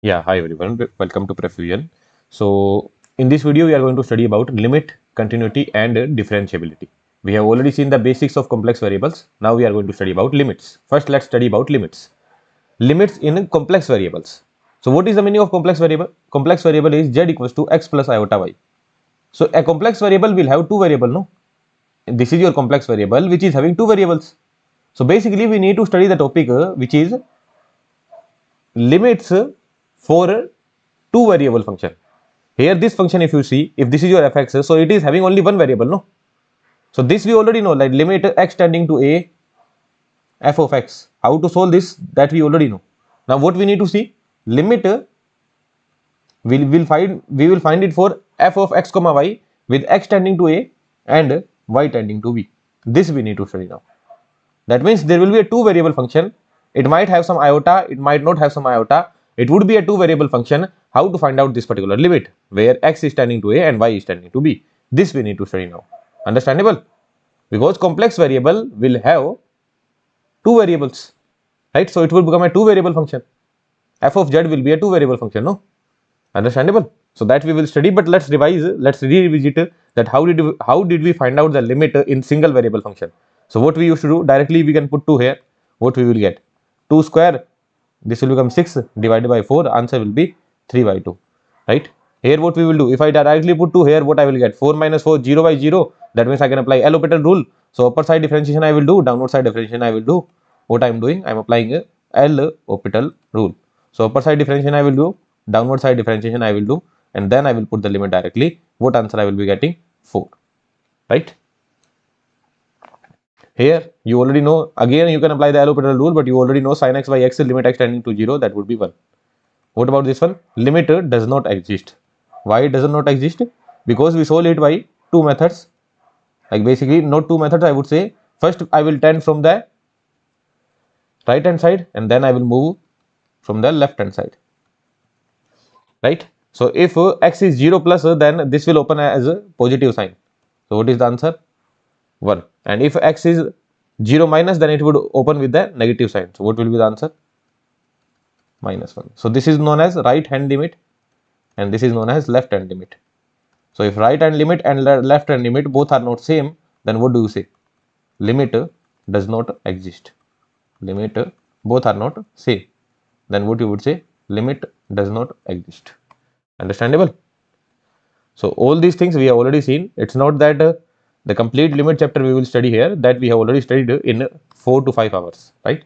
Yeah, hi everyone. Welcome to PrepFusion. So, in this video, we are going to study about limit, continuity, and differentiability. We have already seen the basics of complex variables. Now we are going to study about limits. First, let's study about limits. Limits in complex variables. So, what is the meaning of complex variable? Complex variable is z equals to x plus iota y. So, a complex variable will have two variables, no? And this is your complex variable, which is having two variables. So, basically, we need to study the topic which is limits for two variable function. Here this function, if you see, if this is your fx, so it is having only one variable, no? So this we already know, like limit x tending to a f of x. How to solve this, that we already know. Now what we need to see, limit we will find it for f of x comma y with x tending to a and y tending to b. This we need to study now. That means there will be a two variable function. It might have some iota, it might not have some iota. It would be a two variable function. How to find out this particular limit where x is tending to a and y is tending to b? This we need to study now. Understandable? Because complex variable will have two variables, right? So it will become a two variable function. F of z will be a two variable function, no? Understandable? So that we will study, but let's revise, let's revisit that how did we find out the limit in single variable function. So what we used to do, directly we can put 2 here. What we will get? 2 square, this will become 6 divided by 4, answer will be 3 by 2, right? Here what we will do, if I directly put 2 here, what I will get? 4 minus 4, 0 by 0. That means I can apply L'Hopital rule. So upper side differentiation I will do, downward side differentiation I will do. What I am doing, I am applying a L'Hopital rule. So upper side differentiation I will do, downward side differentiation I will do, and then I will put the limit directly. What answer I will be getting? 4, right? Here you already know, again you can apply the L'Hopital rule, but you already know sin x by x limit x tending to 0, that would be 1. What about this one? Limit does not exist. Why it does not exist? Because we solve it by two methods. Like basically not two methods, I would say. First I will tend from the right hand side and then I will move from the left hand side, right? So if x is 0 plus, then this will open as a positive sign. So what is the answer? 1. And if x is 0 minus, then it would open with the negative sign. So what will be the answer? -1. So this is known as right hand limit and this is known as left hand limit. So if right hand limit and left hand limit both are not same, then what do you say? Limit does not exist. Limit both are not same, then what you would say? Limit does not exist. Understandable? So all these things we have already seen. It's not that the complete limit chapter we will study here, that we have already studied in 4 to 5 hours, right?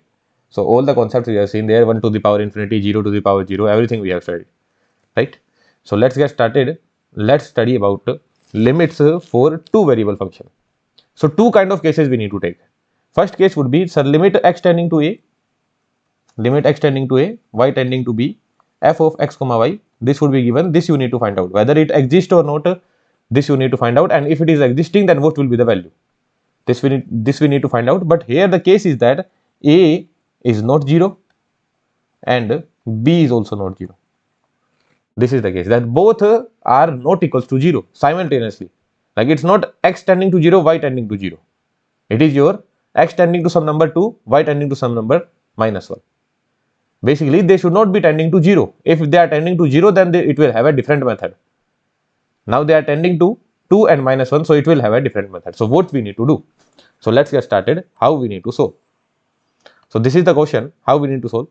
So all the concepts we have seen there, 1 to the power infinity, 0 to the power 0, everything we have studied, right? So let's get started. Let's study about limits for two variable function. So two kind of cases we need to take. First case would be, sir, limit x tending to a, y tending to b, f of x comma y. This would be given. This you need to find out whether it exists or not. This you need to find out, and if it is existing, then what will be the value? This we need to find out. But here the case is that a is not 0 and b is also not 0. This is the case that both are not equals to 0 simultaneously. Like it's not x tending to 0, y tending to 0. It is your x tending to some number 2, y tending to some number -1. Basically, they should not be tending to 0. If they are tending to 0, then it will have a different method. Now they are tending to 2 and -1, so it will have a different method. So what we need to do? So let's get started. How we need to solve? So this is the question, how we need to solve.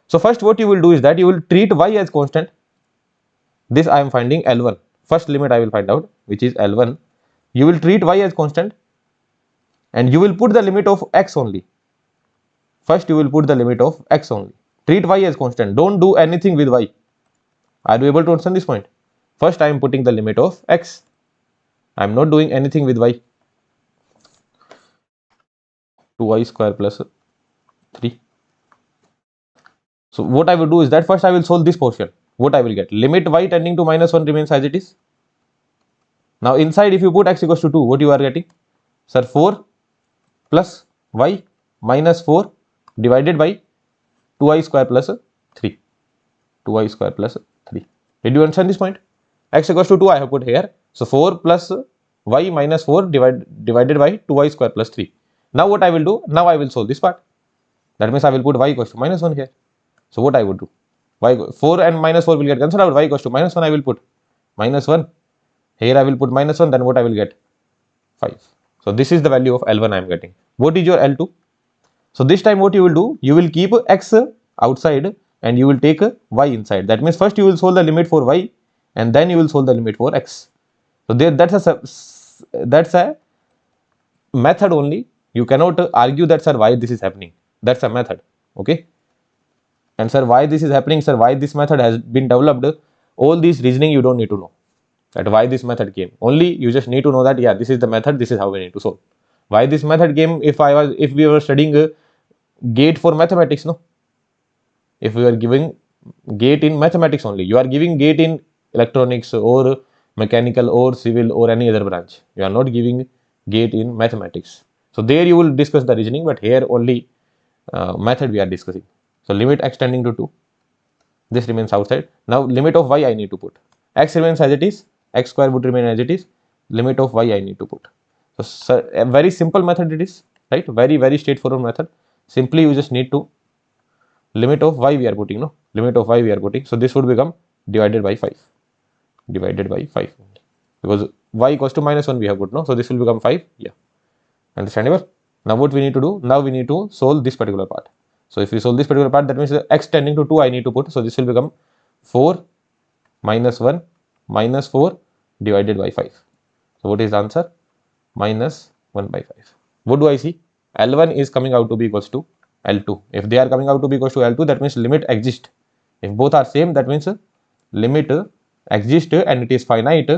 So first what you will do is that you will treat y as constant. This I am finding L1. First limit I will find out, which is L1. You will treat y as constant and you will put the limit of x only. First you will put the limit of x only. Treat y as constant. Don't do anything with y. Are you able to understand this point? First I am putting the limit of x. I am not doing anything with y. 2y square plus 3. So what I will do is that first I will solve this portion. What I will get? Limit y tending to -1 remains as it is. Now inside if you put x equals to 2, what you are getting? Sir, 4 plus y minus 4 divided by 2y square plus 3. 2y square plus 3. Did you understand this point? X equals to 2 I have put here. So 4 plus y minus 4 divided by 2y square plus 3. Now what I will do? Now I will solve this part. That means I will put y equals to -1 here. So what I would do? y 4 and minus 4 will get cancelled out. Y equals to minus 1, I will put minus 1. Here I will put minus 1, then what I will get? 5. So this is the value of L1 I am getting. What is your L2? So this time what you will do, you will keep x outside and you will take y inside. That means first you will solve the limit for y and then you will solve the limit for x. So there, that's a method only. You cannot argue that sir why this is happening. That's a method. Okay. And sir why this is happening, sir why this method has been developed, all this reasoning you don't need to know. That why this method came. Only you just need to know that yeah, this is the method, this is how we need to solve. Why this method came? If we were studying gate for mathematics, no. If we are giving gate in mathematics only, you are giving gate in electronics or mechanical or civil or any other branch. You are not giving gate in mathematics. So there you will discuss the reasoning, but here only method we are discussing. So limit x tending to 2. This remains outside. Now limit of y I need to put. X remains as it is. X square would remain as it is. Limit of y I need to put. So a very simple method it is, right? Very straightforward method. Simply you just need to limit of y we are putting, no? Limit of y we are putting. So this would become divided by 5. Divided by 5. Because y equals to minus 1 we have put, no? So this will become 5. Yeah. Understandable? Now what we need to do? Now we need to solve this particular part. So if we solve this particular part, that means x tending to 2 I need to put. So this will become 4 minus 1 minus 4 divided by 5. So what is the answer? Minus 1 by 5. What do I see? L1 is coming out to be equals to L2. If they are coming out to be equals to L2, that means limit exists. If both are same, that means limit exists and it is finite,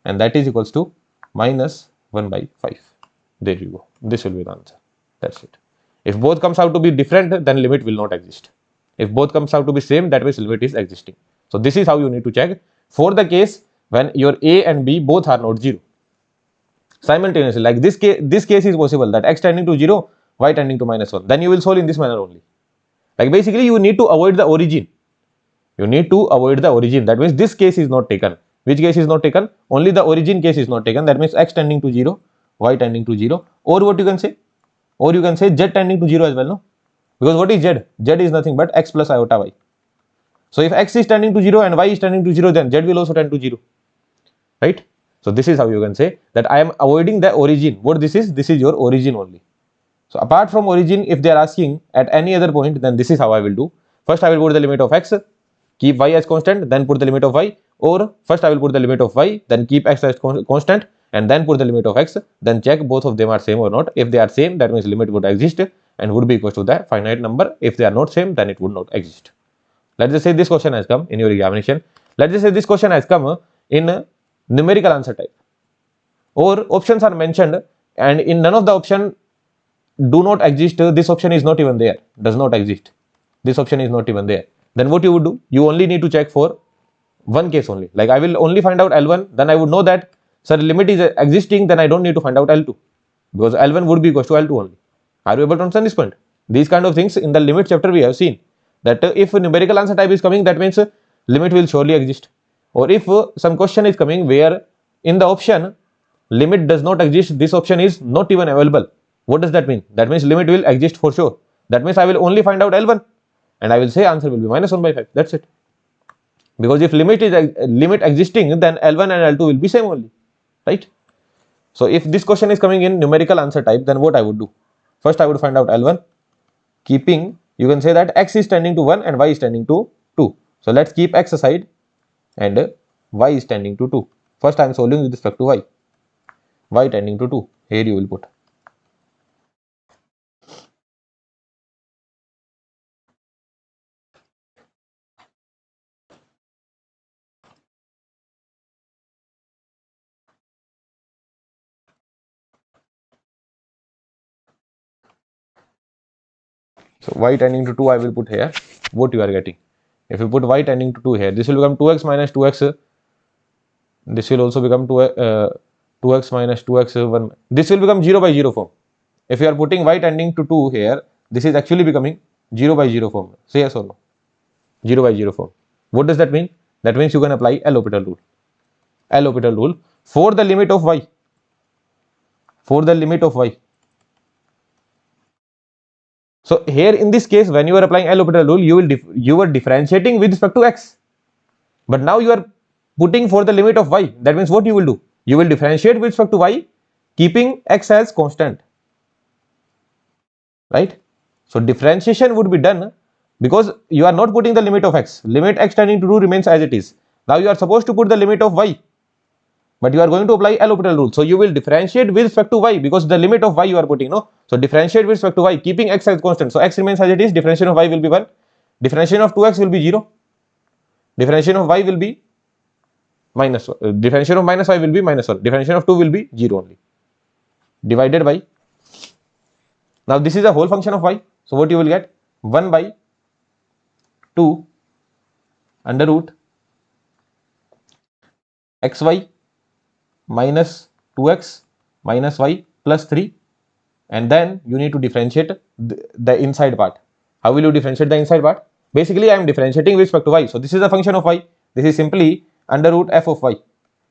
and that is equals to minus 1 by 5. There you go. This will be the answer. That's it. If both comes out to be different, then limit will not exist. If both comes out to be same, that means limit is existing. So this is how you need to check for the case when your A and B both are not 0. Simultaneously, like this case is possible that x tending to 0, y tending to minus 1. Then you will solve in this manner only. Like basically you need to avoid the origin. You need to avoid the origin. That means this case is not taken. Which case is not taken? Only the origin case is not taken. That means x tending to 0, y tending to 0. Or what you can say? Or you can say z tending to 0 as well, no? Because what is z? Z is nothing but x plus iota y. So if x is tending to 0 and y is tending to 0, then z will also tend to 0. Right? So this is how you can say that I am avoiding the origin. What this is? This is your origin only. So apart from origin, if they are asking at any other point, then this is how I will do. First I will put the limit of x, keep y as constant, then put the limit of y. Or first I will put the limit of y, then keep x as constant, and then put the limit of x, then check both of them are same or not. If they are same, that means limit would exist and would be equal to the finite number. If they are not same, then it would not exist. Let's just say this question has come in your examination. Let's just say this question has come in numerical answer type, or options are mentioned and in none of the option do not exist. This option is not even there, does not exist. This option is not even there. Then what you would do? You only need to check for one case only. Like I will only find out L1, then I would know that sir limit is existing, then I don't need to find out L2 because L1 would be equal to L2 only. Are you able to understand this point? These kind of things in the limit chapter we have seen that if a numerical answer type is coming, that means limit will surely exist. Or if some question is coming where in the option limit does not exist, this option is not even available. What does that mean? That means limit will exist for sure. That means I will only find out L1 and I will say answer will be minus 1 by 5. That's it. Because if limit is limit existing, then L1 and L2 will be same only, right? So if this question is coming in numerical answer type, then what I would do? First I would find out L1, keeping, you can say that x is tending to 1 and y is tending to 2. So let's keep x aside and y is tending to 2. First I am solving with respect to y. Y tending to 2. Here you will put. So y tending to 2 I will put here. What you are getting? If you put y tending to 2 here, this will become 2x minus 2x. This will also become 2x minus 2x 1. This will become 0 by 0 form. If you are putting y tending to 2 here, this is actually becoming 0 by 0 form. Say yes or no? 0 by 0 form. What does that mean? That means you can apply L'Hopital rule. L'Hopital rule for the limit of y. For the limit of y. So here in this case, when you are applying L'Hopital rule, you were differentiating with respect to x, but now you are putting for the limit of y. That means what you will do? You will differentiate with respect to y, keeping x as constant, right? So differentiation would be done because you are not putting the limit of x. Limit x tending to 2 remains as it is. Now you are supposed to put the limit of y, but you are going to apply L'Hopital rule. So you will differentiate with respect to y because the limit of y you are putting, no? So differentiate with respect to y, keeping x as constant. So x remains as it is. Differentiation of y will be 1. Differentiation of 2x will be 0. Differentiation of y will be minus 1. Differentiation of minus y will be minus 1. Differentiation of 2 will be 0 only. Divided by. Now this is a whole function of y. So what you will get? 1 by 2 under root xy minus 2x minus y plus 3, and then you need to differentiate the inside part. How will you differentiate the inside part? Basically I am differentiating with respect to y. So this is a function of y. This is simply under root f of y.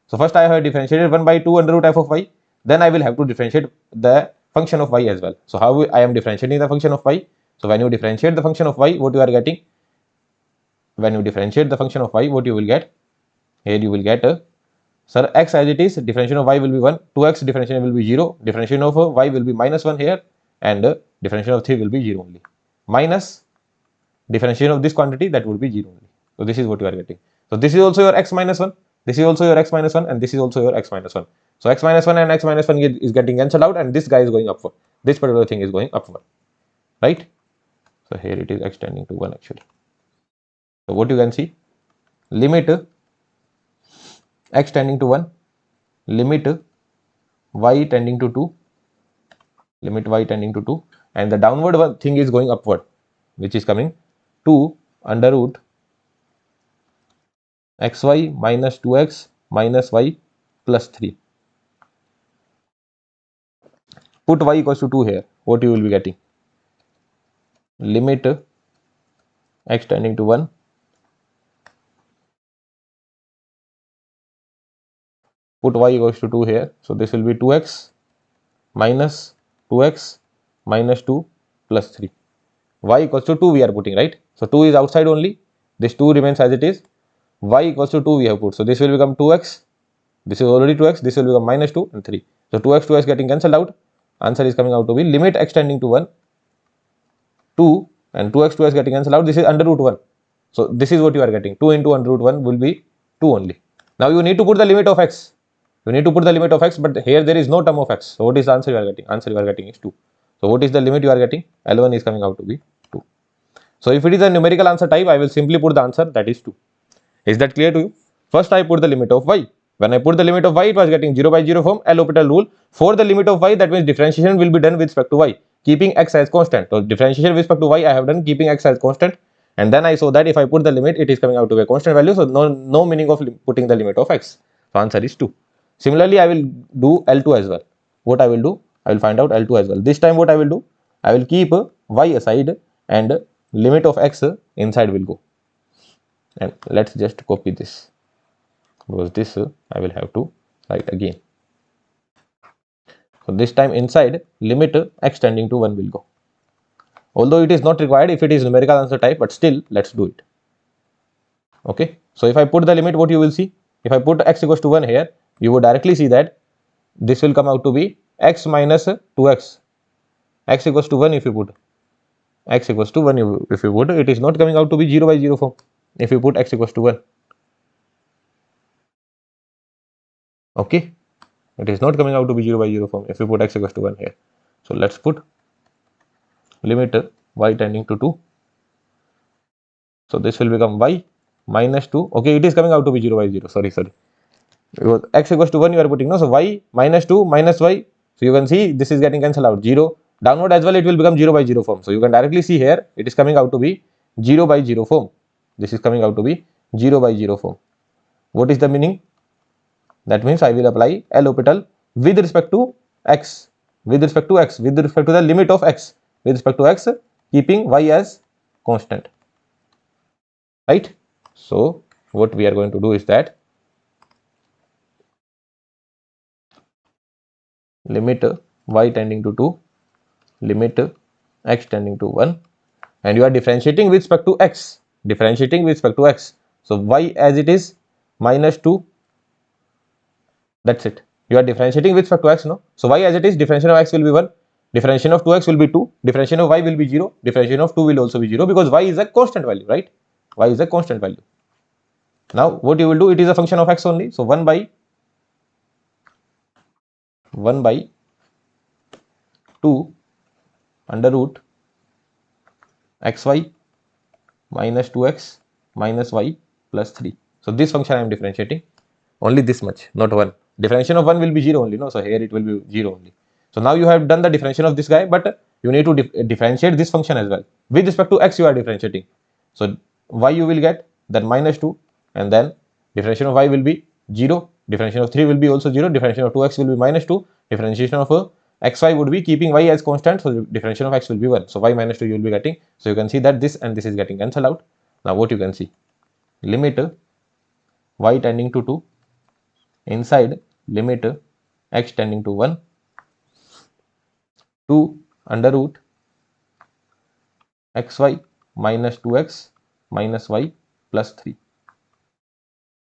So first I have differentiated 1 by 2 under root f of y. Then I will have to differentiate the function of y as well. So how I am differentiating the function of y? So when you differentiate the function of y, what you are getting? When you differentiate the function of y, what you will get? Here you will get sir, x as it is, differentiation of y will be 1, 2x differentiation will be 0, differentiation of y will be minus 1 here, and differentiation of 3 will be 0 only. Minus differentiation of this quantity, that would be 0 only. So this is what you are getting. So this is also your x minus 1, this is also your x minus 1, and this is also your x minus 1. So x minus 1 and x minus 1 is getting cancelled out, and this guy is going upward. This particular thing is going upward, right? So here it is x tending to 1 actually. So what you can see, limit x tending to 1, limit y tending to 2, limit y tending to 2, and the downward one thing is going upward, which is coming 2 under root xy minus 2x minus y plus 3. Put y equals to 2 here, what you will be getting? Limit x tending to 1, put y equals to 2 here, so this will be 2x minus 2x minus 2 plus 3. Y equals to 2 we are putting, right? So 2 is outside only, this 2 remains as it is. Y equals to 2 we have put, so this will become 2x, this is already 2x, this will become minus 2 and 3. So 2x getting cancelled out, answer is coming out to be limit x tending to 1, 2, and 2x getting cancelled out, this is under root 1. So this is what you are getting, 2 into under root 1 will be 2 only. Now you need to put the limit of x, you need to put the limit of x, but here there is no term of x. So what is the answer you are getting? Answer you are getting is 2. So what is the limit you are getting? L1 is coming out to be 2. So if it is a numerical answer type, I will simply put the answer, that is 2. Is that clear to you? First I put the limit of y. When I put the limit of y, it was getting 0 by 0 form, L'Hopital rule. For the limit of y, that means differentiation will be done with respect to y, keeping x as constant. So differentiation with respect to y I have done keeping x as constant, and then I saw that if I put the limit, it is coming out to be a constant value. So no meaning of putting the limit of x. So answer is 2. Similarly, I will do L2 as well. What I will do? I will find out L2 as well. This time what I will do? I will keep y aside and limit of x inside will go. And let's just copy this, because this I will have to write again. So this time inside limit x tending to 1 will go. Although it is not required if it is numerical answer type, but still let's do it. Okay. So if I put the limit, what you will see? If I put x equals to 1 here, you would directly see that this will come out to be x minus 2x. X equals to 1 if you put. X equals to 1 if you put, it is not coming out to be 0 by 0 form if you put x equals to 1. Okay. It is not coming out to be 0 by 0 form if you put x equals to 1 here. So let's put limit y tending to 2. So this will become y minus 2. Okay, it is coming out to be 0 by 0. Sorry. Because x equals to 1 you are putting, no? So y minus 2 minus y. So you can see this is getting cancelled out. 0. Downward as well, it will become 0 by 0 form. So you can directly see here, it is coming out to be 0 by 0 form. This is coming out to be 0 by 0 form. What is the meaning? That means I will apply L'Hopital with respect to x, with respect to x, with respect to the limit of x, with respect to x, keeping y as constant, right? So what we are going to do is that limit y tending to 2, limit x tending to 1, and you are differentiating with respect to x, so y as it is minus 2, that's it. You are differentiating with respect to x, no? So y as it is, differentiation of x will be 1, differentiation of 2x will be 2, differentiation of y will be 0, differentiation of 2 will also be 0, because y is a constant value, right? Y is a constant value. Now what you will do, it is a function of x only, so 1 by 2 under root xy minus 2x minus y plus 3. So this function I am differentiating, only this much, not 1. Differentiation of 1 will be 0 only, no? So here it will be 0 only. So now you have done the differentiation of this guy, but you need to differentiate this function as well. With respect to x you are differentiating. So y you will get then minus 2, and then differentiation of y will be 0, differentiation of 3 will be also 0, differentiation of 2x will be minus 2, differentiation of xy would be keeping y as constant, so differentiation of x will be 1. So y minus 2 you will be getting. So you can see that this and this is getting cancelled out. Now what you can see, limit y tending to 2 inside limit x tending to 1, 2 under root xy minus 2x minus y plus 3.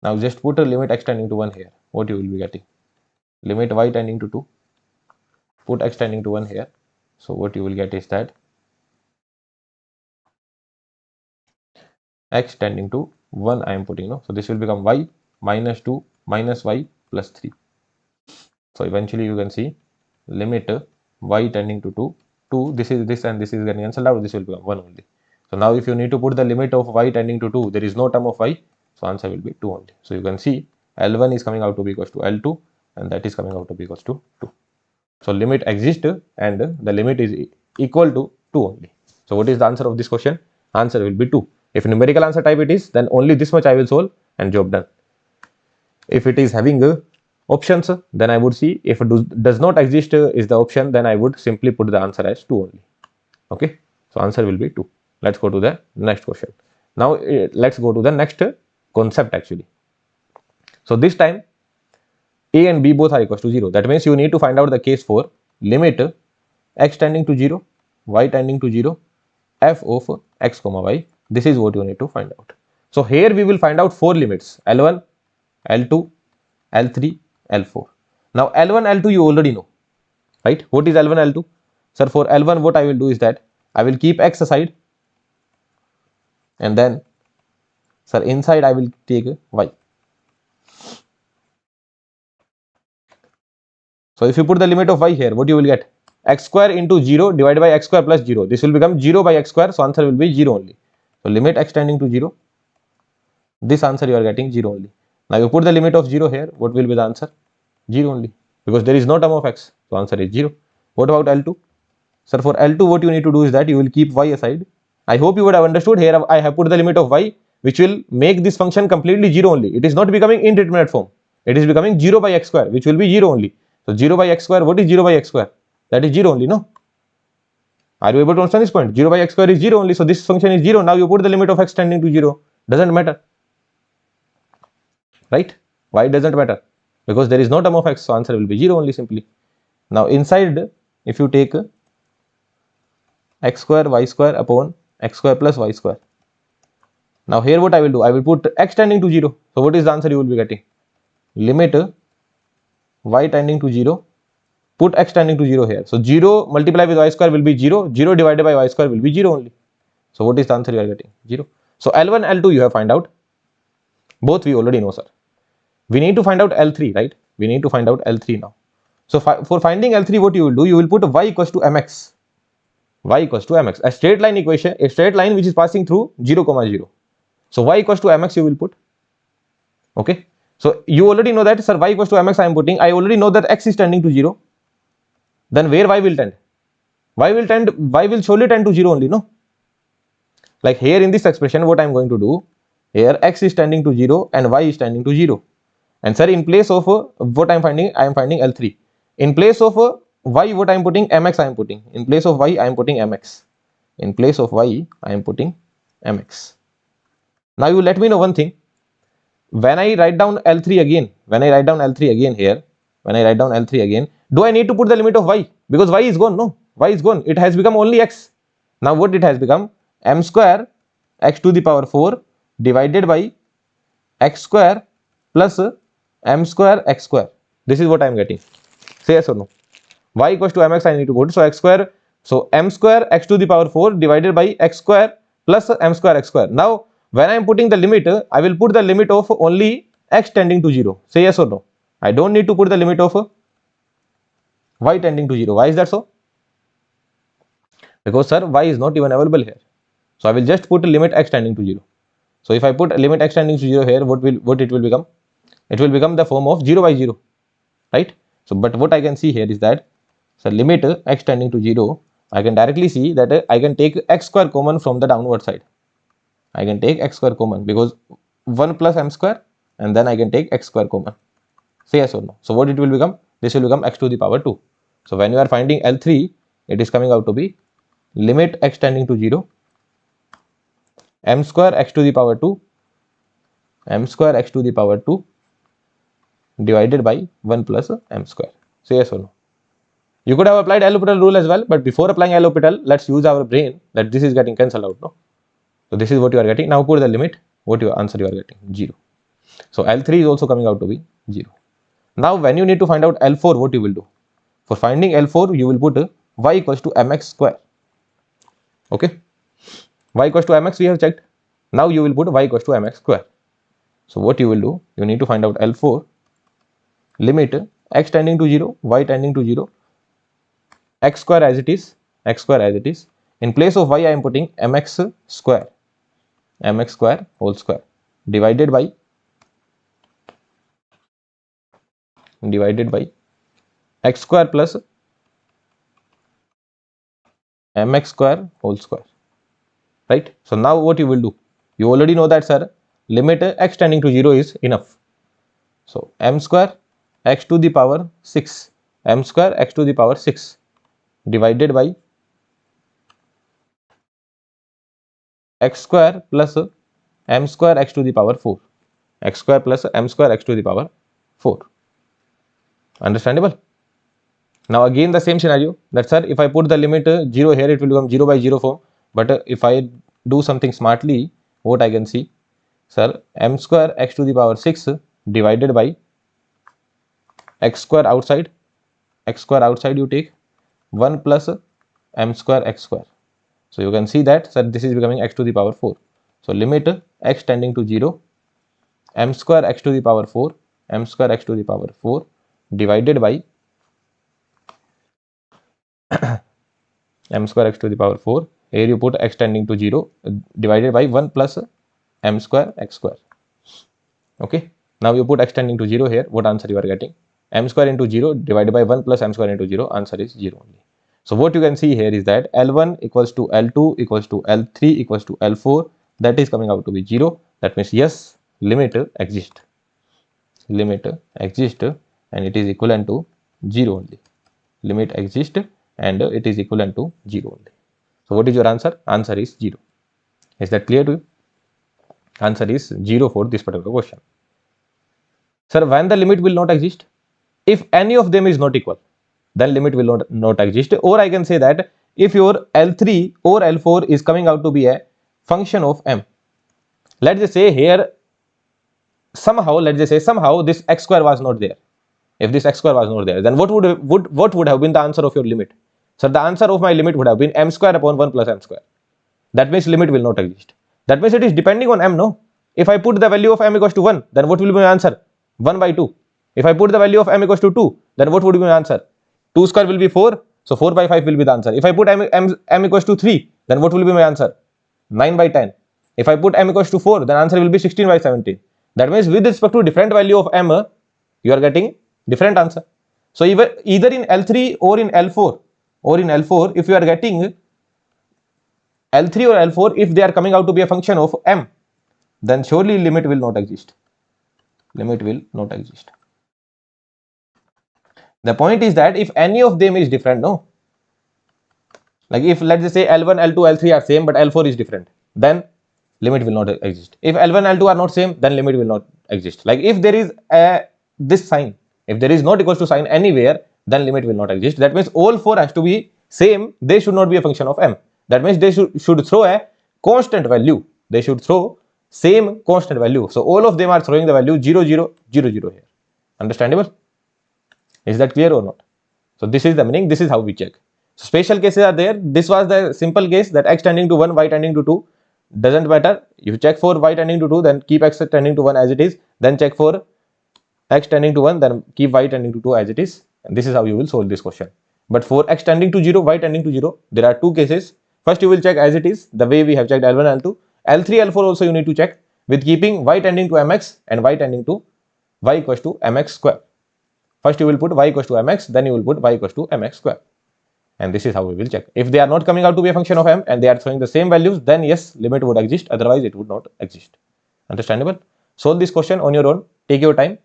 Now just put a limit x tending to 1 here. What you will be getting? Limit y tending to 2. Put x tending to 1 here. So what you will get is that x tending to 1 I am putting, no? So this will become y minus 2 minus y plus 3. So eventually you can see limit y tending to 2, this is this and this is getting cancelled out, this will become 1 only. So now if you need to put the limit of y tending to 2, there is no term of y, so answer will be 2 only. So you can see L1 is coming out to be equals to L2, and that is coming out to be equals to 2. So limit exists and the limit is equal to 2 only. So what is the answer of this question? Answer will be 2. If numerical answer type it is, then only this much I will solve and job done. If it is having options, then I would see. If it does not exist is the option, then I would simply put the answer as 2 only. Okay, so answer will be 2. Let's go to the next question. Now let's go to the next concept actually. So this time a and b both are equals to 0. That means you need to find out the case for limit x tending to 0, y tending to 0, f of x comma y. This is what you need to find out. So here we will find out 4 limits: L1, L2, L3, L4. Now L1, L2 you already know, right? What is L1, L2? Sir, for L1 what I will do is that I will keep x aside, and then sir inside I will take y. So if you put the limit of y here, what you will get? X square into 0 divided by x square plus 0. This will become 0 by x square, so answer will be 0 only. So limit x tending to 0, this answer you are getting 0 only. Now you put the limit of 0 here, what will be the answer? 0 only, because there is no term of x, so answer is 0. What about L2? Sir, for L2 what you need to do is that you will keep y aside. I hope you would have understood. Here I have put the limit of y, which will make this function completely 0 only. It is not becoming indeterminate form. It is becoming 0 by x square, which will be 0 only. So 0 by x square, what is 0 by x square? That is 0 only, no? Are you able to understand this point? 0 by x square is 0 only, so this function is 0. Now you put the limit of x tending to 0. Doesn't matter, right? Why it doesn't matter? Because there is no term of x, so answer will be 0 only simply. Now inside, if you take x square y square upon x square plus y square. Now here what I will do? I will put x tending to 0. So what is the answer you will be getting? Limit y tending to 0, put x tending to 0 here. So 0 multiplied with y square will be 0, 0 divided by y square will be 0 only. So what is the answer you are getting? 0. So L1, L2 you have find out. Both we already know, sir. We need to find out L3, right? We need to find out L3 now. So for finding L3, what you will do? You will put y equals to mx. Y equals to mx. A straight line equation, a straight line which is passing through 0, 0. So y equals to mx you will put. Okay. So you already know that, sir, y equals to mx I am putting. I already know that x is tending to 0. Then where y will tend? Y will surely tend to 0 only, no? Like here in this expression, what I am going to do? Here x is tending to 0 and y is tending to 0. And sir, in place of what I am finding L3. In place of y, what I am putting? Mx I am putting. In place of y, I am putting mx. In place of y, I am putting mx. Now you let me know one thing. When I write down L3 again, here, do I need to put the limit of y? Because y is gone, no? Y is gone. It has become only x. Now what it has become? M square x to the power 4 divided by x square plus m square x square. This is what I am getting. Say yes or no. Y equals to mx I need to put. So x square, so m square x to the power 4 divided by x square plus m square x square. Now when I am putting the limit, I will put the limit of only x tending to 0. Say yes or no. I don't need to put the limit of y tending to 0. Why is that so? Because sir, y is not even available here. So I will just put limit x tending to 0. So if I put limit x tending to 0 here, what it will become? It will become the form of 0 by 0, right? So but what I can see here is that, so limit x tending to 0, I can directly see that I can take x square common from the downward side. I can take x square common because 1 plus m square, and then I can take x square common. Say yes or no. So what it will become? This will become x to the power 2. So when you are finding L3, it is coming out to be limit x tending to 0, m square x to the power 2, m square x to the power 2 divided by 1 plus m square. Say yes or no. You could have applied L'Hopital rule as well, but before applying L'Hopital, let's use our brain that this is getting cancelled out. No? So this is what you are getting. Now put the limit. What your answer you are getting? 0. So L3 is also coming out to be 0. Now when you need to find out L4, what you will do? For finding L4, you will put y equals to mx square. Okay. Y equals to mx we have checked. Now you will put y equals to mx square. So what you will do? You need to find out L4. Limit x tending to 0, y tending to 0, x square as it is, x square as it is. In place of y, I am putting mx square whole square divided by x square plus mx square whole square, right? So now what you will do? You already know that, sir, limit x tending to 0 is enough. So m square x to the power 6, m square x to the power 6 divided by x square plus m square x to the power 4, x square plus m square x to the power 4. Understandable? Now again the same scenario, that sir, if I put the limit 0 here, it will become 0 by 0 form. But if I do something smartly, what I can see, sir, m square x to the power 6 divided by x square outside you take 1 plus m square x square. So you can see that, sir, this is becoming x to the power 4. So limit x tending to 0, m square x to the power 4, m square x to the power 4 divided by m square x to the power 4. Here you put x tending to 0 divided by 1 plus m square x square. Okay. Now you put x tending to 0 here. What answer you are getting? M square into 0 divided by 1 plus m square into 0. Answer is 0 only. So what you can see here is that L1 equals to L2 equals to L3 equals to L4. That is coming out to be 0. That means yes, limit exists. Limit exists and it is equivalent to 0 only. Limit exists and it is equivalent to 0 only. So what is your answer? Answer is 0. Is that clear to you? Answer is 0 for this particular question. Sir, when the limit will not exist? If any of them is not equal, then limit will not exist. Or I can say that if your L3 or L4 is coming out to be a function of m. Let's just say here somehow this x square was not there. If this x square was not there, then what would have been the answer of your limit? So the answer of my limit would have been m square upon 1 plus m square. That means limit will not exist. That means it is depending on m, no? If I put the value of m equals to 1, then what will be my answer? 1 by 2. If I put the value of m equals to 2, then what would be my answer? 2 square will be 4, so 4 by 5 will be the answer. If I put m equals to 3, then what will be my answer? 9 by 10. If I put m equals to 4, then answer will be 16 by 17. That means with respect to different value of m, you are getting different answer. So either in L3 or in L4, if you are getting L3 or L4, if they are coming out to be a function of m, then surely limit will not exist. Limit will not exist. The point is that if any of them is different, no? Like if let's just say L1, L2, L3 are same, but L4 is different, then limit will not exist. If L1, L2 are not same, then limit will not exist. Like if there is this sign, if there is not equals to sign anywhere, then limit will not exist. That means all four has to be same. They should not be a function of m. That means they should throw a constant value. They should throw same constant value. So all of them are throwing the value 0, 0, 0, 0 here. Understandable? Is that clear or not? So this is the meaning. This is how we check. So special cases are there. This was the simple case that x tending to 1, y tending to 2. Doesn't matter. You check for y tending to 2, then keep x tending to 1 as it is. Then check for x tending to 1, then keep y tending to 2 as it is. And this is how you will solve this question. But for x tending to 0, y tending to 0, there are two cases. First, you will check as it is, the way we have checked L1, L2. L3, L4 also you need to check with keeping y tending to mx and y tending to y equals to mx square. First, you will put y equals to mx, then you will put y equals to mx square. And this is how we will check. If they are not coming out to be a function of m and they are throwing the same values, then yes, limit would exist. Otherwise, it would not exist. Understandable? Solve this question on your own. Take your time.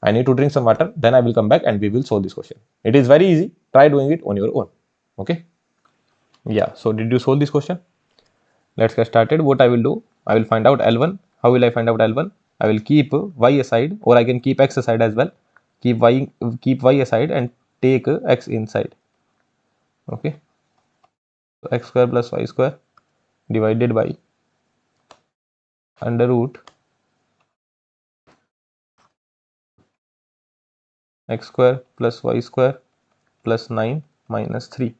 I need to drink some water. Then I will come back and we will solve this question. It is very easy. Try doing it on your own. Okay? Yeah. So did you solve this question? Let's get started. What I will do, I will find out L1. How will I find out L1? I will keep y aside, or I can keep x aside as well. Keep y aside and take x inside. Okay. So x square plus y square divided by under root x square plus y square plus 9 minus 3.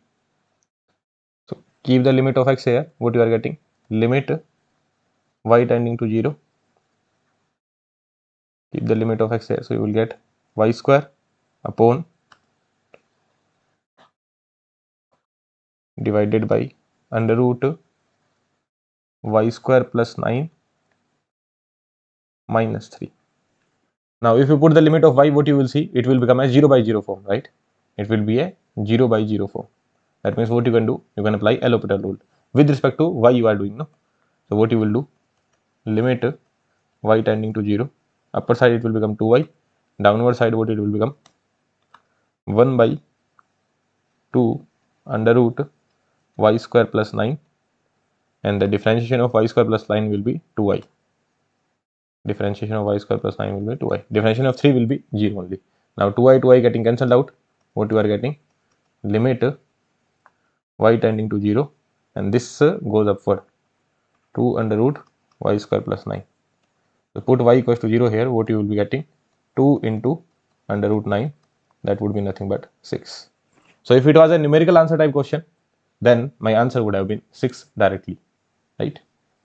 So keep the limit of x here. What you are getting? Limit y tending to 0. Keep the limit of x here. So you will get y square upon divided by under root y square plus 9 minus 3. Now if you put the limit of y, what you will see? It will become a 0 by 0 form, right? It will be a 0 by 0 form. That means what you can do? You can apply L'Hopital rule with respect to y you are doing, no? So what you will do? Limit y tending to 0. Upper side it will become 2y. Downward side what it will become? 1 by 2 under root y square plus 9, and the differentiation of y square plus 9 will be 2y. Differentiation of y square plus 9 will be 2y. Differentiation of 3 will be 0 only. Now 2y getting cancelled out. What you are getting? Limit y tending to 0, and this goes upward. 2 under root y square plus 9. So put y equals to 0 here. What you will be getting? 2 into under root 9. That would be nothing but 6. So if it was a numerical answer type question, then my answer would have been 6 directly, right?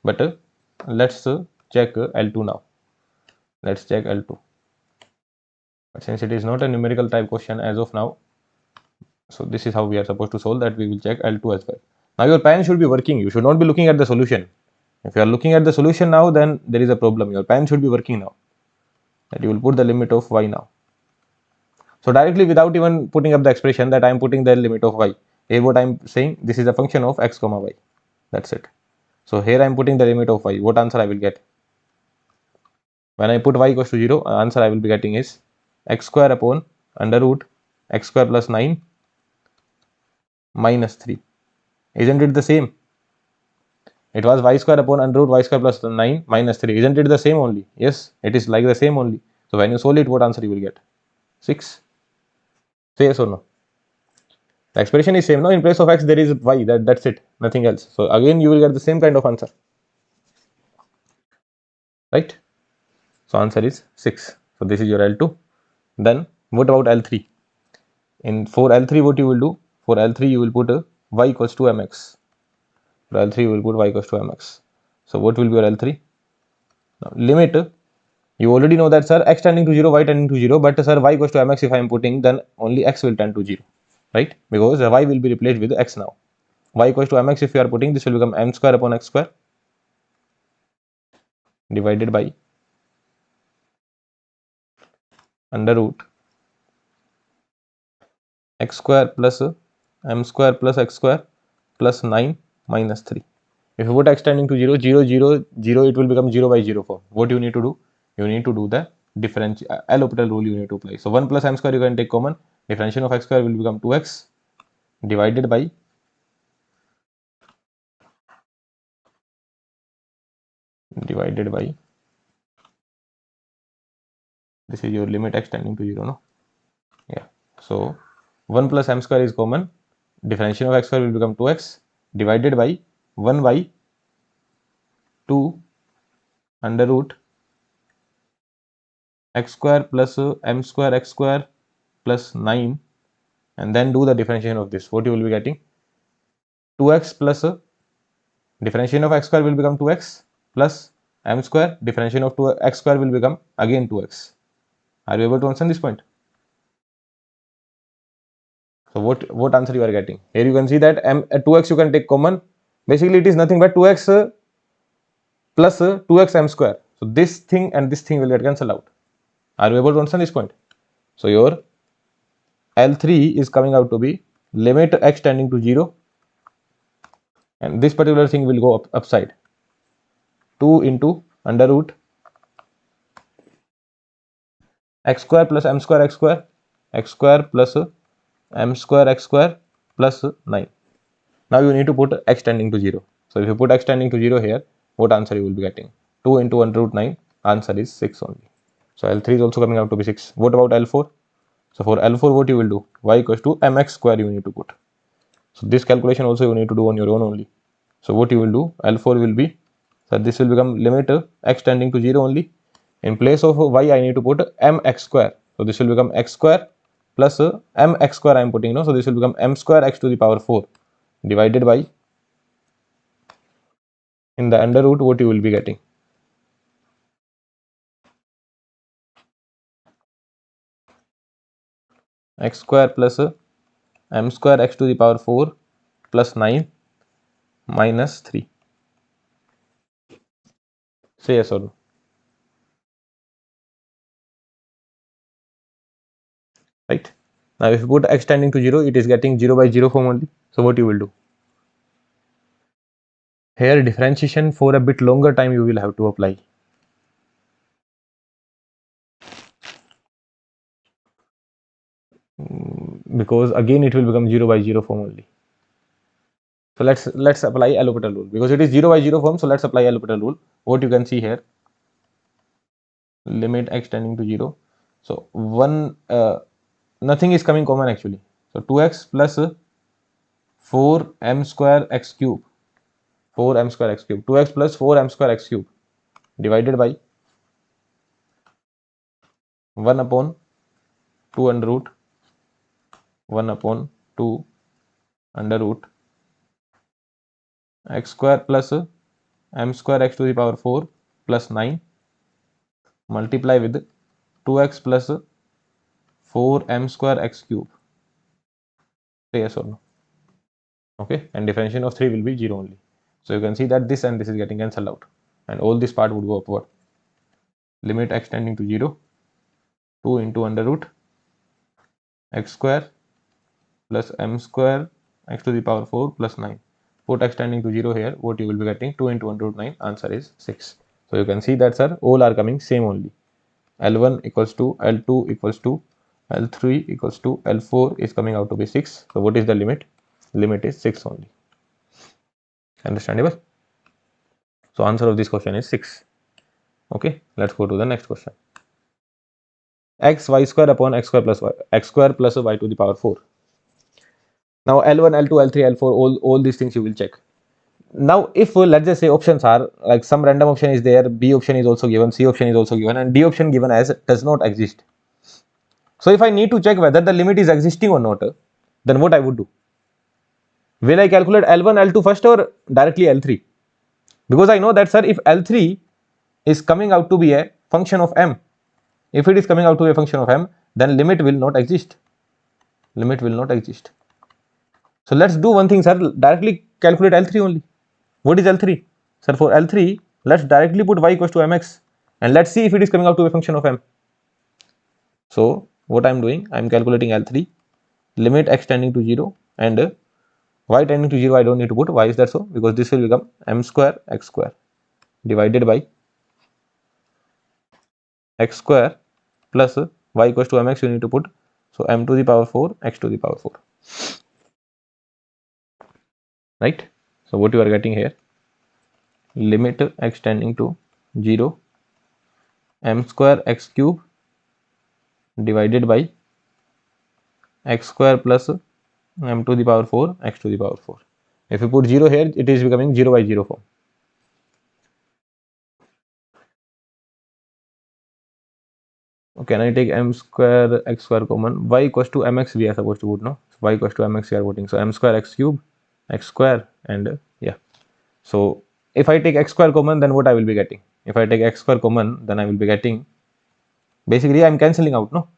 But let's check L2 now. Let's check L2. But since it is not a numerical type question as of now, so this is how we are supposed to solve that. We will check L2 as well. Now your pen should be working. You should not be looking at the solution. If you are looking at the solution now, then there is a problem. Your pen should be working now. That you will put the limit of y now. So directly without even putting up the expression that I am putting the limit of y. Here what I am saying, this is a function of x comma y. That's it. So here I am putting the limit of y. What answer I will get? When I put y equals to 0, answer I will be getting is x square upon under root x square plus 9 minus 3. Isn't it the same? It was y square upon under root y square plus 9 minus 3. Isn't it the same only? Yes, it is like the same only. So when you solve it, what answer you will get? 6. Say yes or no? The expression is same. No, in place of x there is y. That's it. Nothing else. So again you will get the same kind of answer. Right? So answer is 6. So this is your L2. Then what about L3? For L3 what you will do? For L3 you will put y equals to mx. For L3 you will put y equals to mx. So what will be your L3? Now limit, you already know that sir x tending to 0, y tending to 0, but sir y equals to mx if I am putting, then only x will tend to 0, right? Because y will be replaced with x now. Y equals to mx if you are putting, this will become m square upon x square divided by under root x square plus m square plus x square plus 9 minus 3. If you put x tending to 0, 0, 0, 0, it will become 0 by 0 form. What you need to do? You need to do the L'Hopital rule you need to apply. So 1 plus m square you can take common. Differentiation of x square will become 2x divided by this is your limit x tending to 0, no? Yeah. So 1 plus m square is common. Differentiation of x square will become 2x divided by 1 by 2 under root x square plus m square x square plus 9, and then do the differentiation of this. What you will be getting? 2x plus differentiation of x square will become 2x plus m square, differentiation of 2x square will become again 2x. Are you able to understand this point? So what answer you are getting? Here you can see that 2x you can take common. Basically it is nothing but 2x plus 2x m square. So this thing and this thing will get cancelled out. Are you able to understand this point? So your L3 is coming out to be limit x tending to 0, and this particular thing will go upside. 2 into under root x square plus m square x square, x square plus m square x square plus 9. Now you need to put x tending to 0. So if you put x tending to 0 here, what answer you will be getting? 2 into under root 9, answer is 6 only. So L3 is also coming out to be 6. What about L4? So for L4 what you will do? Y equals to mx square you need to put. So this calculation also you need to do on your own only. So what you will do? L4 will be, so this will become limit x tending to 0 only. In place of y I need to put mx square. So this will become x square plus mx square I am putting, so this will become m square x to the power 4 divided by, in the under root what you will be getting? X square plus m square x to the power 4 plus 9 minus 3. Say yes or no. Right? Now if you put x tending to 0, it is getting 0 by 0 form only. So what you will do? Here differentiation for a bit longer time you will have to apply. Because again it will become 0 by 0 form only. So let's apply L'Hopital rule, because it is 0 by 0 form. So let's apply L'Hopital rule. What you can see here, limit x tending to 0. So nothing is coming common actually. So 2x plus 4m square x cube, 4m square x cube, 2x plus 4m square x cube divided by 1 upon 2 under root 1 upon 2 under root x square plus m square x to the power 4 plus 9 multiply with 2x plus 4m square x cube. Say yes or no. Okay, and differentiation of 3 will be 0 only. So you can see that this and this is getting cancelled out, and all this part would go upward. Limit x tending to 0, 2 into under root x square plus m square x to the power 4 plus 9. Put x tending to 0 here, what you will be getting? 2 into under root 9, answer is 6. So you can see that, sir, all are coming same only. L1 equals to L2 equals to L3 equals to L4 is coming out to be 6. So what is the limit? Limit is 6 only. Understandable? So answer of this question is 6. Okay, let's go to the next question. X y square upon x square plus y, x square plus y to the power 4. Now L1, L2, L3, L4, all these things you will check. Now if let's just say options are like some random option is there, B option is also given, C option is also given, and D option given as does not exist. So if I need to check whether the limit is existing or not, then what I would do? Will I calculate L1, L2 first or directly L3? Because I know that, sir, if L3 is coming out to be a function of m, if it is coming out to be a function of m, then limit will not exist. Limit will not exist. So let's do one thing, sir, directly calculate L3 only. What is L3? Sir, for L3, let's directly put y equals to mx, and let's see if it is coming out to be a function of m. So what I am doing, I am calculating L3, limit x tending to 0, and y tending to 0 I don't need to put. Why is that so? Because this will become m square x square divided by x square plus y equals to mx you need to put. So m to the power 4 x to the power 4. Right? So what you are getting here, limit x tending to 0, m square x cube divided by x square plus m to the power 4 x to the power 4. If you put 0 here, it is becoming 0 by 0 form. Can I take m square x square common? Y equals to mx we are supposed to put, no? So y equals to mx we are putting. So m square x cube, x square, and yeah. So if I take x square common, then what I will be getting? If I take x square common, then I will be getting, basically I am cancelling out, no?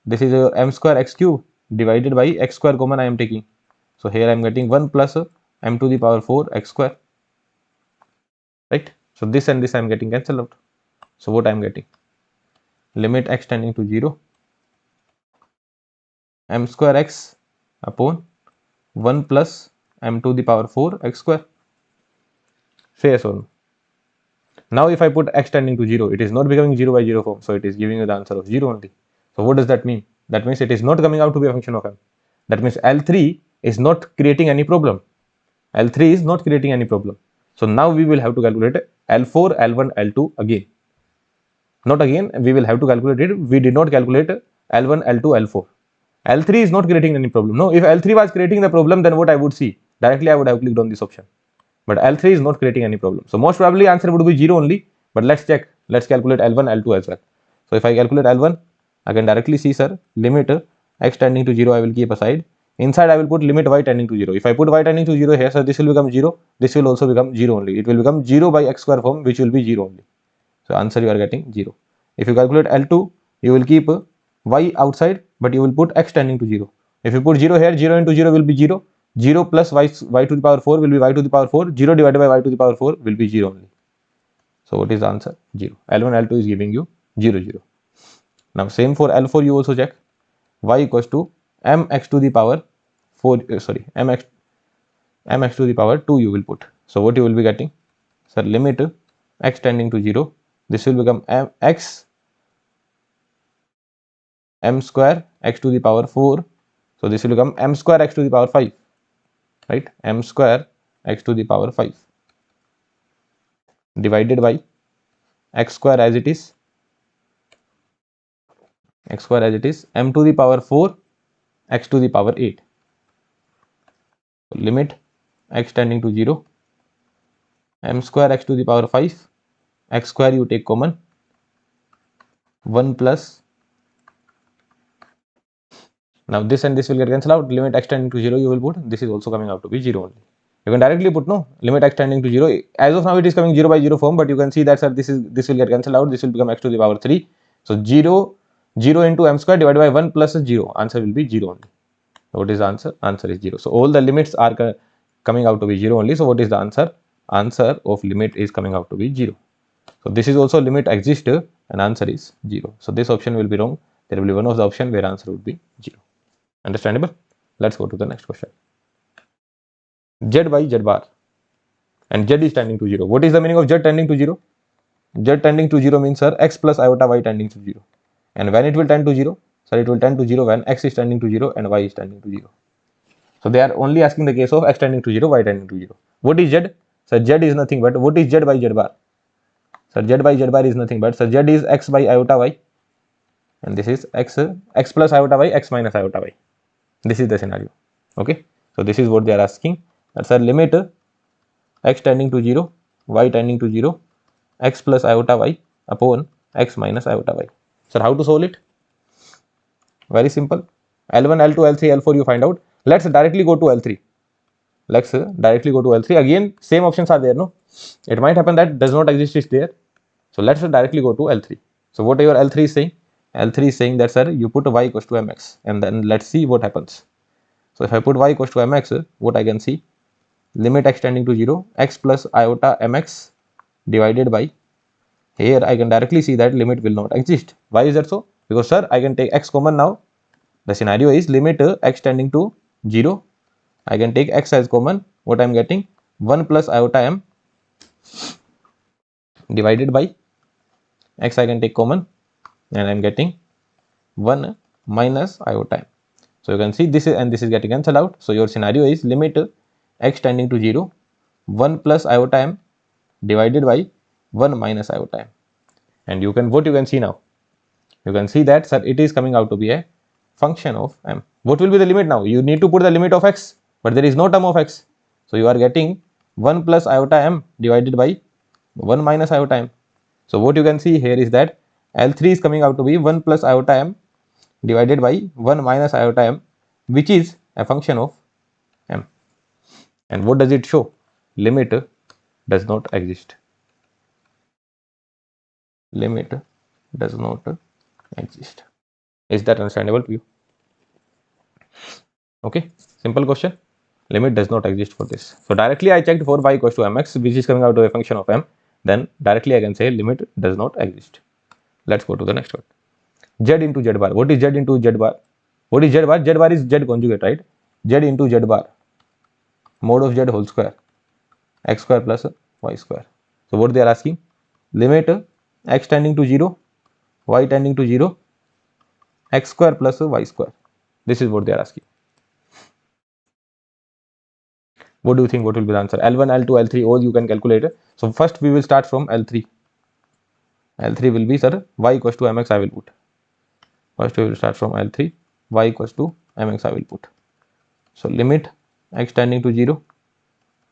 This is m square x cube divided by x square common I am taking. So here I am getting 1 plus m to the power 4 x square, right? So this and this I am getting cancelled out. So what I am getting? Limit x tending to 0, m square x upon 1 plus m to the power 4 x square. Say yes or no. Now if I put x tending to 0, it is not becoming 0 by 0 form, so it is giving you the answer of 0 only. So what does that mean? That means it is not coming out to be a function of m. That means L3 is not creating any problem. L3 is not creating any problem. So now we will have to calculate L4, L1, L2 again. Not again, we will have to calculate it. We did not calculate L1, L2, L4. L3 is not creating any problem. No, if L3 was creating the problem, then what I would see? Directly I would have clicked on this option. But L3 is not creating any problem. So most probably answer would be 0 only. But let's check. Let's calculate L1, L2 as well. So if I calculate L1, I can directly see, sir, limit x tending to 0 I will keep aside. Inside I will put limit y tending to 0. If I put y tending to 0 here, so this will become 0. This will also become 0 only. It will become 0 by x square form, which will be 0 only. So answer you are getting 0. If you calculate L2, you will keep y outside, but you will put x tending to 0. If you put 0 here, 0 into 0 will be 0. 0 plus y to the power 4 will be y to the power 4. 0 divided by y to the power 4 will be 0 only. So what is the answer? 0. L1, L2 is giving you 0, 0. Now same for L4 you also check. Y equals to mx to the power 4, mx to the power 2 you will put. So what you will be getting? So limit x tending to 0. This will become m square x to the power 4. So this will become m square x to the power 5, right? M square x to the power 5 divided by x square as it is, m to the power 4 x to the power 8. So limit x tending to 0, m square x to the power 5, x square you take common, 1 plus, now this and this will get cancelled out, limit x tending to 0 you will put, this is also coming out to be 0 only. You can directly put, no, limit x tending to 0. As of now it is coming 0 by 0 form, but you can see that, sir, this will get cancelled out. This will become x to the power 3. So 0 into m square divided by 1 plus 0. Answer will be 0 only. So what is the answer? Answer is 0. So all the limits are coming out to be 0 only. So what is the answer? Answer of limit is coming out to be 0. So this is also limit exists and answer is 0. So this option will be wrong. There will be one of the option where answer would be 0. Understandable? Let's go to the next question. Z by Z bar, and Z is tending to 0. What is the meaning of Z tending to 0? Z tending to 0 means, sir, x plus iota y tending to 0. And when it will tend to 0? Sir, it will tend to 0 when x is tending to 0 and y is tending to 0. So they are only asking the case of x tending to 0, y tending to 0. What is Z? Sir, Z is nothing but, what is Z by Z bar? Sir, Z by Z bar is nothing but, sir, Z is x by iota y. And this is x plus iota y, x minus iota y. This is the scenario. Okay. So this is what they are asking. That's our limit x tending to 0, y tending to 0, x plus iota y upon x minus iota y. So how to solve it? Very simple. L1, L2, L3, L4 you find out. Let's directly go to L3. Let's directly go to L3. Again, same options are there, no? It might happen that does not exist is there. So let's directly go to L3. So what your L3 is saying? L3 is saying that, sir, you put y equals to mx, and then let's see what happens. So if I put y equals to mx, what I can see? Limit x tending to 0, x plus iota mx divided by, here I can directly see that limit will not exist. Why is that so? Because, sir, I can take x common now. The scenario is limit x tending to 0. I can take x as common. What I am getting? 1 plus iota m divided by x I can take common, and I am getting 1 minus iota m. So you can see this is, and this is getting cancelled out. So your scenario is limit x tending to 0, 1 plus iota m divided by 1 minus iota m. And you can, what you can see now? You can see that, sir, it is coming out to be a function of m. What will be the limit now? You need to put the limit of x, but there is no term of x. So you are getting 1 plus iota m divided by 1 minus iota m. So what you can see here is that L3 is coming out to be 1 plus iota m divided by 1 minus iota m, which is a function of m. And what does it show? Limit does not exist. Limit does not exist. Is that understandable to you? Okay, simple question. Limit does not exist for this. So directly I checked for y equals to mx, which is coming out to a function of m. Then directly I can say limit does not exist. Let's go to the next one. Z into z bar. What is z into z bar? What is z bar? Z bar is z conjugate, right? Z into z bar, mod of z whole square, x square plus y square. So what they are asking? Limit x tending to 0, y tending to 0, x square plus y square. This is what they are asking. What do you think? What will be the answer? L1, L2, L3, all you can calculate. So first we will start from L3. L3 will be, sir, y equals to mx I will put. First we will start from L3, y equals to mx I will put. So limit x tending to 0,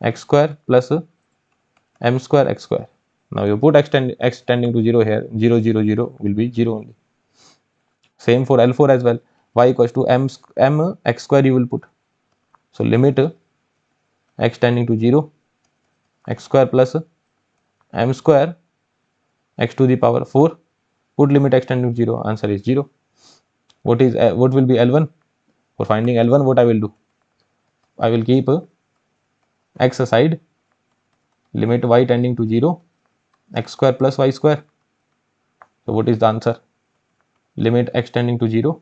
x square plus m square x square. Now you put x tending to 0 here, 0, 0, 0 will be 0 only. Same for L4 as well. Y equals to m x square you will put. So limit x tending to 0, x square plus m square x to the power 4. Put limit x tending to 0. Answer is 0. What will be L1? For finding L1, what I will do? I will keep x aside. Limit y tending to 0, x square plus y square. So what is the answer? Limit x tending to 0,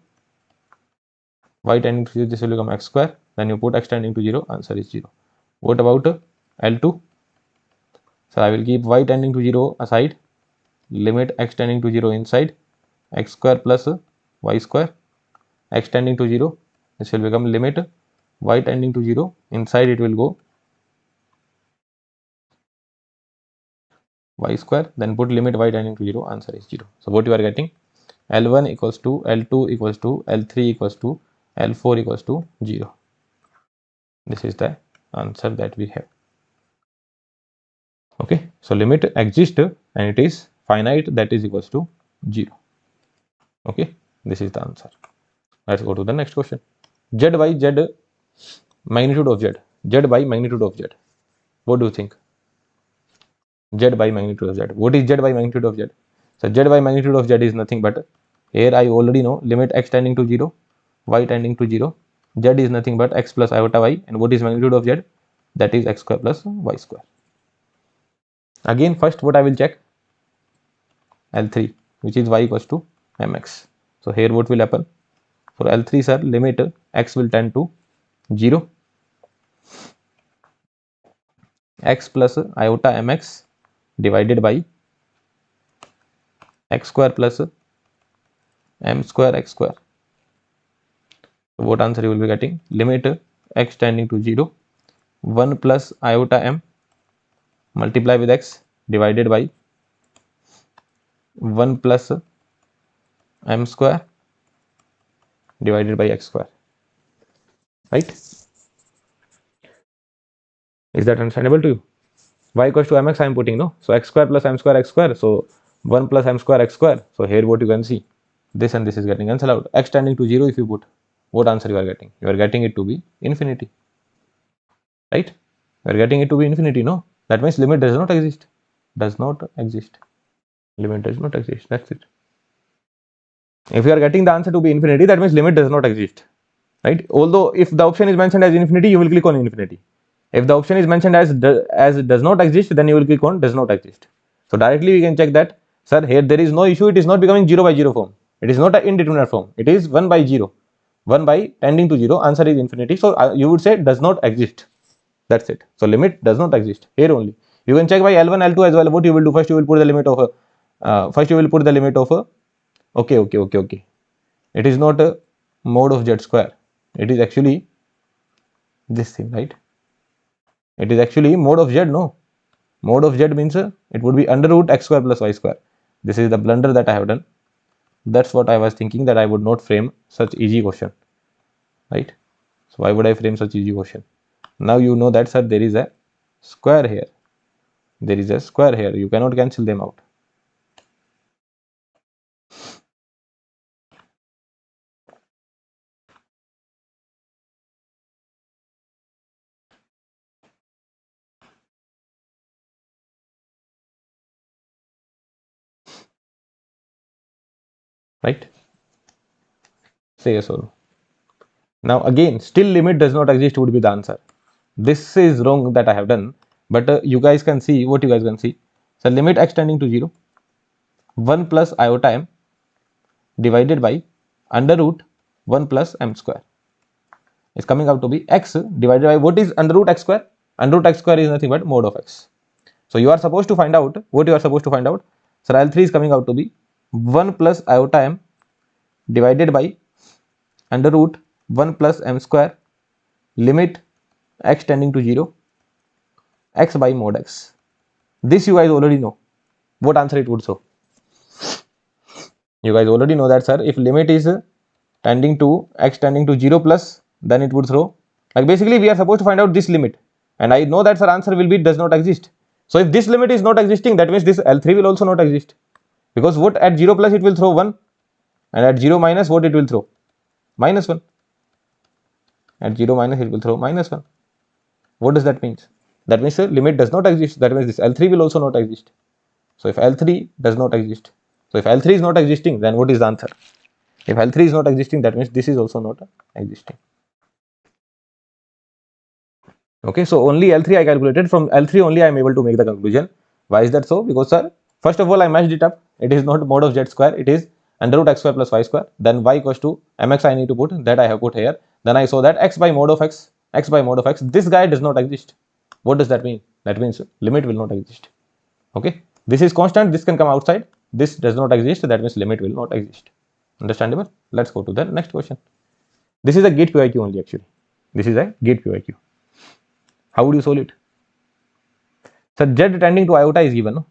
y tending to 0, this will become x square. Then you put x tending to 0, answer is 0. What about L2? So I will keep y tending to 0 aside. Limit x tending to 0 inside, x square plus y square, x tending to 0, this will become limit y tending to 0, inside it will go y square, then put limit y tending to 0, answer is 0. So what you are getting? L1 equals to L2 equals to L3 equals to L4 equals to 0. This is the answer that we have. Okay, so limit exists and it is finite, that is equals to 0. Okay, this is the answer. Let's go to the next question. Z by Z, magnitude of Z. Z by magnitude of Z. What do you think? Z by magnitude of Z. What is Z by magnitude of Z? So Z by magnitude of Z is nothing but, here I already know, limit x tending to 0, y tending to 0. Z is nothing but x plus iota y. And what is magnitude of Z? That is x square plus y square. Again, first what I will check? L3, which is y equals to mx. So here what will happen? For L3, sir, limit x will tend to 0, x plus iota mx divided by x square plus m square x square. So what answer you will be getting? Limit x tending to 0, 1 plus iota m multiply with x divided by 1 plus m square divided by x square. Right? Is that understandable to you? Y equals to mx I am putting, no? So x square plus m square x square. So 1 plus m square x square. So here what you can see, this and this is getting cancelled out. X tending to 0 if you put, what answer you are getting? You are getting it to be infinity. Right? You are getting it to be infinity, no? That means limit does not exist. Does not exist. Limit does not exist. That's it. If you are getting the answer to be infinity, that means limit does not exist. Right? Although if the option is mentioned as infinity, you will click on infinity. If the option is mentioned as does not exist, then you will click on does not exist. So directly we can check that, sir, here there is no issue. It is not becoming 0 by 0 form. It is not an indeterminate form. It is 1 by 0. 1 by tending to 0. Answer is infinity. So you would say does not exist. That's it. So limit does not exist here only. You can check by L1, L2 as well. What you will do? First you will put the limit of okay. It is not a mod of z square. It is actually this thing, right? It is actually mod of z, no? Mod of z means it would be under root x square plus y square. This is the blunder that I have done. That's what I was thinking, that I would not frame such easy question, right? So why would I frame such easy question? Now you know that, sir, there is a square here. There is a square here. You cannot cancel them out. Right? Say yes or no. Now again, still limit does not exist would be the answer. This is wrong that I have done, but you guys can see what you guys can see. So limit x tending to 0, 1 plus iota m divided by under root 1 plus m square is coming out to be x divided by what is under root x square? Under root x square is nothing but mod of x. So you are supposed to find out what you are supposed to find out. So L3 is coming out to be 1 plus iota m divided by under root 1 plus m square limit x tending to 0 x by mod x. This you guys already know what answer it would show. You guys already know that, sir, if limit is tending to x tending to 0 plus, then it would throw, like basically we are supposed to find out this limit, and I know that, sir, answer will be does not exist. So if this limit is not existing, that means this L3 will also not exist, because what at 0 plus it will throw 1, and at 0 minus what it will throw? Minus 1. At 0 minus it will throw minus 1. What does that mean? That means the limit does not exist. That means this L3 will also not exist. So if L3 does not exist, so if L3 is not existing, then what is the answer? If L3 is not existing, that means this is also not existing. Okay, so only L3 I calculated. From L3 only I am able to make the conclusion. Why is that so? Because, sir, first of all, I matched it up. It is not mod of z square. It is under root x square plus y square. Then y equals to mx I need to put. That I have put here. Then I saw that x by mod of x, x by mod of x. This guy does not exist. What does that mean? That means limit will not exist. Okay, this is constant. This can come outside. This does not exist. That means limit will not exist. Understandable? Let's go to the next question. This is a gate PYQ only actually. This is a gate PYQ. How would you solve it? So z tending to iota is given. No?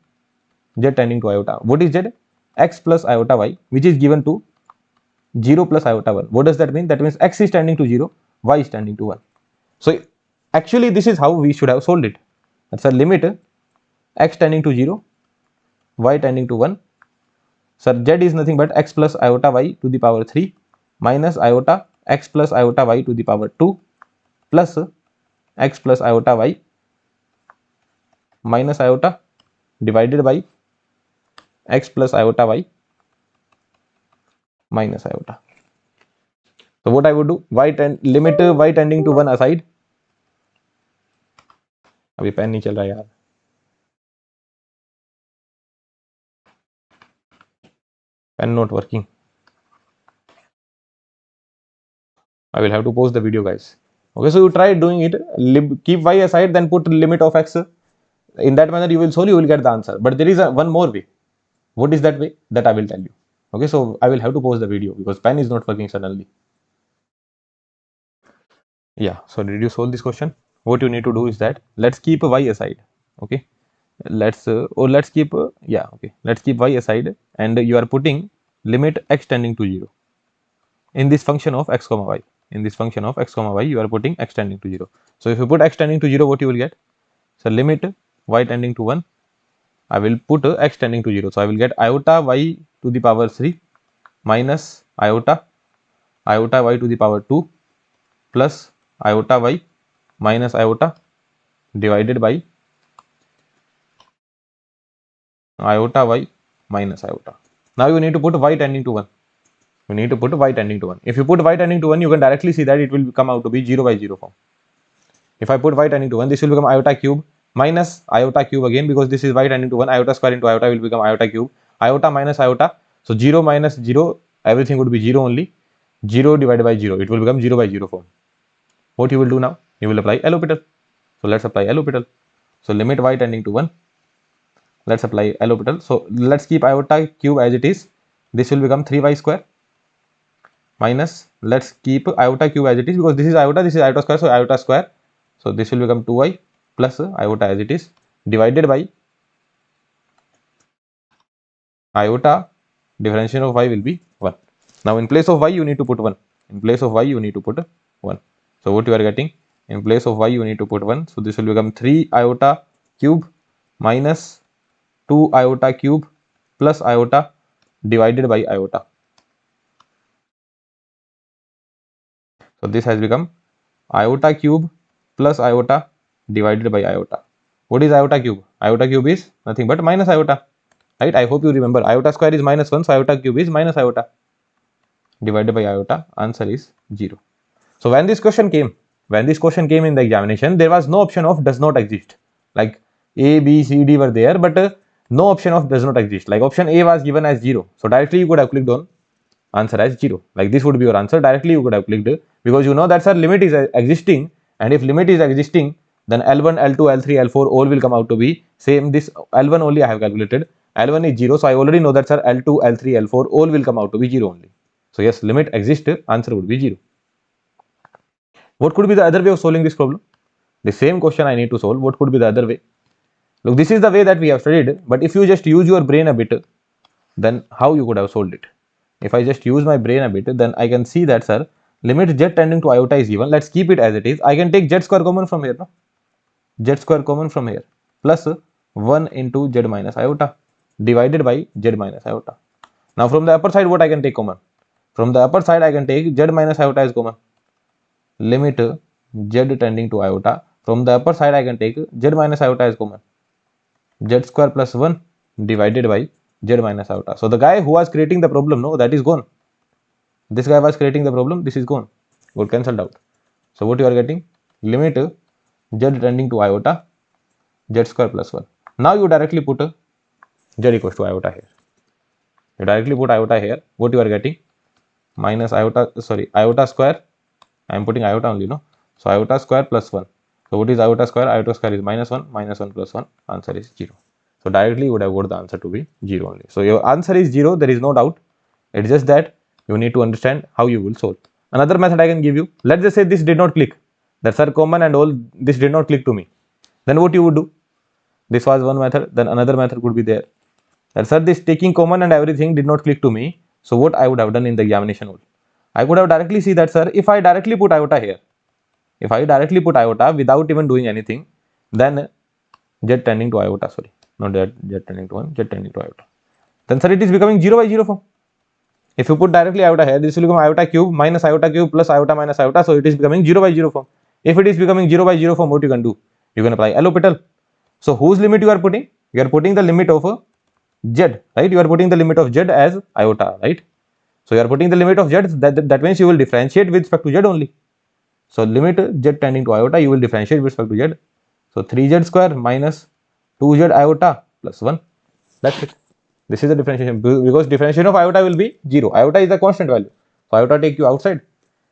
Z tending to iota. What is z? X plus iota y, which is given to 0 plus iota 1. What does that mean? That means x is tending to 0, y is tending to 1. So actually this is how we should have solved it. That's a limit x tending to 0, y tending to 1. So z is nothing but x plus iota y to the power 3 minus iota x plus iota y to the power 2 plus x plus iota y minus iota divided by x plus iota y minus iota. So what I would do, limit y tending to 1 aside. अभी pen नहीं चल रहा यार. Pen not working. I will have to pause the video, guys. Okay, so you try doing it. Keep y aside, then put limit of x. In that manner, you will get the answer. But there is one more way. What is that way? That I will tell you. Okay, so I will have to pause the video because pen is not working suddenly. Yeah, so did you solve this question? What you need to do is that let's keep y aside. Okay, let's keep let's keep y aside, and you are putting limit x tending to 0 in this function of x comma y. In this function of x comma y, you are putting x tending to 0. So if you put x tending to 0, what you will get? So limit y tending to 1, I will put x tending to 0. So I will get iota y to the power 3 minus iota y to the power 2 plus iota y minus iota divided by iota y minus iota. Now you need to put y tending to 1. You need to put y tending to 1. If you put y tending to 1, you can directly see that it will come out to be 0 by 0 form. If I put y tending to 1, this will become iota cube minus iota cube again, because this is y tending to 1. Iota square into iota will become iota cube. Iota minus iota. So 0 minus 0, everything would be 0 only. 0 divided by 0, it will become 0 by 0 form. What you will do now? You will apply L'Hopital. So let's apply L'Hopital. So limit y tending to 1. Let's apply L'Hopital. So let's keep iota cube as it is. This will become 3y square minus, let's keep iota cube as it is, because this is iota square, so iota square. So this will become 2y plus iota as it is divided by iota differentiation of y will be 1. Now in place of y you need to put 1. In place of y you need to put 1. So what you are getting? In place of y, you need to put 1. So this will become 3 iota cube minus 2 iota cube plus iota divided by iota. So this has become iota cube plus iota divided by iota. What is iota cube? Iota cube is nothing but minus iota, right? I hope you remember. Iota square is minus 1, so iota cube is minus iota divided by iota. Answer is 0. So when this question came in the examination, there was no option of does not exist. Like A, B, C, D were there, but no option of does not exist. Like option A was given as 0. So directly you could have clicked on answer as 0. Like this would be your answer. Directly you could have clicked, because you know that sir limit is existing, and if limit is existing, then L1, L2, L3, L4 all will come out to be same. This L1 only I have calculated. L1 is 0, so I already know that sir L2, L3, L4 all will come out to be 0 only. So yes, limit exists, answer would be 0. What could be the other way of solving this problem? The same question I need to solve. What could be the other way? Look, this is the way that we have studied, but if you just use your brain a bit, then how you could have solved it? If I just use my brain a bit, then I can see that sir, limit z tending to iota is given. Let's keep it as it is. I can take z square common from here, no? Z square common from here, plus 1 into z minus iota divided by z minus iota. Now from the upper side, what I can take common? From the upper side, I can take z minus iota as common. Limit z tending to iota. From the upper side, I can take z minus iota as common. Z square plus 1 divided by z minus iota. So the guy who was creating the problem, no, that is gone. This guy was creating the problem, this is gone. Got cancelled out. So what you are getting? Limit z tending to iota, z square plus 1. Now you directly put z equals to iota here. You directly put iota here. What you are getting? Minus iota, iota square. I am putting iota only, no? So iota square plus 1. So what is iota square? Iota square is minus 1 plus 1. Answer is 0. So directly you would have got the answer to be 0 only. So your answer is 0. There is no doubt. It's just that you need to understand how you will solve. Another method I can give you. Let's just say this did not click. That's our common and all. This did not click to me. Then what you would do? This was one method. Then another method could be there. That sir, this taking common and everything did not click to me. So what I would have done in the examination hall? I could have directly see that sir, if I directly put iota here, if I directly put iota without even doing anything, then z tending to iota, not z tending to 1, z tending to iota. Then sir, it is becoming 0 by 0 form. If you put directly iota here, this will become iota cube minus iota cube plus iota minus iota. So it is becoming 0 by 0 form. If it is becoming 0 by 0 form, what you can do? You can apply L'Hopital. So whose limit you are putting? You are putting the limit of z, right? You are putting the limit of z as iota, right? So you are putting the limit of z, that means you will differentiate with respect to z only. So limit z tending to iota, you will differentiate with respect to z. So 3z square minus 2z iota plus 1. That's it. This is the differentiation, because differentiation of iota will be 0. Iota is the constant value. So iota take you outside.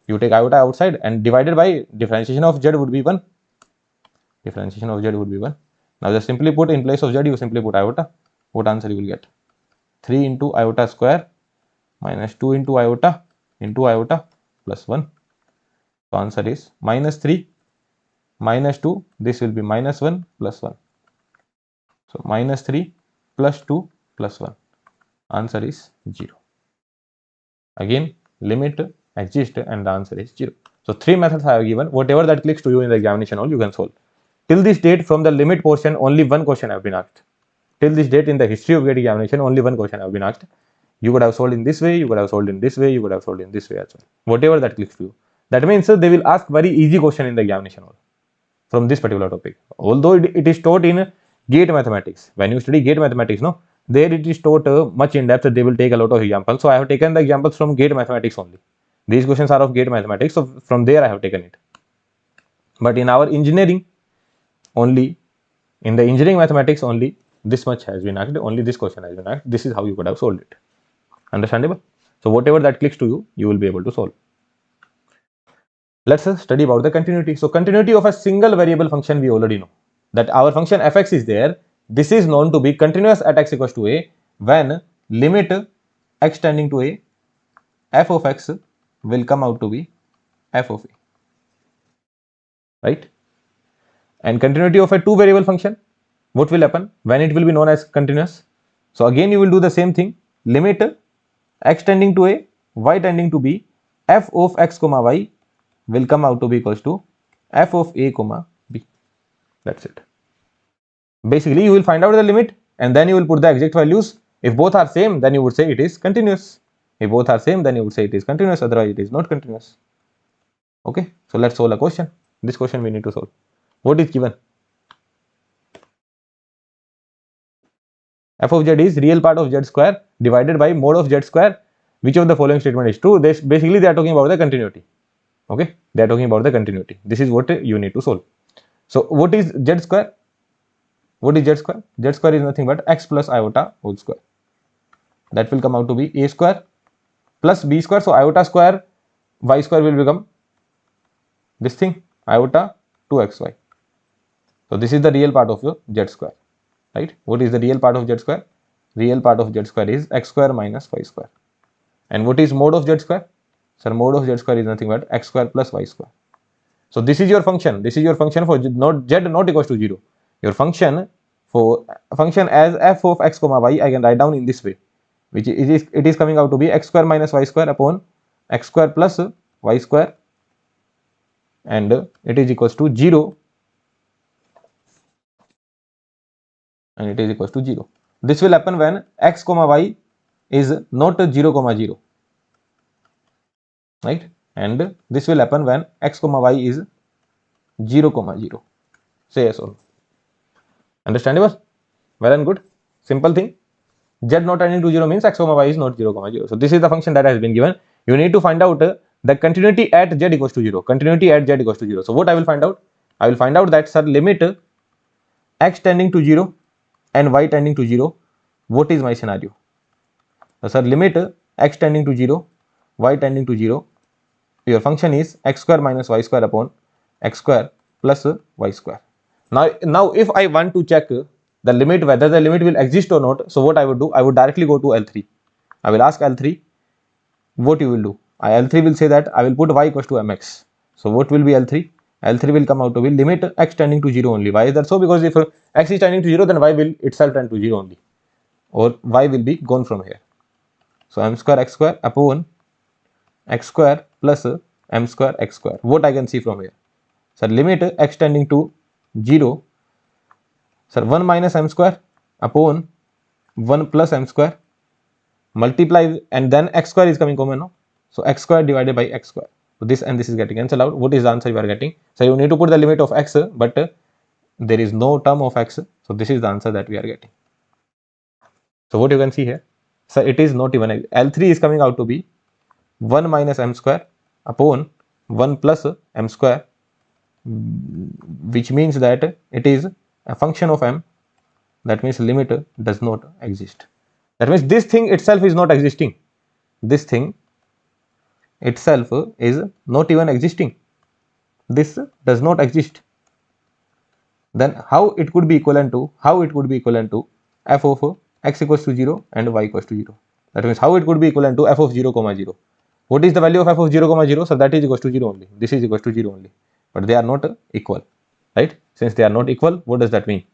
You take iota outside and divided by differentiation of z would be 1. Differentiation of z would be 1. Now just simply put in place of z, you simply put iota. What answer you will get? 3 into iota square minus 2 into iota plus 1. So answer is minus 3 minus 2. This will be minus 1 plus 1. So minus 3 plus 2 plus 1. Answer is 0. Again, limit exists and the answer is 0. So 3 methods I have given. Whatever that clicks to you in the examination hall, you can solve. Till this date, from the limit portion, only one question have been asked. Till this date in the history of GATE examination, only one question have been asked. You could have solved in this way, you could have solved in this way, you could have solved in this way as well. Whatever that clicks to you. That means they will ask very easy question in the examination hall from this particular topic. Although it is taught in GATE mathematics. When you study GATE mathematics, no, there it is taught much in depth. They will take a lot of examples. So I have taken the examples from GATE mathematics only. These questions are of GATE mathematics. So from there I have taken it. But in our engineering only, in the engineering mathematics only, this much has been asked. Only this question has been asked. This is how you could have solved it. Understandable? So whatever that clicks to you, you will be able to solve. Let's study about the continuity. So continuity of a single variable function, we already know that our function fx is there. This is known to be continuous at x equals to a when limit x tending to a, f of x will come out to be f of a, right? And continuity of a two variable function, what will happen when it will be known as continuous? So again you will do the same thing. Limit x tending to a, y tending to b, f of x comma y will come out to be equals to f of a comma b. That's it. Basically, you will find out the limit and then you will put the exact values. If both are same, then you would say it is continuous. If both are same, then you would say it is continuous, otherwise it is not continuous. Okay, so let's solve a question. This question we need to solve. What is given? F of z is real part of z square divided by mod of z square. Which of the following statement is true? Basically, they are talking about the continuity. Okay, they are talking about the continuity. This is what you need to solve. So, what is z square? What is z square? Z square is nothing but x plus iota whole square. That will come out to be a square plus b square. So, iota square y square will become this thing iota 2xy. So, this is the real part of your z square, right? What is the real part of z square? Real part of z square is x square minus y square. And what is mod of z square? Sir, mod of z square is nothing but x square plus y square. So, this is your function. This is your function for z not equals to 0. Your function for function as f of x comma y, I can write down in this way, which it is coming out to be x square minus y square upon x square plus y square, and it is equals to 0, and it is equals to 0. This will happen when x comma y is not 0 comma 0, right? And this will happen when x comma y is 0 comma 0. Say yes or no. Understandable? Well and good. Simple thing. Z not tending to 0 means x comma y is not 0 comma 0. So this is the function that has been given. You need to find out the continuity at z equals to 0. Continuity at z equals to 0. So what I will find out? I will find out that, sir, limit x tending to 0 and y tending to 0. What is my scenario? Sir, limit x tending to 0, y tending to 0. Your function is x square minus y square upon x square plus y square. Now if I want to check the limit, whether the limit will exist or not, so what I would do, I would directly go to L3. I will ask L3 what you will do. L3 will say that I will put y equals to mx. So what will be L3? L3 will come out to be limit x tending to 0 only. Why is that so? Because if x is tending to 0, then y will itself tend to 0 only, or y will be gone from here. So m square x square upon x square plus m square x square. What I can see from here? So limit x tending to 0. Sir, 1 minus m square upon 1 plus m square, multiply, and then x square is coming common, no? So x square divided by x square. So this and this is getting cancelled out. What is the answer you are getting? So you need to put the limit of x, but there is no term of x. So this is the answer that we are getting. So what you can see here, so it is not even L3 is coming out to be 1 minus m square upon 1 plus m square, which means that it is a function of m. That means limit does not exist. That means this thing itself is not existing. This thing itself is not even existing. This does not exist. Then how it could be equivalent to f of x equals to 0 and y equals to 0. That means how it could be equivalent to f of 0 comma 0. What is the value of f of 0 comma 0? So that is equals to 0 only. This is equals to 0 only. But they are not equal, right? Since they are not equal, what does that mean?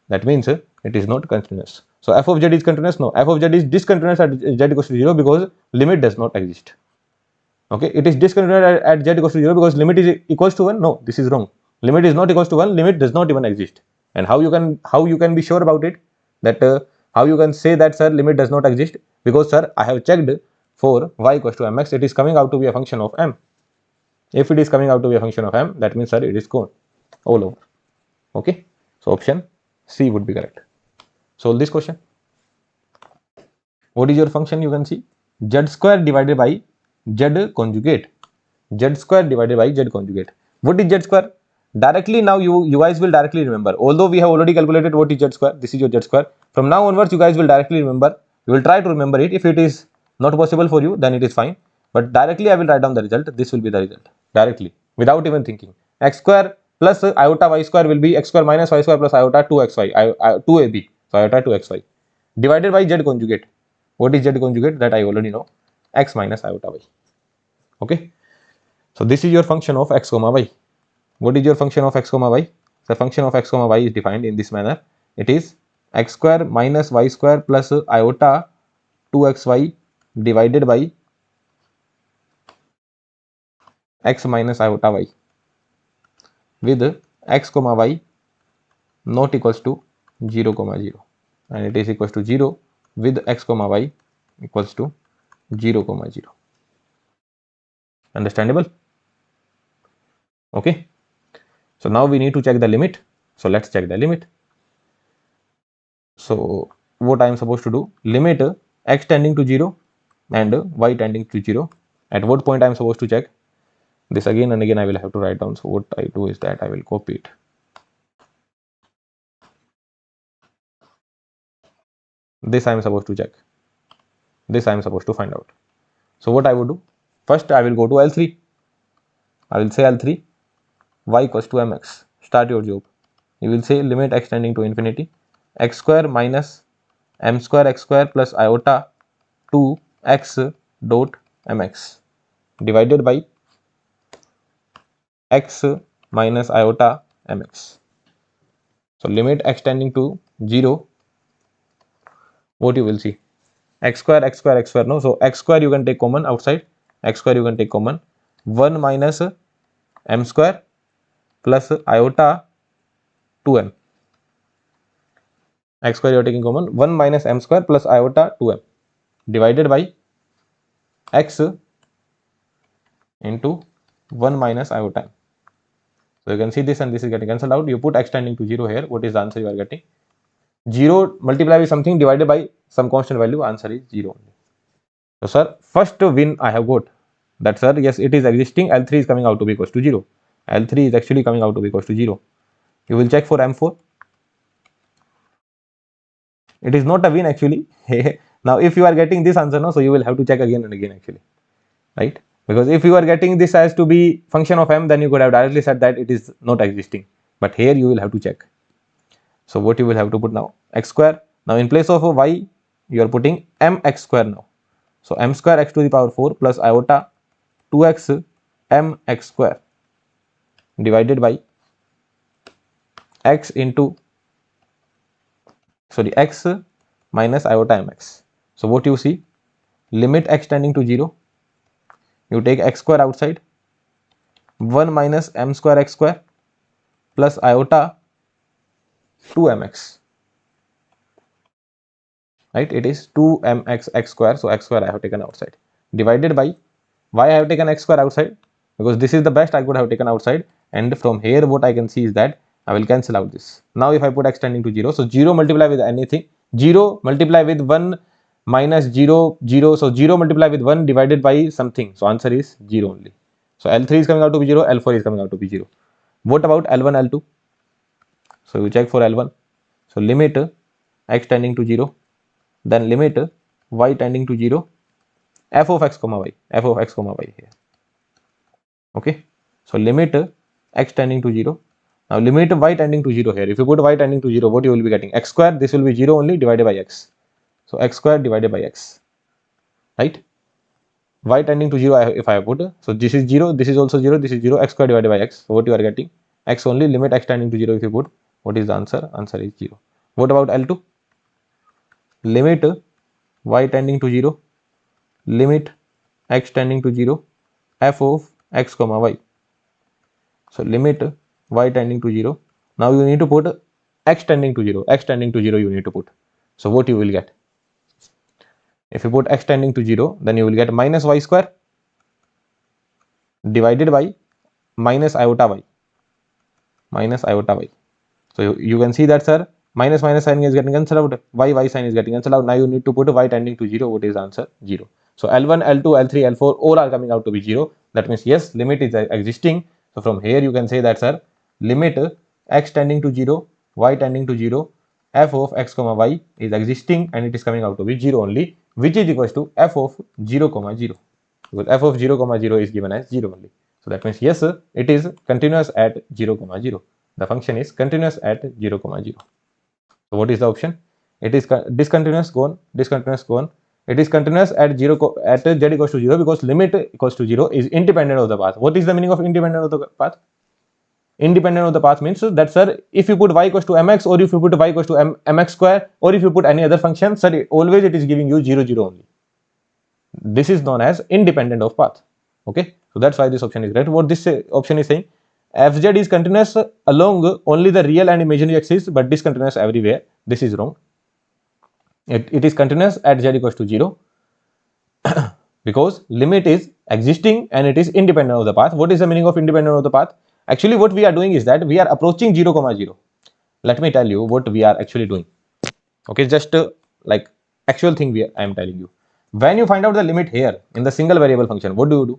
That means it is not continuous. So f of z is continuous? No, f of z is discontinuous at z equals to 0 because limit does not exist. Okay, it is discontinuous at z equals to 0 because limit is equals to 1. No, this is wrong. Limit is not equals to 1. Limit does not even exist. And how you can be sure about it? That how you can say that, sir, limit does not exist? Because, sir, I have checked for y equals to mx. It is coming out to be a function of m. If it is coming out to be a function of m, that means, sir, it is gone all over. Okay, so option C would be correct. Solve this question. What is your function? You can see z square divided by z conjugate. Z square divided by z conjugate. What is z square? Directly now you guys will directly remember. Although we have already calculated what is z square, this is your z square. From now onwards, you guys will directly remember. You will try to remember it. If it is not possible for you, then it is fine. But directly I will write down the result. This will be the result directly without even thinking. X square plus iota y square will be x square minus y square plus iota 2xy, 2ab, so iota 2xy divided by z conjugate. What is z conjugate? That I already know. X minus iota y. Okay. So this is your function of x comma y. What is your function of x comma y? The function of x comma y is defined in this manner. It is x square minus y square plus iota 2xy divided by x minus iota y. with x comma y not equals to 0 comma 0, and it is equals to 0 with x comma y equals to 0 comma 0. Understandable? Okay, so now we need to check the limit. So let's check the limit. So what I am supposed to do, limit x tending to 0 and y tending to 0. At what point I am supposed to check this? Again and again I will have to write down. So what I do is that I will copy it. This I am supposed to check. This I am supposed to find out. So what I would do, first I will go to L3. I will say L3 y equals to mx. Start your job. You will say limit x tending to infinity x square minus m square x square plus iota 2 x dot mx divided by x minus iota mx. So limit x tending to 0, what you will see, x square x square x square, no, so x square you can take common outside, x square you can take common, 1 minus m square plus iota 2m, x square you are taking common, 1 minus m square plus iota 2m divided by x into 1 minus iota m. So you can see this and this is getting cancelled out. You put x tending to 0 here. What is the answer you are getting? 0 multiplied with something divided by some constant value. Answer is 0 only. So sir, first win I have got. That sir, yes, it is existing. L3 is coming out to be equals to 0. L3 is actually coming out to be equals to 0. You will check for M4. It is not a win actually. Now if you are getting this answer, no, so you will have to check again and again actually, right? Because if you are getting this as to be function of m, then you could have directly said that it is not existing. But here you will have to check. So what you will have to put now, x square. Now in place of y, you are putting mx square now. So m square x to the power 4 plus iota 2x mx square divided by x into, sorry, x minus iota mx. So what you see, limit x tending to 0, you take x square outside, 1 minus m square x square plus iota 2mx, right? It is 2mx x square, so x square I have taken outside, divided by, why I have taken x square outside? Because this is the best I could have taken outside, and from here what I can see is that I will cancel out this. Now if I put x tending to 0, so 0 multiply with anything, 0 multiply with 1 minus 0, 0, so 0 multiply with 1 divided by something, so answer is 0 only. So L3 is coming out to be 0, L4 is coming out to be 0. What about L1, L2? So we check for L1. So limit x tending to 0, then limit y tending to 0, f of x comma y, f of x comma y here. Okay, so limit x tending to 0. Now limit y tending to 0 here. If you put y tending to 0, what you will be getting? X square, this will be 0 only, divided by x. So x square divided by x, right? Y tending to 0, if I put, so this is 0, this is also 0, this is 0, x square divided by x. So what you are getting? X only, limit x tending to 0 if you put, what is the answer? Answer is 0. What about L2? Limit y tending to 0, limit x tending to 0, f of x comma y. So limit y tending to 0. Now you need to put x tending to 0. X tending to 0 you need to put. So what you will get? If you put x tending to 0, then you will get minus y square divided by minus iota y. Minus iota y. So you can see that, sir, minus minus sign is getting cancelled out. Y sign is getting cancelled out. Now you need to put y tending to 0. What is the answer? 0. So L1, L2, L3, L4 all are coming out to be 0. That means yes, limit is existing. So from here you can say that, sir, limit x tending to 0, y tending to 0, f of x comma y is existing and it is coming out to be 0 only, which is equals to f of 0 comma 0, because f of 0 comma 0 is given as 0 only. So that means yes, it is continuous at 0 comma 0. The function is continuous at 0 comma 0. So what is the option? It is discontinuous, gone, discontinuous, gone. It is continuous at 0 at z equals to 0 because limit equals to 0 is independent of the path. What is the meaning of independent of the path? Independent of the path means that, sir, if you put y equals to mx, or if you put y equals to mx square, or if you put any other function, sir, always it is giving you 0 0 only. This is known as independent of path. Okay, so that's why this option is correct. What this option is saying, fz is continuous along only the real and imaginary axis but discontinuous everywhere. This is wrong. It is continuous at z equals to 0 because limit is existing and it is independent of the path. What is the meaning of independent of the path? Actually what we are doing is that we are approaching 0 comma 0. Let me tell you what we are actually doing. Okay, just like actual thing I am telling you. When you find out the limit here in the single variable function, what do?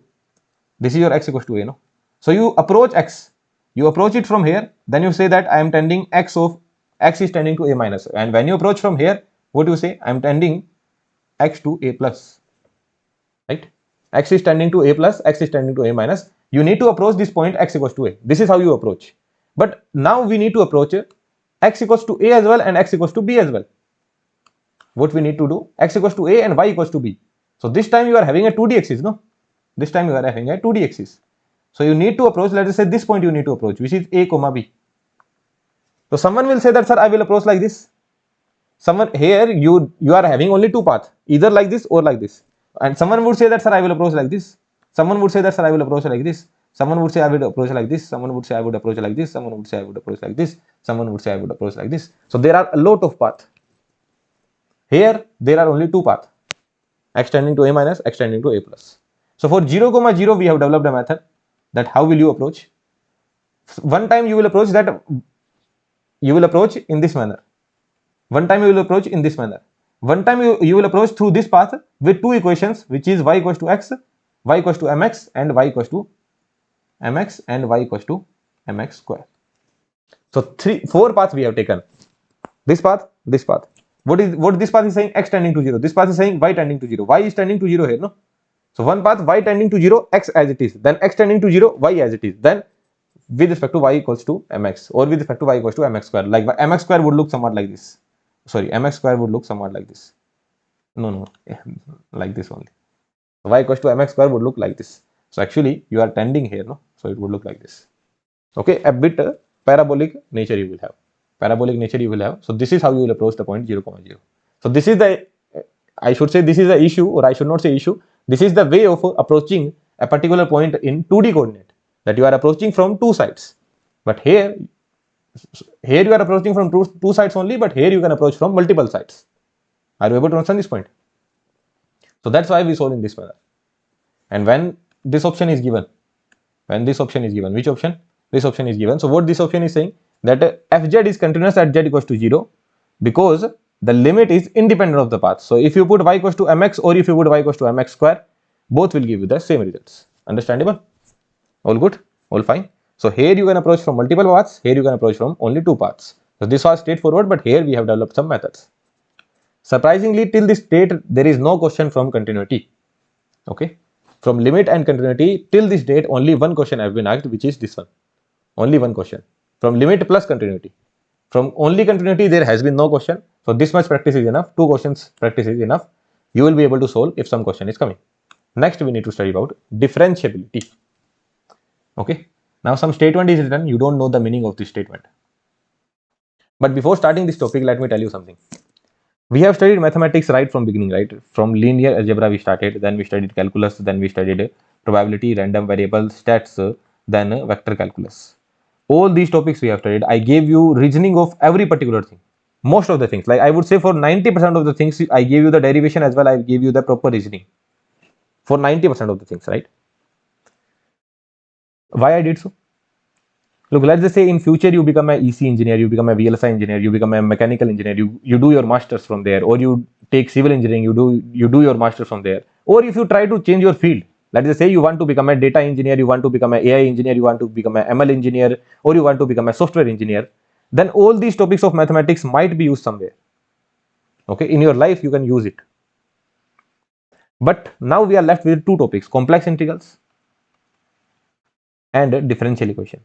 This is your x equals to a, no? So you approach x, you approach it from here, then you say that I am tending x is tending to a minus, and when you approach from here, what do you say? I am tending x to a plus, right? X is tending to a plus, x is tending to a minus. You need to approach this point x equals to a. This is how you approach. But now we need to approach x equals to a as well and x equals to b as well. What we need to do? X equals to a and y equals to b. So this time you are having a 2D axis, no? This time you are having a 2D axis. So you need to approach, let us say this point you need to approach, which is a comma b. So someone will say that, sir, I will approach like this. Someone here, you are having only two paths, either like this or like this. And someone would say that, sir, I will approach like this. Someone would say that, sir, I will approach like this. Someone would say I would approach like this. Someone would say I would approach like this. Someone would say I would approach like this. Someone would say I would approach like this. So there are a lot of paths. Here there are only two paths, x tending to a minus, x tending to a plus. So for 0 comma 0 we have developed a method that how will you approach. One time you will approach that, you will approach in this manner. One time you will approach in this manner. One time you will approach through this path with two equations, which is y equals to x, y equals to mx, and y equals to mx, and y equals to mx square. So four paths we have taken. This path, this path. What this path is saying? X tending to 0. This path is saying y tending to 0. Y is tending to 0 here, no? So one path y tending to 0, x as it is. Then x tending to 0, y as it is. Then with respect to y equals to mx, or with respect to y equals to mx square. Like mx square would look somewhat like this. Sorry, mx square would look somewhat like this. No, like this only. Y equals to mx square would look like this. So actually you are tending here, no? So it would look like this. Okay, a bit parabolic nature you will have. So this is how you will approach the point 0 comma 0. So this is the, I should say this is the issue, or I should not say issue. This is the way of approaching a particular point in 2D coordinate, that you are approaching from two sides. But here you are approaching from two sides only, but here you can approach from multiple sides. Are you able to understand this point? So that's why we solve in this manner. And when this option is given, which option? This option is given. So what this option is saying, that fz is continuous at z equals to 0 because the limit is independent of the path. So if you put y equals to mx or if you put y equals to mx square, both will give you the same results. Understandable? All good? All fine? So here you can approach from multiple paths, here you can approach from only two paths. So this was straightforward, but here we have developed some methods. Surprisingly, till this date, there is no question from continuity. Okay? From limit and continuity, till this date, only one question has been asked, which is this one. Only one question. From limit plus continuity. From only continuity, there has been no question. So this much practice is enough. 2 questions practice is enough. You will be able to solve if some question is coming. Next, we need to study about differentiability. Okay. Now some statement is written. You don't know the meaning of this statement. But before starting this topic, let me tell you something. We have studied mathematics right from beginning, right? From linear algebra we started, then we studied calculus, then we studied probability, random variable, stats, then vector calculus. All these topics we have studied. I gave you reasoning of every particular thing. Most of the things, like I would say for 90% of the things, I gave you the derivation as well. I gave you the proper reasoning for 90% of the things, right? Why I did so? Look, let's just say in future you become an EC engineer, you become a VLSI engineer, you become a mechanical engineer, you do your masters from there, or you take civil engineering, you do your masters from there. Or if you try to change your field, let's just say you want to become a data engineer, you want to become an AI engineer, you want to become an ML engineer, or you want to become a software engineer, then all these topics of mathematics might be used somewhere. Okay, in your life you can use it. But now we are left with two topics: complex integrals and differential equation.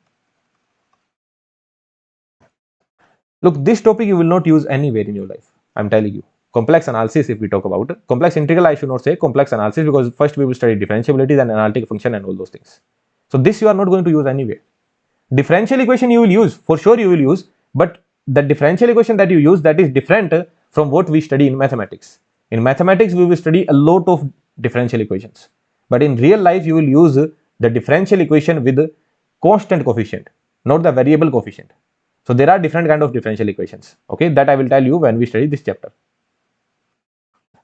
Look, this topic you will not use anywhere in your life. I'm telling you. Complex analysis, if we talk about complex integral, I should not say complex analysis, because first we will study differentiability, then analytic function and all those things. So this you are not going to use anywhere. Differential equation you will use, for sure you will use, but the differential equation that you use, that is different from what we study in mathematics. In mathematics, we will study a lot of differential equations, but in real life, you will use the differential equation with constant coefficient, not the variable coefficient. So there are different kind of differential equations. Okay, that I will tell you when we study this chapter.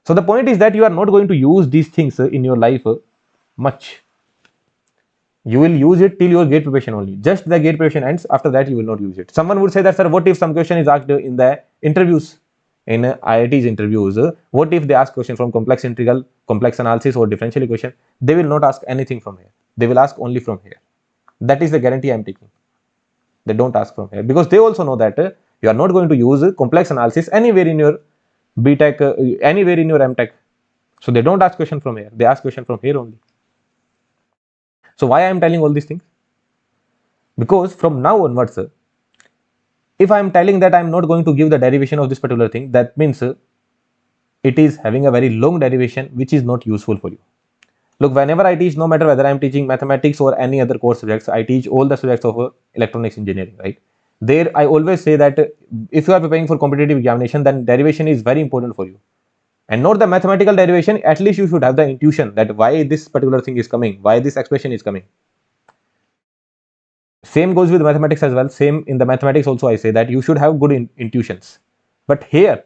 So the point is that you are not going to use these things in your life much. You will use it till your gate preparation only. Just the gate preparation ends. After that, you will not use it. Someone would say that, sir, what if some question is asked in the interviews, in IIT's interviews? What if they ask question from complex integral, complex analysis, or differential equation? They will not ask anything from here. They will ask only from here. That is the guarantee I am taking. They don't ask from here because they also know that you are not going to use complex analysis anywhere in your BTech, anywhere in your MTech. So they don't ask question from here. They ask question from here only. So why I am telling all these things? Because from now onwards, if I am telling that I am not going to give the derivation of this particular thing, that means it is having a very long derivation which is not useful for you. Look, whenever I teach, no matter whether I am teaching mathematics or any other course subjects, I teach all the subjects of electronics engineering, right? There, I always say that if you are preparing for competitive examination, then derivation is very important for you. And not the mathematical derivation, at least you should have the intuition that why this particular thing is coming, why this expression is coming. Same goes with mathematics as well. Same in the mathematics also, I say that you should have good intuitions. But here,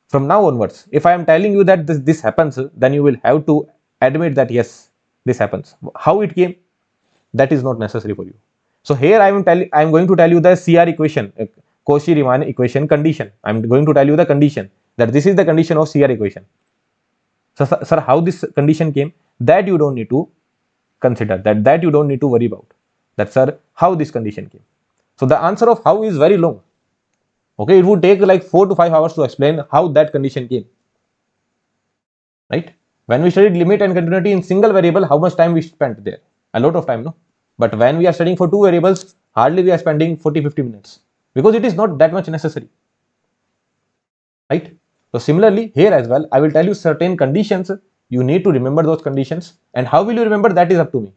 from now onwards, if I am telling you that this happens, then you will have to admit that yes, this happens. How it came, that is not necessary for you. So here I am going to tell you the CR equation, Cauchy-Riemann equation condition. I am going to tell you the condition, that this is the condition of CR equation. So sir, how this condition came, that you don't need to consider, that you don't need to worry about. That, sir, how this condition came. So the answer of how is very long. Okay, it would take like 4 to 5 hours to explain how that condition came. Right? When we studied limit and continuity in single variable, how much time we spent there? A lot of time, no? But when we are studying for two variables, hardly we are spending 40-50 minutes because it is not that much necessary. Right? So similarly, here as well, I will tell you certain conditions. You need to remember those conditions. And how will you remember? That is up to me.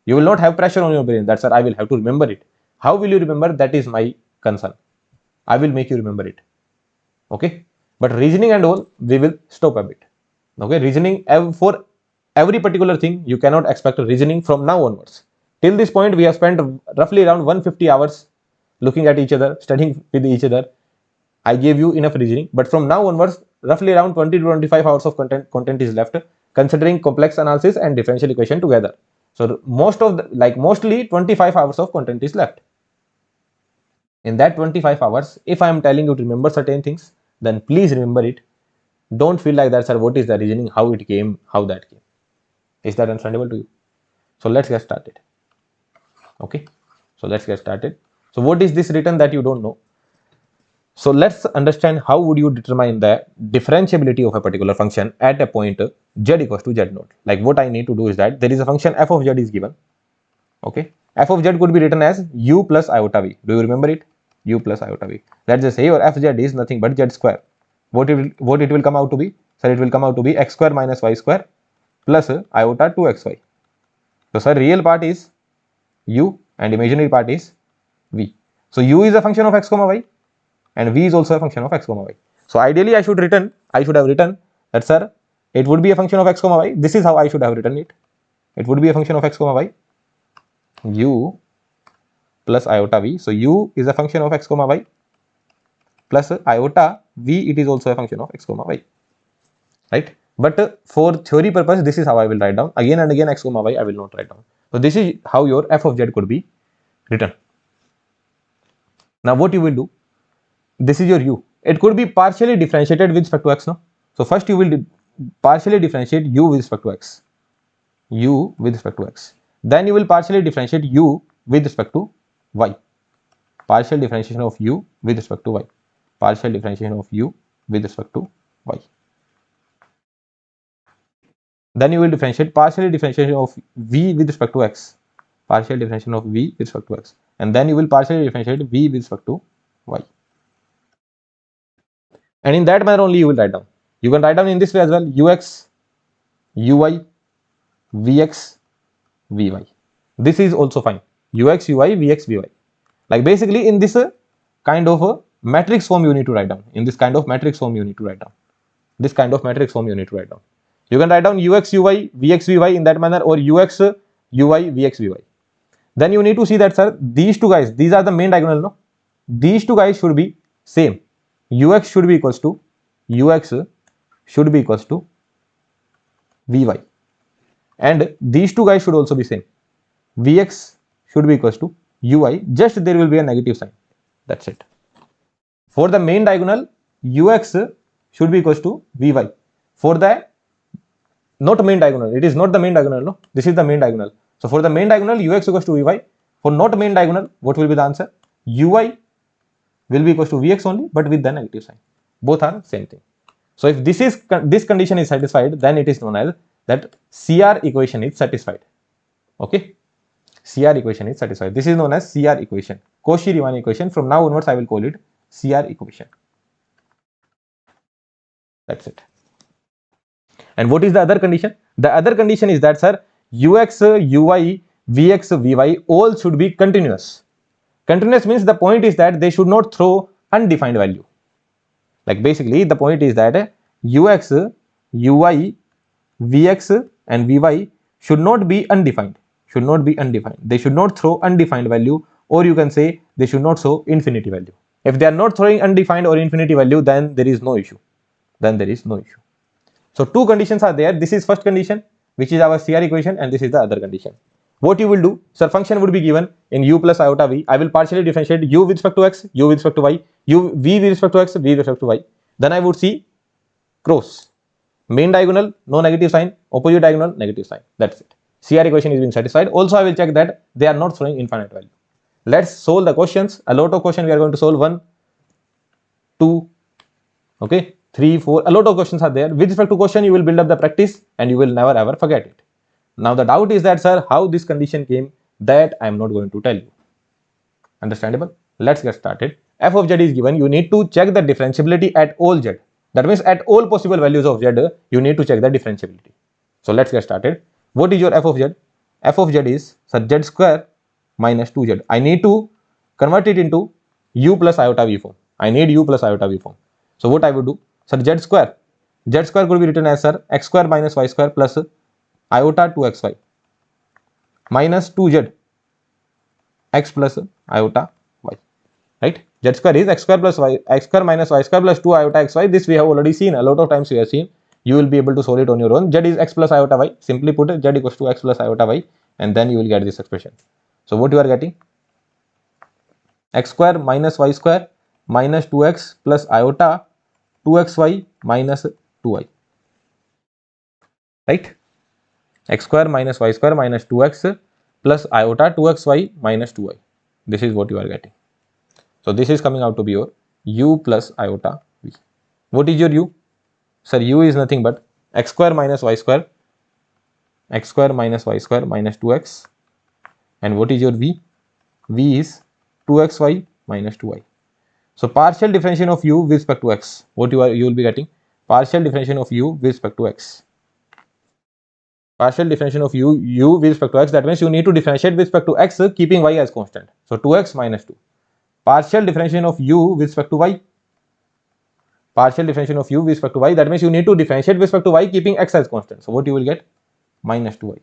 You will not have pressure on your brain. That's why I will have to remember it. How will you remember? That is my concern. I will make you remember it. Okay? But reasoning and all, we will stop a bit. Okay? Reasoning, for every particular thing, you cannot expect reasoning from now onwards. Till this point, we have spent roughly around 150 hours looking at each other, studying with each other. I gave you enough reasoning, but from now onwards, roughly around 20 to 25 hours of content is left, considering complex analysis and differential equation together. So mostly 25 hours of content is left. In that 25 hours, if I am telling you to remember certain things, then please remember it. Don't feel like that, sir, what is the reasoning, how it came, how that came. Is that understandable to you? So let's get started. Okay, so let's get started. So what is this written that you don't know? So let's understand how would you determine the differentiability of a particular function at a point z equals to z naught. Like what I need to do is that there is a function f of z is given. Okay, f of z could be written as u plus iota v. Do you remember it? U plus iota v. Let's just say your fz is nothing but z square. What it will come out to be? Sir, it will come out to be x square minus y square plus iota 2xy. So sir, real part is u and imaginary part is v. So u is a function of x comma y and v is also a function of x comma y. So ideally I should have written that, sir, it would be a function of x comma y. This is how I should have written it. It would be a function of x comma y, u plus iota v. So u is a function of x comma y plus iota v, it is also a function of x comma y. Right? But for theory purpose, this is how I will write down. Again and again x comma y I will not write down. So this is how your f of z could be written. Now what you will do? This is your u. It could be partially differentiated with respect to x, no? So first you will partially differentiate u with respect to x. U with respect to x. Then you will partially differentiate u with respect to y. Partial differentiation of u with respect to y. Partial differentiation of u with respect to y. Then you will differentiate partially differentiation of v with respect to x. Partial differentiation of v with respect to x. And then you will partially differentiate v with respect to y. And in that manner only you will write down. You can write down in this way as well: ux, uy, vx, vy. This is also fine. Ux, ui, vx, vy. Like basically in this kind of a matrix form you need to write down. In this kind of matrix form you need to write down. This kind of matrix form you need to write down. You can write down ux, uy, vx, vy in that manner, or ux, ui, vx, vy. then you need to see that, sir, these two guys, these are the main diagonal, no? These two guys should be same. Ux should be equals to Vy, and these two guys should also be same. Vx should be equals to Uy, just there will be a negative sign. That's it. For the main diagonal, Ux should be equals to Vy. For the not main diagonal, it is not the main diagonal, no? This is the main diagonal. So for the main diagonal, Ux equals to Vy. For not main diagonal, what will be the answer? Uy will be equals to Vx only, but with the negative sign. Both are same thing. So if this condition is satisfied, then it is known as that CR equation is satisfied. Okay, CR equation is satisfied. This is known as CR equation, Cauchy-Riemann equation. From now onwards, I will call it CR equation. That's it. And what is the other condition? The other condition is that, sir, Ux, Uy, Vx, Vy all should be continuous. Continuous means the point is that they should not throw undefined value. Like basically the point is that Ux, Uy, Vx and Vy should not be undefined. Should not be undefined. They should not throw undefined value, or you can say they should not throw infinity value. If they are not throwing undefined or infinity value, then there is no issue. Then there is no issue. So two conditions are there. This is first condition, which is our CR equation, and this is the other condition. What you will do, sir, function would be given in u plus iota v. I will partially differentiate u with respect to x, u with respect to y, v with respect to x, v with respect to y. Then I would see cross. Main diagonal, no negative sign. Opposite diagonal, negative sign. That's it. CR equation is being satisfied. Also, I will check that they are not throwing infinite value. Let's solve the questions. A lot of questions we are going to solve. 1, 2, okay, 3, 4. A lot of questions are there. With respect to question, you will build up the practice and you will never ever forget it. Now the doubt is that, sir, how this condition came, that I am not going to tell you. Understandable? Let's get started. F of z is given. You need to check the differentiability at all z. That means at all possible values of z, you need to check the differentiability. So let's get started. What is your f of z? F of z is, sir, z square minus 2z. I need to convert it into u plus iota v form. I need u plus iota v form. So what I would do? Sir, z square could be written as, sir, x square minus y square plus iota 2xy minus 2z x plus iota y, right? Z square is x square plus y, x square minus y square plus 2 iota xy. This we have already seen. A lot of times we have seen. You will be able to solve it on your own. Z is x plus iota y. Simply put, z equals to x plus iota y, and then you will get this expression. So what you are getting? X square minus y square minus 2x plus iota 2xy minus 2y, right? X square minus y square minus 2x plus iota 2xy minus 2y. This is what you are getting. So this is coming out to be your u plus iota v. What is your u? Sir, u is nothing but x square minus y square minus 2x. And what is your v? V is 2xy minus 2y. So partial differentiation of u with respect to x. What you will be getting? Partial differentiation of u with respect to x. Partial differentiation of u with respect to x. That means you need to differentiate with respect to x, keeping y as constant. So 2x minus 2. Partial differentiation of u with respect to y. Partial differentiation of u with respect to y. That means you need to differentiate with respect to y, keeping x as constant. So what you will get? Minus 2y.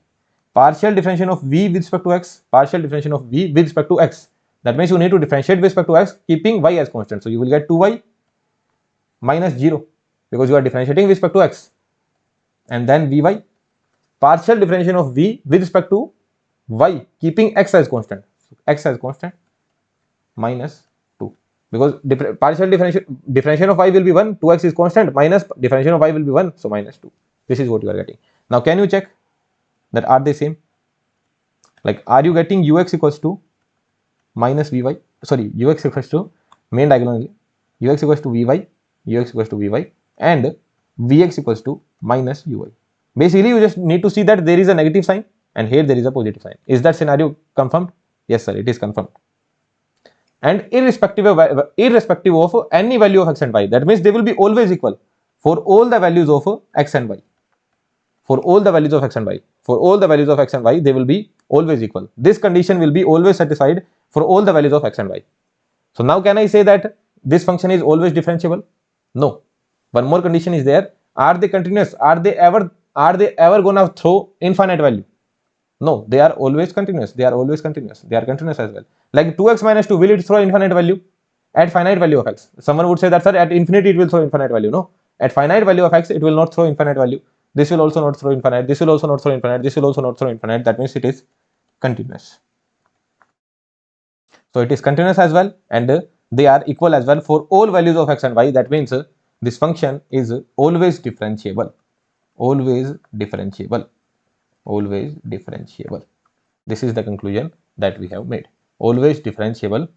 Partial differentiation of v with respect to x. Partial differentiation of v with respect to x. That means you need to differentiate with respect to x, keeping y as constant. So you will get 2y minus 0, because you are differentiating with respect to x. And then vy. Partial differentiation of v with respect to y, keeping x as constant. So x as constant minus 2, because partial differentiation of y will be 1, 2x is constant, minus differentiation of y will be 1, so minus 2. This is what you are getting. Now can you check that are they same? Like, are you getting ux equals to minus vy, sorry, ux equals to main diagonal, ux equals to vy, ux equals to vy, and vx equals to minus uy. Basically, you just need to see that there is a negative sign and here there is a positive sign. Is that scenario confirmed? Yes, sir, it is confirmed. And irrespective of any value of x and y, that means they will be always equal for all the values of x and y. For all the values of x and y. For all the values of x and y, they will be always equal. This condition will be always satisfied for all the values of x and y. So now can I say that this function is always differentiable? No. One more condition is there. Are they continuous? Are they ever gonna throw infinite value? No, they are always continuous. They are always continuous. They are continuous as well. Like 2x minus 2, will it throw infinite value? At finite value of x. Someone would say that, sir, at infinity it will throw infinite value. No, at finite value of x, it will not throw infinite value. This will also not throw infinite. This will also not throw infinite. This will also not throw infinite. That means it is continuous. So it is continuous as well, and they are equal as well for all values of x and y. That means this function is always differentiable. Always differentiable. Always differentiable. This is the conclusion that we have made. Always differentiable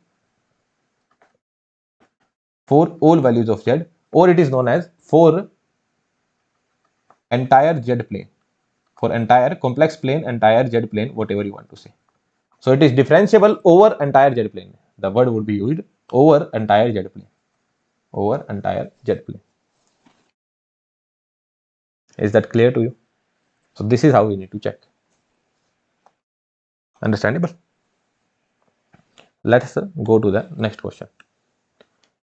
for all values of z, or it is known as for entire z plane, for entire complex plane, entire z plane, whatever you want to say. So it is differentiable over entire z plane. The word would be used over entire z plane. Over entire z plane. Is that clear to you? So this is how we need to check. Understandable? Let's go to the next question.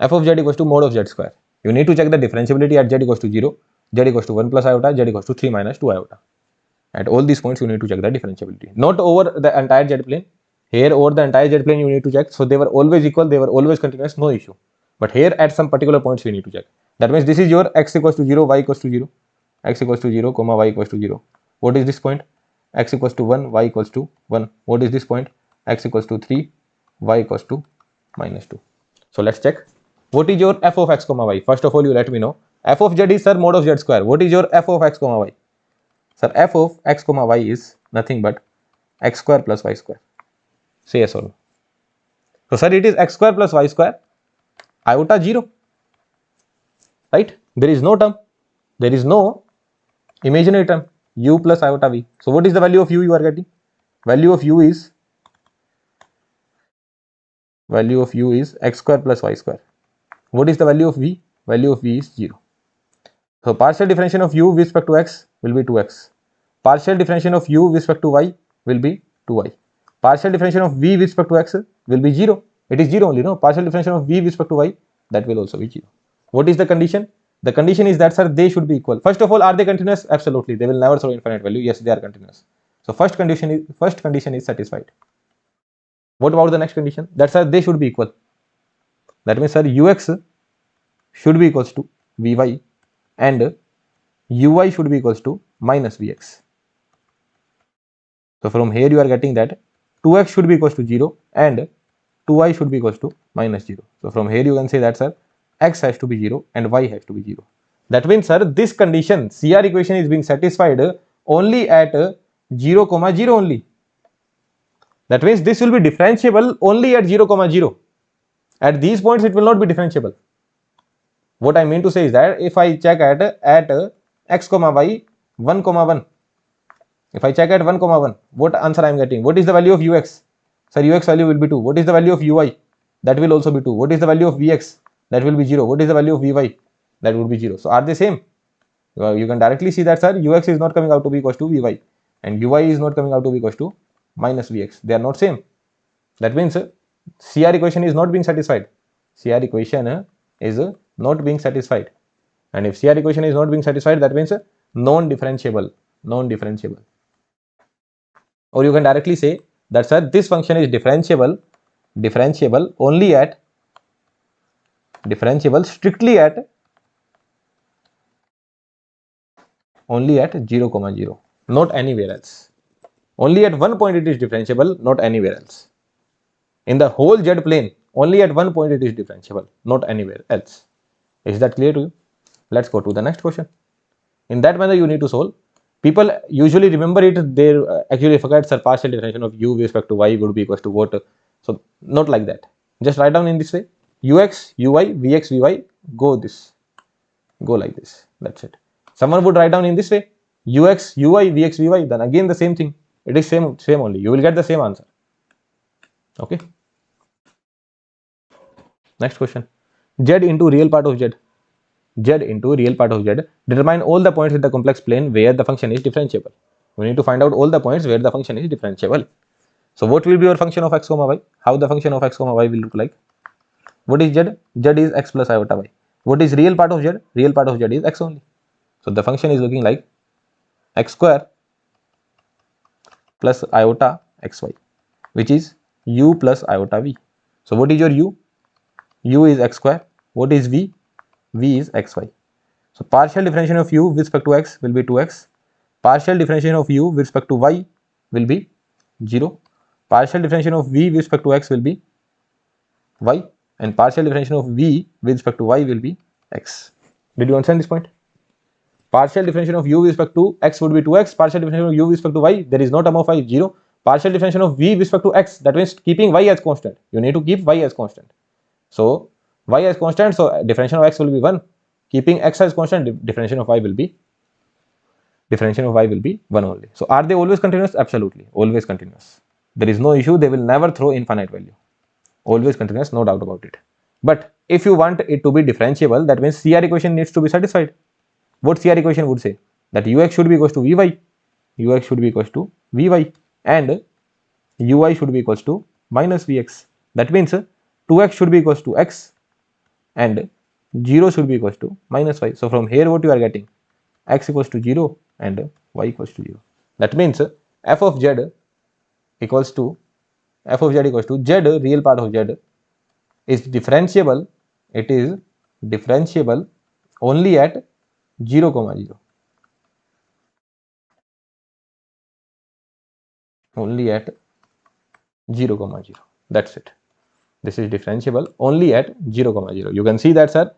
F of z equals to mod of z square. You need to check the differentiability at z equals to 0, z equals to 1 plus iota, z equals to 3 minus 2 iota. At all these points, you need to check the differentiability. Not over the entire z plane. Here, over the entire z plane, you need to check. So they were always equal, they were always continuous, no issue. But here, at some particular points, we need to check. That means this is your x equals to 0, y equals to 0, x equals to 0, comma, y equals to 0. What is this point? X equals to 1, y equals to 1. What is this point? X equals to 3, y equals to minus 2. So let's check. What is your f of x comma y? First of all, you let me know. F of z is, sir, mod of z square. What is your f of x comma y? Sir, f of x comma y is nothing but x square plus y square. Say yes or no. So, sir, it is x square plus y square, iota 0. Right? There is no term. There is no imaginary term. U plus iota v. So, what is the value of u you are getting? Value of u is x square plus y square. What is the value of v? Value of v is 0. So, partial differentiation of u with respect to x will be 2x. Partial differentiation of u with respect to y will be 2y. Partial differentiation of v with respect to x will be 0. It is 0 only, no? Partial differentiation of v with respect to y, that will also be 0. What is the condition? The condition is that, sir, they should be equal. First of all, are they continuous? Absolutely. They will never throw infinite value. Yes, they are continuous. So first condition is satisfied. What about the next condition? That, sir, they should be equal. That means, sir, ux should be equals to vy and uy should be equals to minus vx. So from here you are getting that 2x should be equals to 0 and 2y should be equals to minus 0. So from here you can say that, sir, x has to be 0 and y has to be 0. That means, sir, this condition CR equation is being satisfied only at 0, 0 only. That means this will be differentiable only at 0, 0. At these points it will not be differentiable. What I mean to say is that if I check at x, y 1, 1. If I check at 1, 1, what answer I am getting? What is the value of ux? Sir, ux value will be 2. What is the value of uy? That will also be 2. What is the value of vx? That will be 0. What is the value of vy? That would be 0. So are they same? You can directly see that, sir, ux is not coming out to be equals to vy and uy is not coming out to be equals to minus vx. They are not same. That means CR equation is not being satisfied. CR equation is not being satisfied. And if CR equation is not being satisfied, that means non-differentiable. Non-differentiable. Or you can directly say that, sir, this function is differentiable only at strictly at only at 0, 0, not anywhere else. Only at one point it is differentiable, not anywhere else. In the whole z plane, only at one point it is differentiable, not anywhere else. Is that clear to you? Let's go to the next question. In that manner, you need to solve. People usually remember it, they actually forget, sir, partial differentiation of u with respect to y would be equals to what. So not like that. Just write down in this way: ux, uy, vx, vy, go like this. That's it. Someone would write down in this way: ux, uy, vx, vy. Then again the same thing. It is same only. You will get the same answer. Okay. Next question. Z into real part of z. Z into real part of z. Determine all the points in the complex plane where the function is differentiable. We need to find out all the points where the function is differentiable. So what will be your function of x comma y? How the function of x comma y will look like? What is z? Z is x plus iota y. What is real part of z? Real part of z is x only. So the function is looking like x square plus iota xy, which is u plus iota v. So what is your u? U is x square. What is v? V is xy. So partial differentiation of u with respect to x will be 2x. Partial differentiation of u with respect to y will be 0. Partial differentiation of v with respect to x will be y, and partial differentiation of v with respect to y will be x. Did you understand this point? Partial differentiation of u with respect to x would be 2x. Partial differentiation of u with respect to y, there is no term of y, 0. Partial differentiation of v with respect to x, that means keeping y as constant. You need to keep y as constant. So y as constant, so differentiation of x will be 1. Keeping x as constant, differentiation of y will be 1 only. So are they always continuous? Absolutely, always continuous. There is no issue. They will never throw infinite value. Always continuous, no doubt about it. But if you want it to be differentiable, that means CR equation needs to be satisfied. What CR equation would say? That ux should be equals to vy, ux should be equals to vy, and uy should be equals to minus vx. That means 2x should be equals to x and 0 should be equals to minus y. So from here what you are getting? X equals to 0 and y equals to 0. That means f of z equals to z, real part of z, is differentiable. It is differentiable only at 0, 0. Only at 0, 0. That's it. This is differentiable only at 0, 0. You can see that, sir,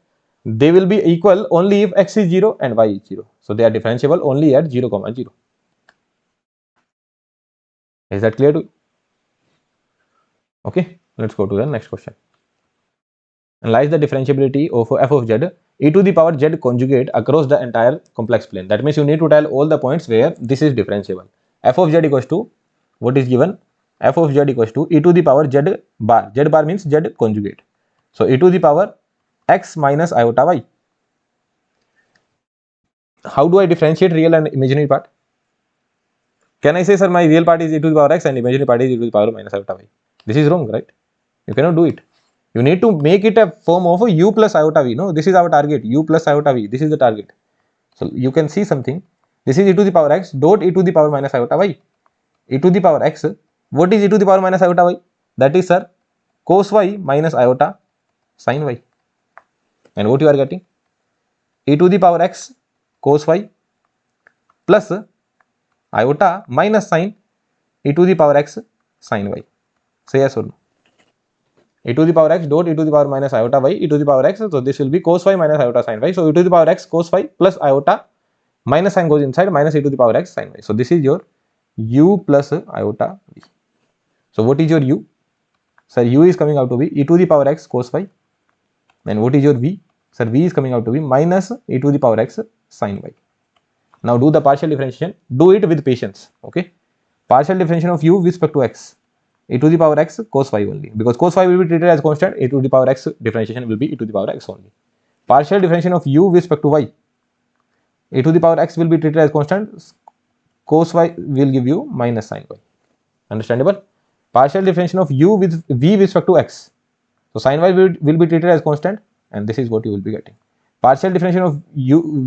they will be equal only if x is 0 and y is 0. So they are differentiable only at 0, 0. Is that clear to you? Okay, let's go to the next question. Analyze the differentiability of f of z e to the power z conjugate across the entire complex plane. That means you need to tell all the points where this is differentiable. F of z equals to, what is given? F of z equals to e to the power z bar. Z bar means z conjugate. So e to the power x minus iota y. How do I differentiate real and imaginary part? Can I say, sir, my real part is e to the power x and imaginary part is e to the power minus iota y? This is wrong, right? You cannot do it. You need to make it a form of u plus iota v. No, this is our target, u plus iota v. This is the target. So you can see something. This is e to the power x dot e to the power minus iota y. E to the power x. What is e to the power minus iota y? That is, sir, cos y minus iota sin y. And what you are getting? E to the power x cos y plus iota minus sin e to the power x sin y. Say yes or no? E to the power x dot e to the power minus iota y e to the power x. So this will be cos y minus iota sin y. So e to the power x cos y plus iota minus sign goes inside, minus e to the power x sin y. So this is your u plus iota v. So what is your u? Sir, u is coming out to be e to the power x cos y. Then what is your v? Sir, v is coming out to be minus e to the power x sin y. Now do the partial differentiation. Do it with patience. Okay. Partial differentiation of u with respect to x. E to the power x cos y only, because cos y will be treated as constant. E to the power x differentiation will be e to the power x only. Partial differentiation of u with respect to y. E to the power x will be treated as constant. Cos y will give you minus sin y. Understandable? Partial differentiation of u with v with respect to x. So sin y will be treated as constant, and this is what you will be getting. Partial differentiation of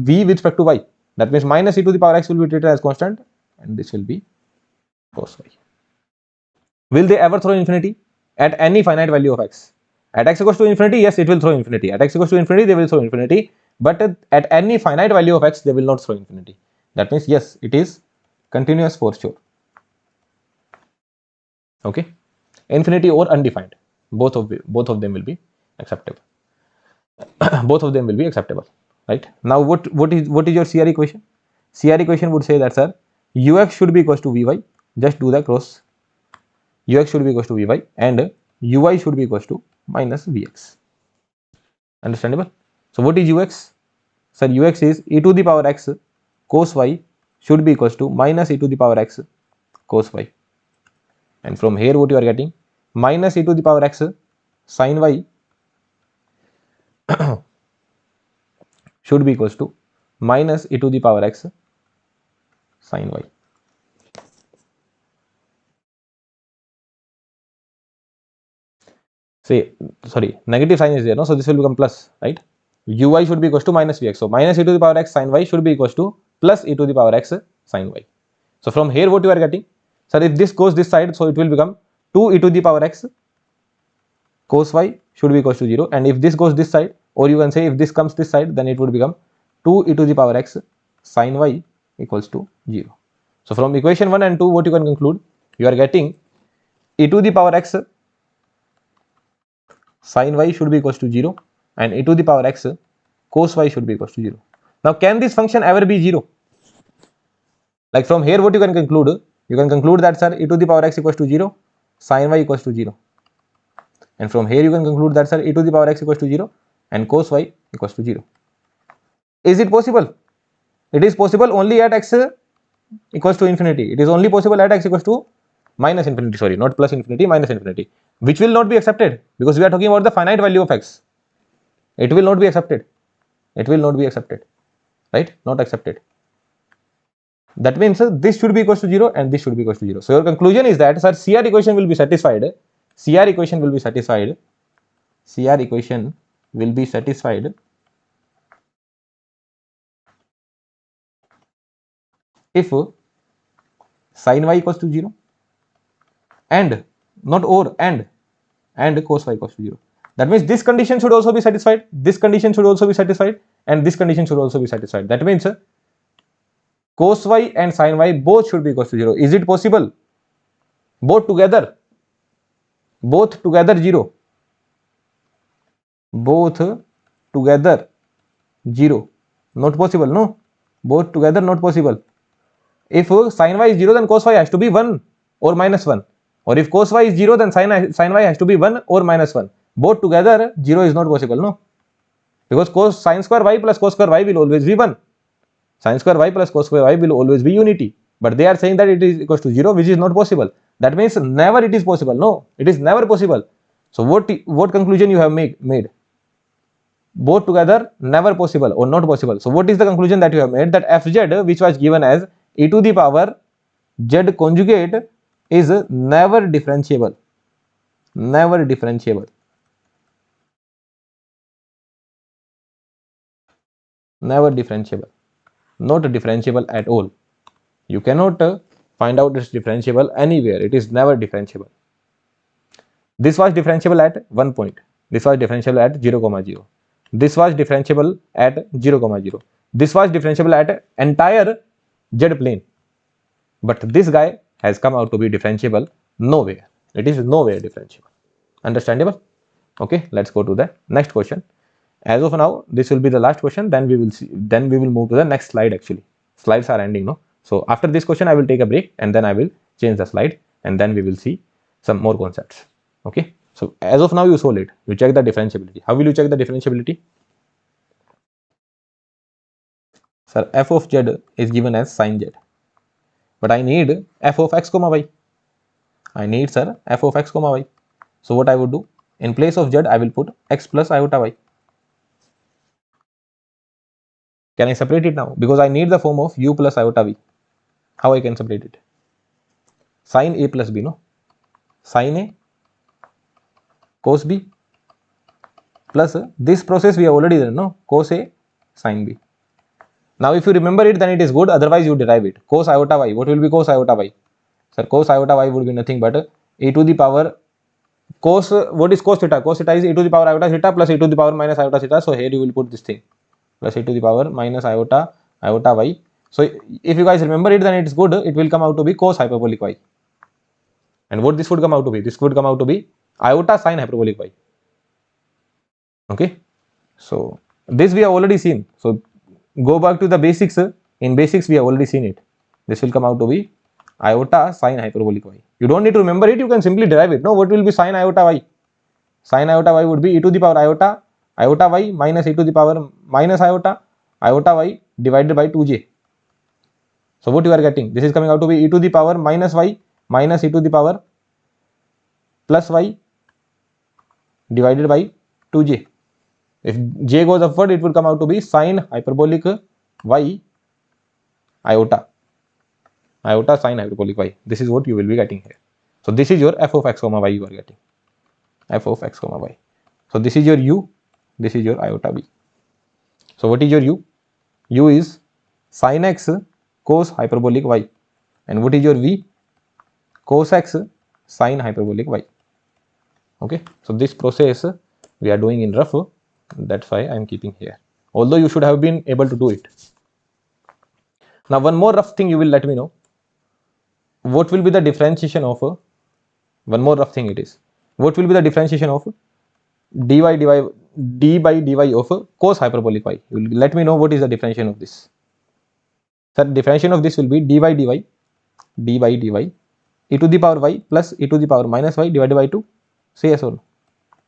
v with respect to y. That means minus e to the power x will be treated as constant, and this will be cos y. Will they ever throw infinity at any finite value of x? At x equals to infinity, yes, it will throw infinity. At x equals to infinity, they will throw infinity. But at any finite value of x, they will not throw infinity. That means, yes, it is continuous for sure. Okay, infinity or undefined, both of them will be acceptable. Both of them will be acceptable, right? Now, what is your CR equation? CR equation would say that, sir, ux should be equals to vy. Just do the cross. Ux should be equals to vy and uy should be equals to minus vx. Understandable? So what is ux? Sir, ux is e to the power x cos y should be equals to minus e to the power x cos y. And from here what you are getting? Minus e to the power x sin y should be equals to minus e to the power x sin y. Say, sorry, negative sign is there, no? So this will become plus, right? Uy should be equals to minus vx. So minus e to the power x sin y should be equals to plus e to the power x sin y. So from here what you are getting? Sir, if this goes this side, so it will become 2 e to the power x cos y should be equals to 0, and if this goes this side, or you can say if this comes this side, then it would become 2 e to the power x sin y equals to 0. So from equation 1 and 2, what you can conclude, you are getting e to the power x sin y should be equals to 0 and e to the power x cos y should be equals to 0. Now can this function ever be 0? Like from here what you can conclude? You can conclude that sir, e to the power x equals to 0, sin y equals to 0. And from here you can conclude that sir, e to the power x equals to 0 and cos y equals to 0. Is it possible? It is possible only at x equals to infinity. It is only possible at x equals to minus infinity, sorry, not plus infinity, minus infinity, which will not be accepted because we are talking about the finite value of x. It will not be accepted. It will not be accepted, right? Not accepted. That means this should be equals to 0 and this should be equals to 0. So your conclusion is that sir, CR equation will be satisfied. CR equation will be satisfied. CR equation will be satisfied if sin y equals to 0 and not or and cos y equals to 0. That means this condition should also be satisfied, this condition should also be satisfied, and this condition should also be satisfied. That means cos y and sin y both should be equals to 0. Is it possible? Both together 0. Both together 0. Not possible, no? Both together not possible. If sin y is 0, then cos y has to be 1 or minus 1. Or if cos y is 0, then sin y has to be 1 or minus 1. Both together 0 is not possible, no? Because cos sin square y plus cos square y will always be 1. Sin square y plus cos square y will always be unity. But they are saying that it is equals to 0, which is not possible. That means never it is possible. No, it is never possible. So what conclusion you have made? Both together never possible or not possible. So what is the conclusion that you have made? That fz, which was given as e to the power z conjugate, is never differentiable. Never differentiable. Never differentiable. Not differentiable at all. You cannot find out it's differentiable anywhere. It is never differentiable. This was differentiable at one point. This was differentiable at 0, 0. This was differentiable at 0, 0. This was differentiable at entire z plane. But this guy has come out to be differentiable nowhere. It is nowhere differentiable. Understandable? Okay, let's go to the next question. As of now, this will be the last question. Then we will see. Then we will move to the next slide. Actually, slides are ending, no? So after this question, I will take a break and then I will change the slide and then we will see some more concepts. Okay. So as of now, you solve it. You check the differentiability. How will you check the differentiability? Sir, f of z is given as sin z, but I need f of x comma y. I need, sir, f of x comma y. So what I would do, in place of z, I will put x plus iota y. Can I separate it now? Because I need the form of u plus iota v. How I can separate it? Sin a plus b, no? Sin a cos b plus this process we have already done, no? Cos a sin b. Now if you remember it, then it is good. Otherwise you derive it. Cos iota y. What will be cos iota y? Sir, cos iota y would be nothing but e to the power cos. What is cos theta? Cos theta is e to the power iota theta plus e to the power minus iota theta. So here you will put this thing plus e to the power minus iota y. So if you guys remember it, then it is good. It will come out to be cos hyperbolic y. And what this would come out to be? This would come out to be iota sin hyperbolic y. Okay. So this we have already seen. So go back to the basics. In basics we have already seen it. This will come out to be iota sin hyperbolic y. You don't need to remember it. You can simply derive it. No, what will be sin iota y? Sin iota y would be e to the power iota y minus e to the power minus iota y divided by 2j. So what you are getting? This is coming out to be e to the power minus y minus e to the power plus y divided by 2j. If j goes upward, it will come out to be sin hyperbolic y iota sin hyperbolic y. This is what you will be getting here. So this is your f of x comma y you are getting. F of x comma y. So this is your u, this is your iota b. So what is your u? U is sin x cos hyperbolic y. And what is your v? cos x sine hyperbolic y. Okay, so this process we are doing in rough, that's why I am keeping here, although you should have been able to do it. Now one more rough thing you will let me know, what will be the differentiation of one more rough thing it is, what will be the differentiation of dy d by dy of cos hyperbolic y? You will let me know what is the differentiation of this. Sir, differentiation of this will be d by dy e to the power y plus e to the power minus y divided by 2. Say yes or no.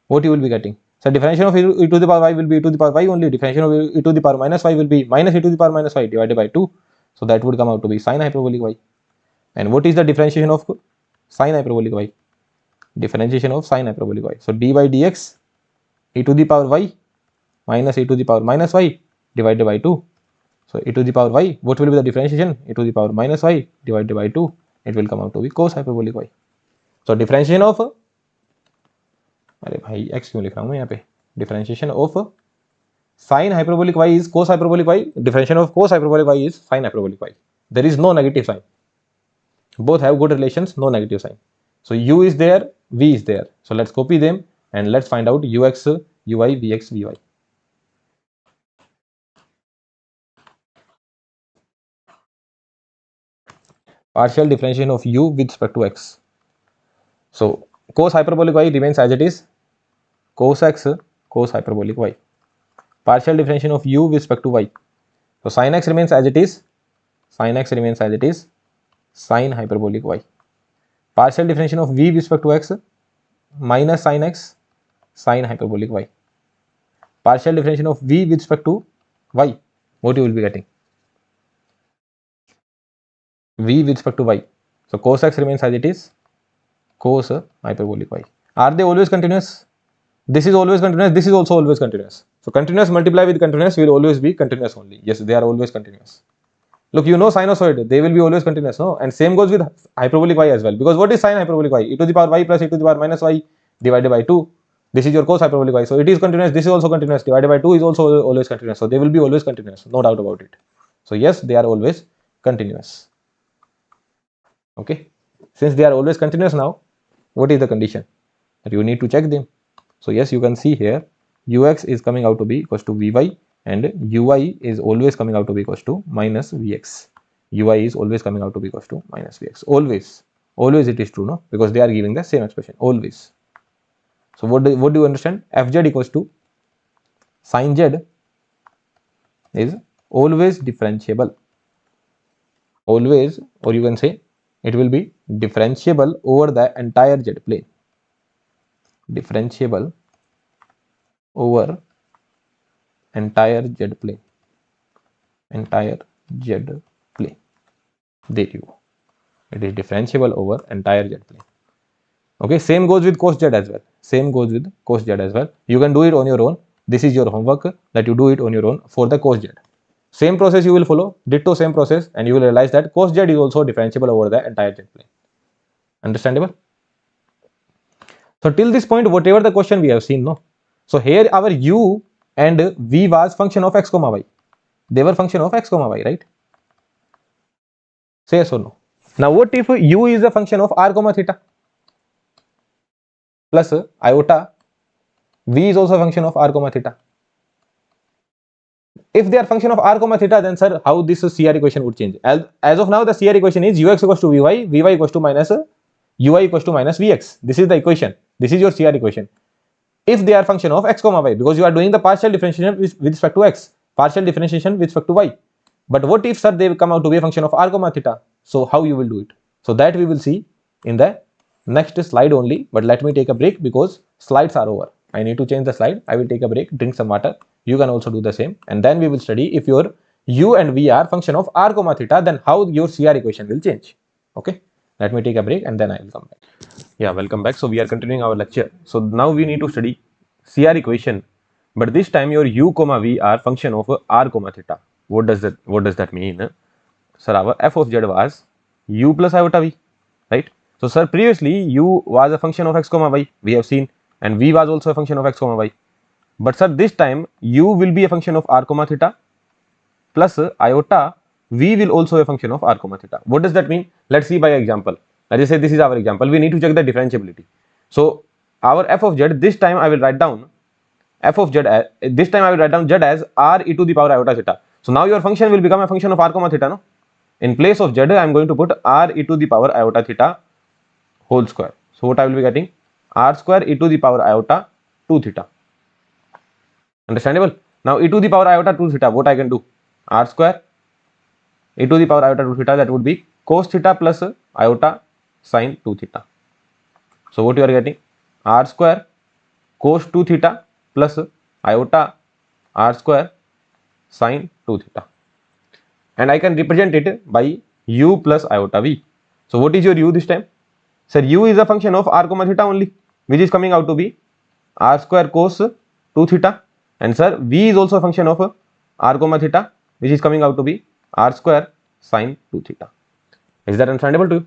What you will be getting? So differentiation of e to the power y will be e to the power y only. Differentiation of e to the power minus y will be minus e to the power minus y divided by 2. So that would come out to be sine hyperbolic y. And what is the differentiation of sine hyperbolic y? Differentiation of sine hyperbolic y. So d by dx e to the power y minus e to the power minus y divided by 2. So e to the power y, what will be the differentiation? E to the power minus y divided by 2. It will come out to be cos hyperbolic y. So differentiation of, अरे भाई x क्यों लिख रहा हूँ मैं यहाँ पे, differentiation of sine hyperbolic y is cos hyperbolic y, differentiation of cos hyperbolic y is sine hyperbolic y. There is no negative sign. Both have good relations, no negative sign. So u is there, v is there. So let's copy them and let's find out ux, uy, vx, vy. Partial differentiation of u with respect to x. So cos hyperbolic y remains as it is, cos x cos hyperbolic y. Partial differentiation of u with respect to y. So sin x remains as it is, sin x remains as it is, sin hyperbolic y. Partial differentiation of v with respect to x, minus sin x, sin hyperbolic y. Partial differentiation of v with respect to y, what you will be getting? V with respect to y. So cos x remains as it is, cos hyperbolic y. Are they always continuous? This is always continuous, this is also always continuous. So continuous multiply with continuous will always be continuous only. Yes, they are always continuous. Look, you know sinusoid, they will be always continuous, no? And same goes with hyperbolic y as well. Because what is sine hyperbolic y? E to the power y plus e to the power minus y divided by 2. This is your cos hyperbolic y. So it is continuous, this is also continuous, divided by 2 is also always continuous. So they will be always continuous, no doubt about it. So yes, they are always continuous. Okay. Since they are always continuous now, what is the condition? That you need to check them. So yes, you can see here, ux is coming out to be equals to vy and uy is always coming out to be equals to minus vx. Ui is always coming out to be equals to minus vx. Always it is true, no? Because they are giving the same expression, always. So what do you understand? Fz equals to sin z is always differentiable. Always, or you can say it will be differentiable over the entire z plane. Differentiable over entire z plane. Entire z plane. There you go. It is differentiable over entire z plane. Okay, same goes with cos z as well. Same goes with cos z as well. You can do it on your own. This is your homework, that you do it on your own for the cos z. Same process you will follow, ditto same process, and you will realize that cos z is also differentiable over the entire z plane. Understandable? So till this point, whatever the question we have seen, no? So here our u and v was function of x comma y. They were function of x comma y, right? Say yes or no. Now what if u is a function of r comma theta plus iota, v is also a function of r comma theta. If they are function of r comma theta, then sir, how this CR equation would change? As of now, the CR equation is ux equals to vy, vy equals to minus ui equals to minus vx. This is the equation. This is your CR equation. If they are function of x comma y, because you are doing the partial differentiation with respect to x, partial differentiation with respect to y. But what if, sir, they come out to be a function of r comma theta? So how you will do it? So that we will see in the next slide only. But let me take a break because slides are over. I need to change the slide. I will take a break, drink some water. You can also do the same. And then we will study if your u and v are function of r comma theta, then how your CR equation will change. Okay. Let me take a break and then I will come back. Yeah, welcome back. So we are continuing our lecture. So now we need to study CR equation, but this time your u comma v are function of r comma theta. What does that mean? Sir, our f of z was u plus iota v, right? So sir, previously u was a function of x comma y, we have seen, and v was also a function of x comma y. But sir, this time u will be a function of r comma theta plus iota v will also a function of r comma theta. What does that mean? Let's see by example. let's just say this is our example. We need to check the differentiability. So our f of z, this time I will write down f of z as, this time I will write down z as r e to the power iota theta. So now your function will become a function of r comma theta, no? In place of z, I am going to put r e to the power iota theta whole square. So what I will be getting? R square e to the power iota 2 theta. Understandable? Now e to the power iota 2 theta, what I can do? R square e to the power iota 2 theta, that would be cos theta plus iota sin 2 theta. So what you are getting? R square cos 2 theta plus iota r square sin 2 theta. And I can represent it by u plus iota v. So what is your u this time? Sir, u is a function of r comma theta only, which is coming out to be r square cos 2 theta. And sir, v is also a function of r comma theta, which is coming out to be r square sin 2 theta. Is that understandable to you?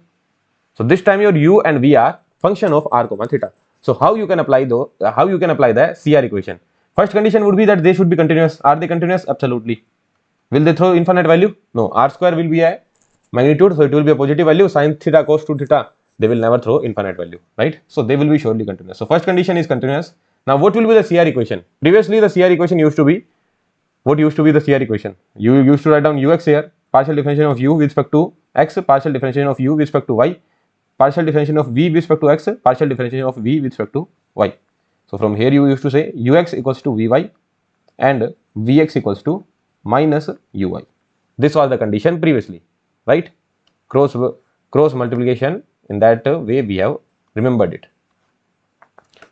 So this time your u and v are function of r comma theta. So how you can apply the CR equation? First condition would be that they should be continuous. Are they continuous? Absolutely. Will they throw infinite value? No. R square will be a magnitude, so it will be a positive value. Sin theta cos 2 theta, they will never throw infinite value, right? So they will be surely continuous. So first condition is continuous. Now what will be the CR equation? Previously the CR equation used to be, what used to be the CR equation? You used to write down ux here, partial differentiation of u with respect to x, partial differentiation of u with respect to y, partial differentiation of v with respect to x, partial differentiation of v with respect to y. So from here you used to say ux equals to vy and vx equals to minus uy. This was the condition previously, right? Cross multiplication, in that way we have remembered it.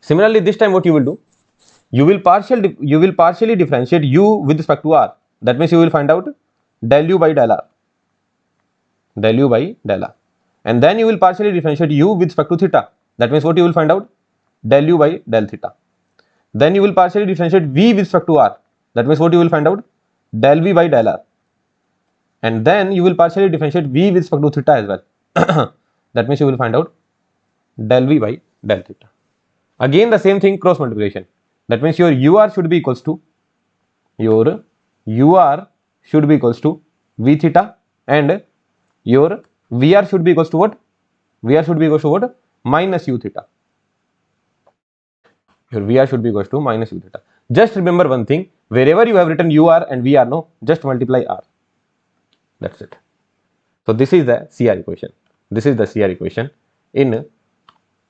Similarly, this time what you will do? You will partially differentiate u with respect to r. That means you will find out del u by del r. Del u by del r. And then you will partially differentiate u with respect to theta. That means what you will find out? Del u by del theta. Then you will partially differentiate v with respect to r. That means what you will find out? Del v by del r. And then you will partially differentiate v with respect to theta as well. That means you will find out del v by del theta. Again the same thing, cross multiplication. That means your ur should be equals to v theta, and your vr should be equals to what? Vr should be equals to what? Minus u theta. Your vr should be equals to minus u theta. Just remember one thing, wherever you have written ur and vr, no, just multiply r. That's it. So this is the CR equation. This is the CR equation in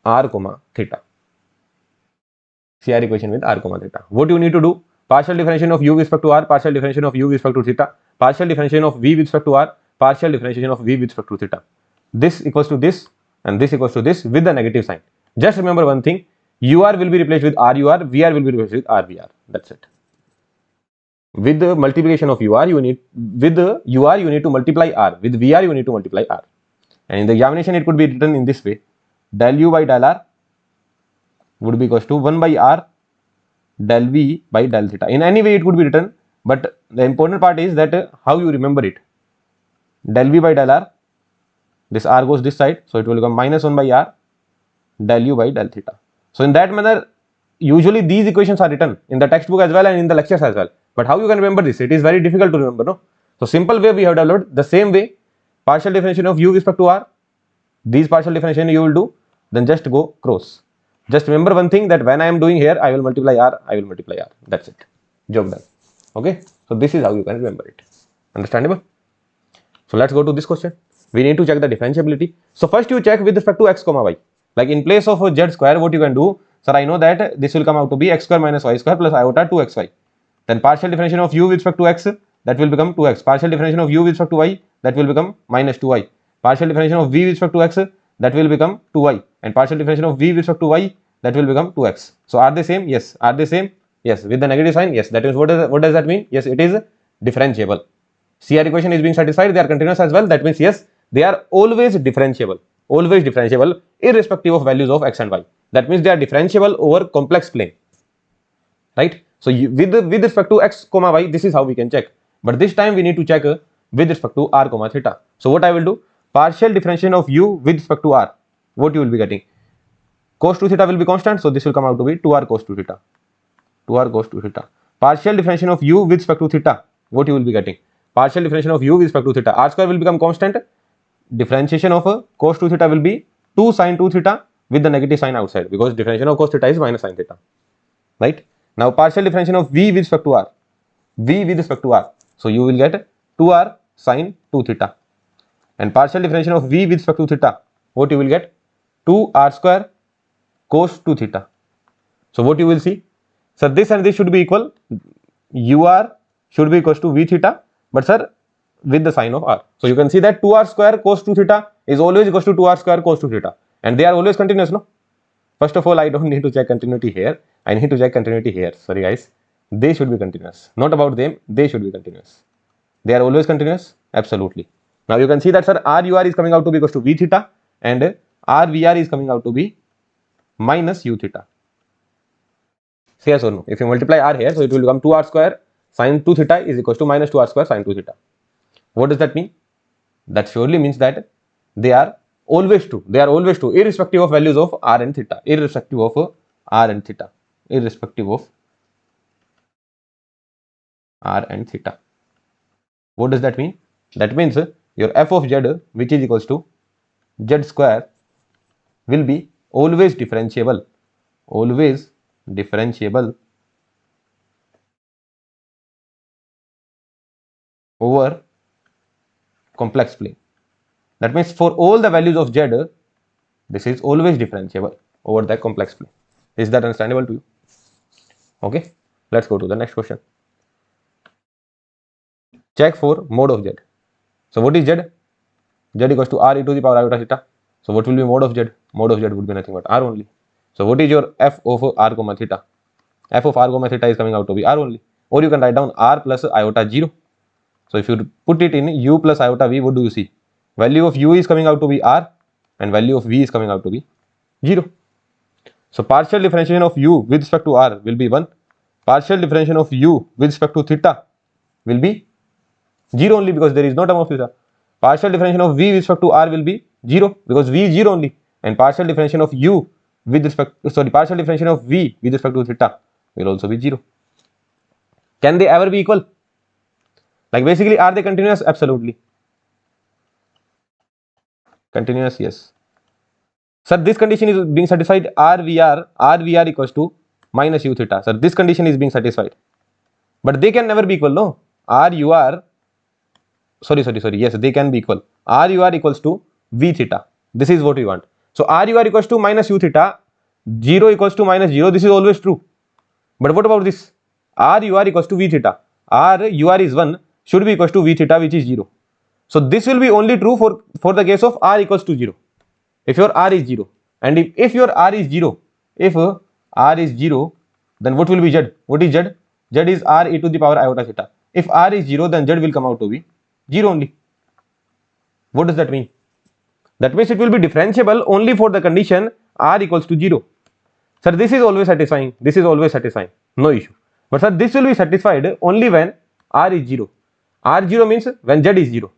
r comma theta. CR equation with r comma theta. What you need to do? Partial differentiation of u with respect to r, partial differentiation of u with respect to theta, partial differentiation of v with respect to r, partial differentiation of v with respect to theta. This equals to this and this equals to this with the negative sign. Just remember one thing, ur will be replaced with rur, vr will be replaced with rvr. That's it. With the multiplication of ur, you need to multiply r. With vr, you need to multiply r. And in the examination, it could be written in this way: del u by del r would be equals to 1 by r del v by del theta. In any way, it could be written, but the important part is that how you remember it. Del v by del r, this r goes this side, so it will become minus 1 by r del u by del theta. So in that manner, usually these equations are written in the textbook as well and in the lectures as well. But how you can remember this? It is very difficult to remember, no? So simple way we have developed. The same way, partial differentiation of u with respect to r, these partial differentiation you will do, then just go cross. Just remember one thing, that when I am doing here, I will multiply r, I will multiply r. That's it. Job done. Okay. So this is how you can remember it. Understandable? So let's go to this question. We need to check the differentiability. So first you check with respect to x comma y. Like in place of z square, what you can do? Sir, I know that this will come out to be x square minus y square plus iota 2xy. Then partial differentiation of u with respect to x, that will become 2x. Partial differentiation of u with respect to y, that will become minus 2y. Partial differentiation of v with respect to x, that will become 2y. And partial differentiation of v with respect to y, that will become 2x. So are they same? Yes. Are they same? Yes. With the negative sign? Yes. That is, what does that mean? Yes, it is differentiable. CR equation is being satisfied. They are continuous as well. That means yes, they are always differentiable. Always differentiable irrespective of values of x and y. That means they are differentiable over complex plane. Right? So with respect to x comma y, this is how we can check. But this time we need to check with respect to r comma theta. So what I will do? Partial differentiation of u with respect to r. What you will be getting? Cos 2 theta will be constant. So this will come out to be 2r cos 2 theta. 2r cos 2 theta. Partial differentiation of u with respect to theta. What you will be getting? Partial differentiation of u with respect to theta. R square will become constant. Differentiation of cos 2 theta will be 2 sine 2 theta with the negative sign outside, because differentiation of cos theta is minus sine theta, right? Now partial differentiation of v with respect to r, v with respect to r, so you will get 2r sine 2 theta, and partial differentiation of v with respect to theta, what you will get 2r square cos 2 theta. So what you will see, sir, this and this should be equal, ur should be equals to v theta, but sir with the sign of r. So you can see that 2r square cos 2 theta is always equals to 2r square cos 2 theta, and they are always continuous, no? First of all, I don't need to check continuity here, I need to check continuity here. Sorry guys, they should be continuous, not about them, they should be continuous. They are always continuous, absolutely. Now you can see that, sir, rur is coming out to be equals to v theta, and rvr is coming out to be minus u theta. Yes or no? If you multiply r here, so it will become 2r square sine 2 theta is equals to minus 2r square sine 2 theta. What does that mean? That surely means that they are always true. They are always true, irrespective of values of r and theta, irrespective of r and theta, irrespective of r and theta. What does that mean? That means your f of z, which is equals to z square, will be always differentiable, always differentiable over complex plane. That means for all the values of z, this is always differentiable over the complex plane. Is that understandable to you? Okay, let's go to the next question. Check for mode of z. So what is z? Z equals to r e to the power iota theta. So what will be mode of z? Mode of z would be nothing but r only. So what is your f of r comma theta? F of r comma theta is coming out to be r only, or you can write down r plus iota 0. So if you put it in u plus iota v, what do you see? Value of u is coming out to be r, and value of v is coming out to be 0. So partial differentiation of u with respect to r will be 1. Partial differentiation of u with respect to theta will be 0 only, because there is no term of theta. Partial differentiation of v with respect to r will be 0, because v is 0 only, and partial differentiation of u with respect, partial differentiation of v with respect to theta will also be 0. Can they ever be equal? Like basically, are they continuous? Absolutely. Continuous, yes. Sir, this condition is being satisfied, rvr equals to minus u theta. Sir, this condition is being satisfied, but they can never be equal, no? Rur, sorry, yes, they can be equal. Rur equals to v theta. This is what we want. So rur equals to minus u theta, 0 equals to minus 0, this is always true. But what about this? Rur equals to v theta. Rur is 1, should be equals to v theta, which is 0. So this will be only true for the case of r equals to 0. If your r is 0, and if your r is 0, if r is 0, then what will be z? What is z? Z is r e to the power iota theta. If r is 0, then z will come out to be 0 only. What does that mean? That means it will be differentiable only for the condition r equals to 0. Sir, this is always satisfying. This is always satisfying. No issue. But sir, this will be satisfied only when r is 0. R0 means when z is 0.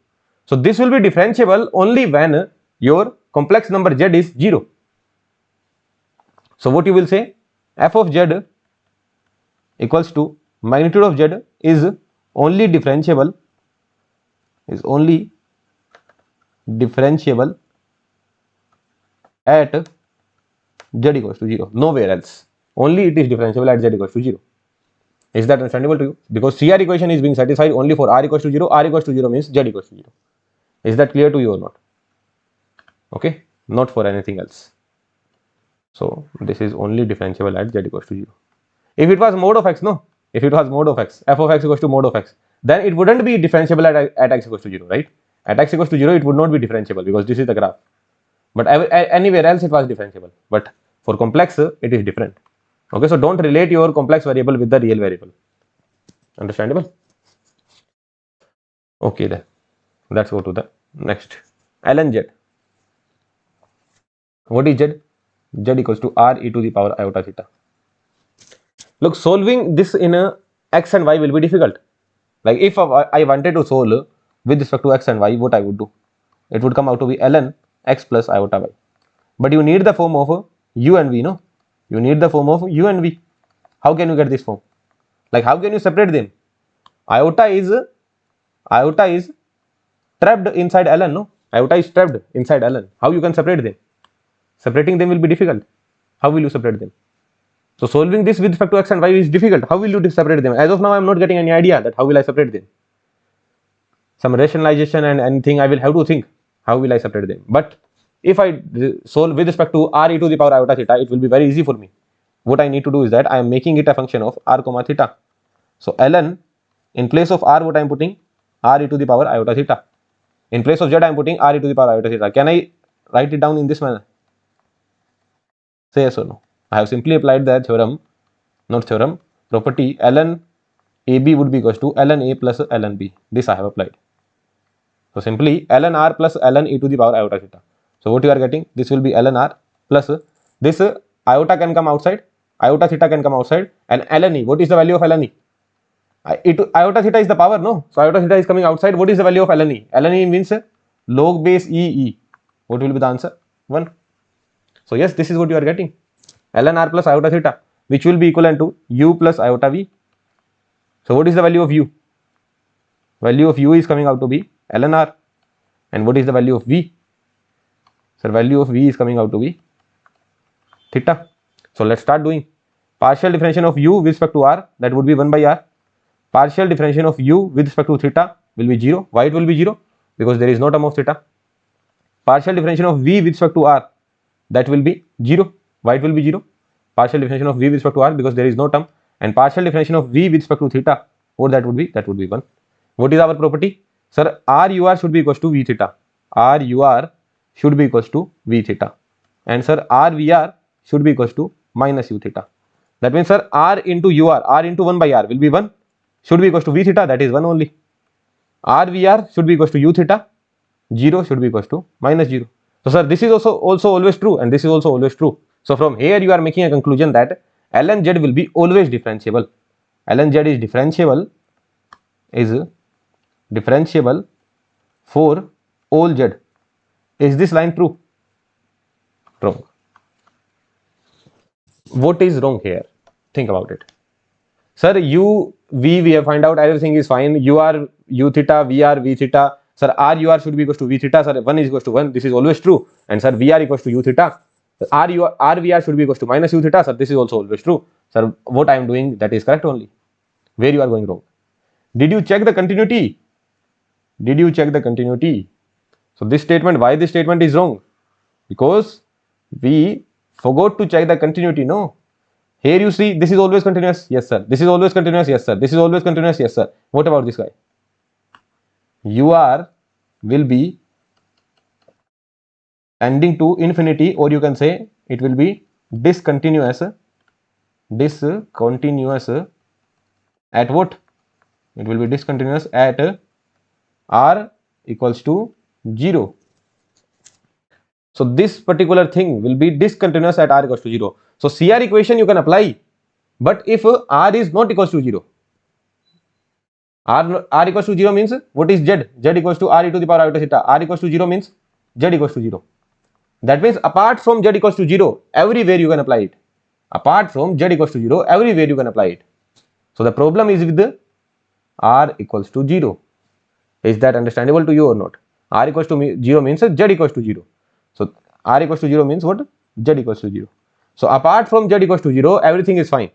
So this will be differentiable only when your complex number z is 0. So what you will say? F of z equals to magnitude of z is only differentiable at z equals to 0, nowhere else. Only it is differentiable at z equals to 0. Is that understandable to you? Because CR equation is being satisfied only for r equals to 0. R equals to 0 means z equals to 0. Is that clear to you or not? Okay, not for anything else. So this is only differentiable at z equals to 0. If it was mode of x, no? If it was mode of x, f of x equals to mode of x, then it wouldn't be differentiable at x equals to 0, right? At x equals to 0, it would not be differentiable because this is the graph. But anywhere else it was differentiable. But for complex, it is different. Okay, so don't relate your complex variable with the real variable. Understandable? Okay, then let's go to the next. ln z. What is z? Z equals to r e to the power iota theta. Look, solving this in a x and y will be difficult. Like if I wanted to solve with respect to x and y, what I would do? It would come out to be ln x plus iota y. But you need the form of u and v, no? You need the form of u and v. How can you get this form? Like how can you separate them? Iota is trapped inside ln, no? Iota is trapped inside ln. How you can separate them? Separating them will be difficult. How will you separate them? So solving this with respect to x and y is difficult. How will you separate them? As of now, I am not getting any idea that how will I separate them. Some rationalization and anything I will have to think. How will I separate them? But if I solve with respect to r e to the power iota theta, it will be very easy for me. What I need to do is that I am making it a function of r comma theta. So ln, in place of r, what I am putting? R e to the power iota theta. In place of z, I am putting r e to the power iota theta. Can I write it down in this manner? Say yes or no. I have simply applied the theorem, not theorem, property ln ab would be equals to ln a plus ln b. This I have applied. So simply ln r plus ln e to the power iota theta. So what you are getting? This will be ln r plus this iota can come outside, iota theta can come outside, and ln e. What is the value of ln e? Iota theta is the power, no? So iota theta is coming outside. What is the value of ln e? Ln e means log base e. What will be the answer? 1. So yes, this is what you are getting. Ln r plus iota theta, which will be equivalent to u plus iota v. So what is the value of u? Value of u is coming out to be ln r. And what is the value of v? So value of v is coming out to be theta. So let's start doing. Partial differentiation of u with respect to r, that would be 1 by r. Partial differentiation of u with respect to theta will be 0. Why it will be 0? Because there is no term of theta. Partial differentiation of v with respect to r, that will be 0. Why it will be 0? Partial differentiation of v with respect to r, because there is no term. And partial differentiation of v with respect to theta, what that would be? That would be 1. What is our property? Sir, r ur should be equals to v theta. R ur should be equals to v theta. And sir, r vr should be equals to minus u theta. That means sir, r into ur, r into 1 by r will be 1, should be equals to v theta, that is 1 only. R vr should be equals to u theta, 0 should be equals to minus 0. So sir, this is also always true, and this is also always true. So from here you are making a conclusion that ln z will be always differentiable. Ln z is differentiable for all z. Is this line true? Wrong. What is wrong here? Think about it. Sir, u, v, we have find out everything is fine. U r, u theta, v r, v theta. Sir, r u r should be equals to v theta. Sir, 1 is equals to 1. This is always true. And sir, v r equals to u theta. R v r should be equals to minus u theta. Sir, this is also always true. Sir, what I am doing, that is correct only. Where you are going wrong? Did you check the continuity? Did you check the continuity? So this statement, why this statement is wrong? Because we forgot to check the continuity, no? Here you see, this is always continuous, yes sir. This is always continuous, yes sir. This is always continuous, yes sir. What about this guy? UR will be ending to infinity, or you can say it will be discontinuous. Discontinuous at what? It will be discontinuous at r equals to 0. So this particular thing will be discontinuous at r equals to 0. So CR equation you can apply, but if r is not equals to 0, r equals to 0 means what is z? Z equals to r e to the power iota theta. R equals to 0 means z equals to 0. That means apart from z equals to 0, everywhere you can apply it. Apart from z equals to 0, everywhere you can apply it. So the problem is with the r equals to 0. Is that understandable to you or not? R equals to 0 means z equals to 0. So r equals to 0 means what? Z equals to 0. So apart from z equals to 0, everything is fine.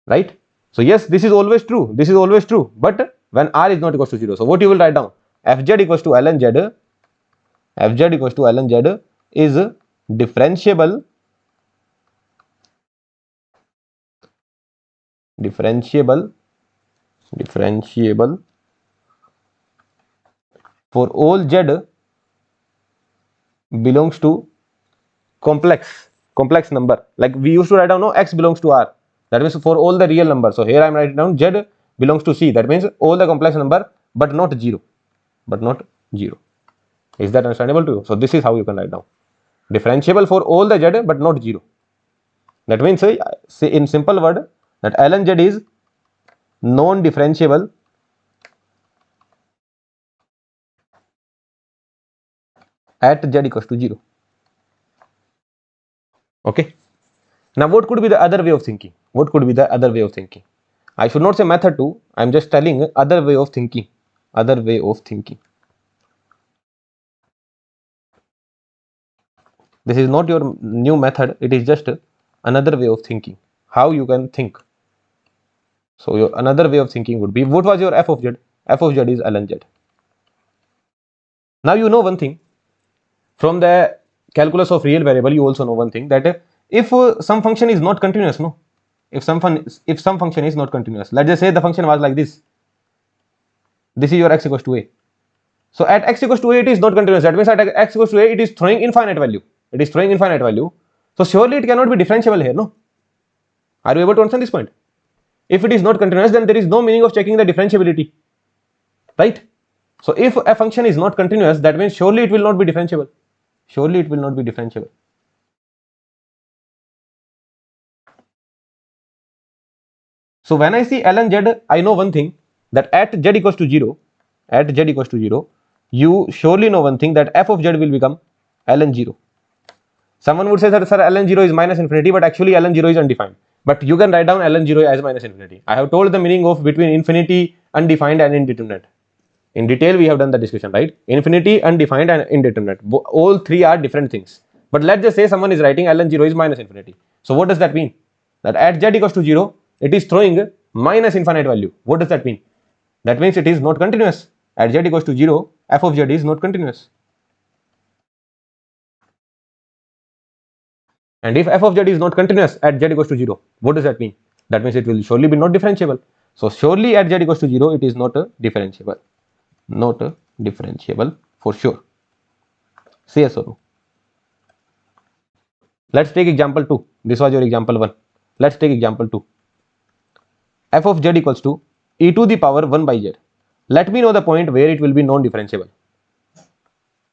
Right? So yes, this is always true. This is always true. But when r is not equals to 0, so what you will write down? Fz equals to ln z. Fz equals to ln z is differentiable. Differentiable for all z belongs to complex number. Like we used to write down, no, x belongs to r. That means for all the real numbers. So here I am writing down z belongs to c. That means all the complex number, but not 0. But not 0. Is that understandable to you? So this is how you can write down. Differentiable for all the z, but not 0. That means, say in simple word, that ln z is non-differentiable at z equals to 0. Okay. Now what could be the other way of thinking? What could be the other way of thinking? I should not say method 2. I am just telling other way of thinking. Other way of thinking. This is not your new method, it is just another way of thinking, how you can think. So your another way of thinking would be, what was your f of z? F of z is ln z. Now you know one thing from the calculus of real variable, you also know one thing, that if some function is not continuous, no, if some function is not continuous, let's just say the function was like this. This is your x equals to a. So at x equals to a, it is not continuous. That means at x equals to a, it is throwing infinite value. It is throwing infinite value. So surely it cannot be differentiable here, no? Are you able to understand this point? If it is not continuous, then there is no meaning of checking the differentiability, right? So if a function is not continuous, that means surely it will not be differentiable. Surely it will not be differentiable. So when I see ln z, I know one thing, that at z equals to 0, you surely know one thing, that f of z will become ln 0. Someone would say that, sir, ln 0 is minus infinity, but actually ln 0 is undefined. But you can write down ln 0 as minus infinity. I have told the meaning of between infinity, undefined and indeterminate. In detail, we have done the discussion, right? Infinity, undefined and indeterminate. All three are different things. But let's just say someone is writing ln 0 is minus infinity. So what does that mean? That at z equals to 0, it is throwing minus infinite value. What does that mean? That means it is not continuous. At z equals to 0, f of z is not continuous. And if f of z is not continuous at z equals to 0, what does that mean? That means it will surely be not differentiable. So surely at z equals to 0, it is not differentiable. Not differentiable for sure. Say yes or no. Let's take example 2. This was your example 1. Let's take example 2. F of z equals to e to the power 1 by z. Let me know the point where it will be non-differentiable.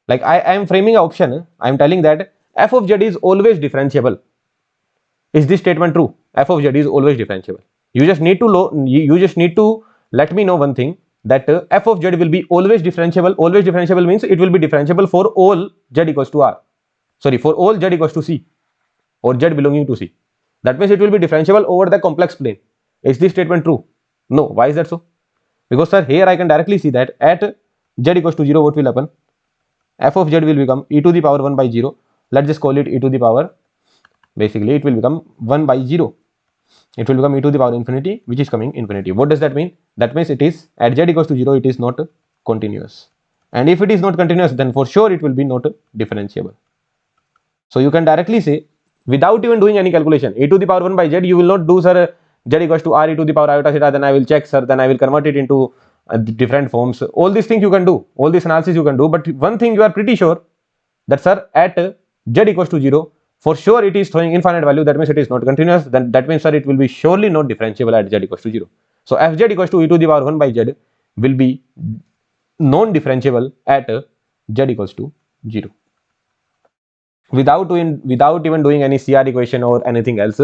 Like I am framing an option. I am telling that f of z is always differentiable. Is this statement true? F of z is always differentiable. You just need to let me know one thing, that f of z will be always differentiable. Always differentiable means it will be differentiable for all z equals to r. Sorry, for all z equals to c or z belonging to c. That means it will be differentiable over the complex plane. Is this statement true? No. Why is that so? Because sir, here I can directly see that at z equals to 0, what will happen? F of z will become e to the power 1 by 0. Let's just call it e to the power. Basically, it will become 1 by 0. It will become e to the power infinity, which is coming infinity. What does that mean? That means it is at z equals to 0, it is not continuous. And if it is not continuous, then for sure it will be not differentiable. So you can directly say, without even doing any calculation, e to the power 1 by z, you will not do, sir, z equals to r e to the power iota theta, then I will check, sir, then I will convert it into different forms. All these things you can do, all this analysis you can do, but one thing you are pretty sure, that sir, at z equals to 0, for sure it is throwing infinite value. That means it is not continuous. Then that means, sir, it will be surely not differentiable at z equals to 0. So fz equals to e to the power 1 by z will be non-differentiable at z equals to 0. Without even doing any CR equation or anything else,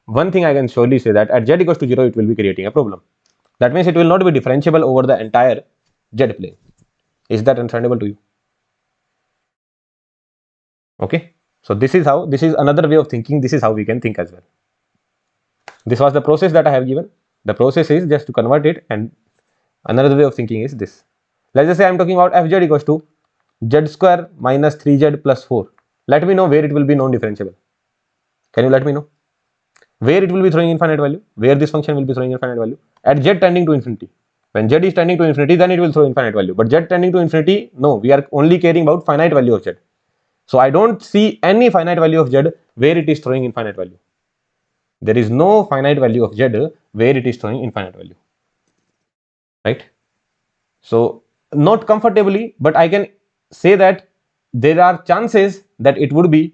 one thing I can surely say, that at z equals to 0, it will be creating a problem. That means it will not be differentiable over the entire z plane. Is that understandable to you? Okay. So this is another way of thinking. This is how we can think as well. This was the process that I have given. The process is just to convert it, and another way of thinking is this. Let's just say I am talking about fz equals to z square minus 3z plus 4. Let me know where it will be non-differentiable. Can you let me know? Where it will be throwing infinite value? Where this function will be throwing infinite value? At z tending to infinity. When z is tending to infinity, then it will throw infinite value. But z tending to infinity, no, we are only caring about finite value of z. So I don't see any finite value of z where it is throwing infinite value. There is no finite value of z where it is throwing infinite value. Right? So not comfortably, but I can say that there are chances that it would be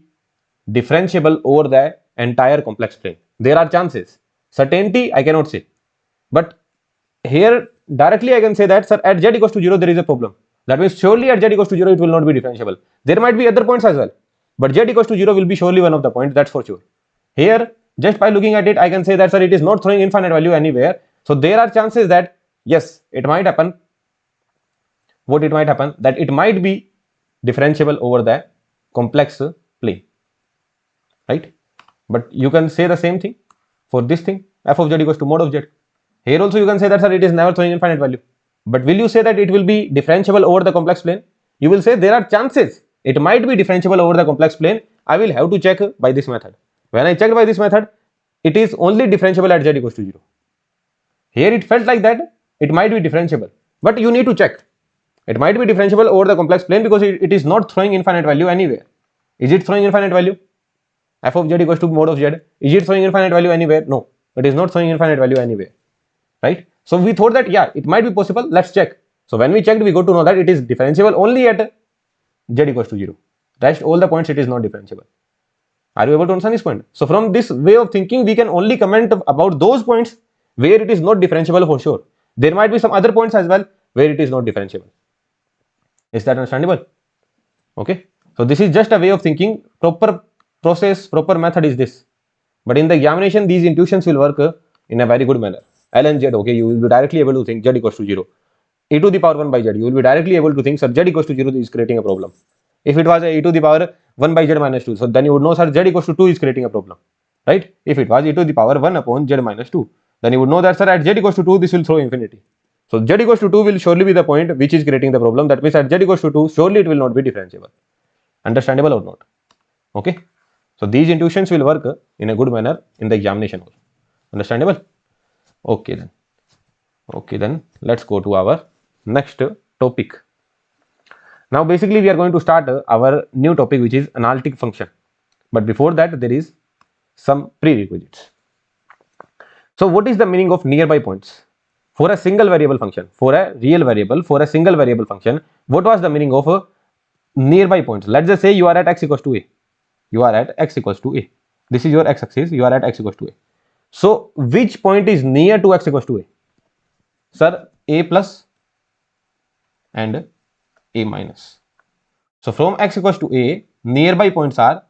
differentiable over the entire complex plane. There are chances. Certainty I cannot say. But here directly I can say that, sir, at z equals to 0 there is a problem. That means surely at z equals to 0 it will not be differentiable. There might be other points as well, but z equals to 0 will be surely one of the points, that's for sure. Here, just by looking at it, I can say that, sir, it is not throwing infinite value anywhere. So there are chances that, yes, it might happen. What it might happen? That it might be differentiable over the complex plane. Right? But you can say the same thing for this thing, f of z equals to mod of z. Here also you can say that, sir, it is never throwing infinite value. But will you say that it will be differentiable over the complex plane? You will say there are chances it might be differentiable over the complex plane, I will have to check by this method. When I checked by this method, it is only differentiable at z equals to 0. Here it felt like that it might be differentiable, but you need to check. It might be differentiable over the complex plane because it is not throwing infinite value anywhere. Is it throwing infinite value? F of z equals to mod of z. Is it throwing infinite value anywhere? No, it is not throwing infinite value anywhere, right? So we thought that, yeah, it might be possible. Let's check. So when we checked, we got to know that it is differentiable only at z equals to 0. Rest all the points it is not differentiable. Are you able to understand this point? So from this way of thinking, we can only comment about those points where it is not differentiable for sure. There might be some other points as well where it is not differentiable. Is that understandable? Okay. So this is just a way of thinking. Proper process, proper method is this. But in the examination, these intuitions will work in a very good manner. L and Z, okay, you will be directly able to think z equals to 0. E to the power 1 by z, you will be directly able to think, sir, z equals to 0 is creating a problem. If it was a e to the power 1 by z minus 2, so then you would know, sir, z equals to 2 is creating a problem, right? If it was e to the power 1 upon z minus 2, then you would know that, sir, at z equals to 2, this will throw infinity. So z equals to 2 will surely be the point which is creating the problem. That means at z equals to 2, surely it will not be differentiable. Understandable or not? Okay. So these intuitions will work in a good manner in the examination also. Understandable? Okay then. Okay then, let's go to our next topic. Now basically we are going to start our new topic, which is analytic function. But before that, there is some prerequisites. So what is the meaning of nearby points? For a single variable function, for a real variable, for a single variable function, what was the meaning of nearby points? Let's just say you are at x equals to a. You are at x equals to a. This is your x-axis, you are at x equals to a. So which point is near to x equals to a? Sir, a plus and a minus. So from x equals to a, nearby points are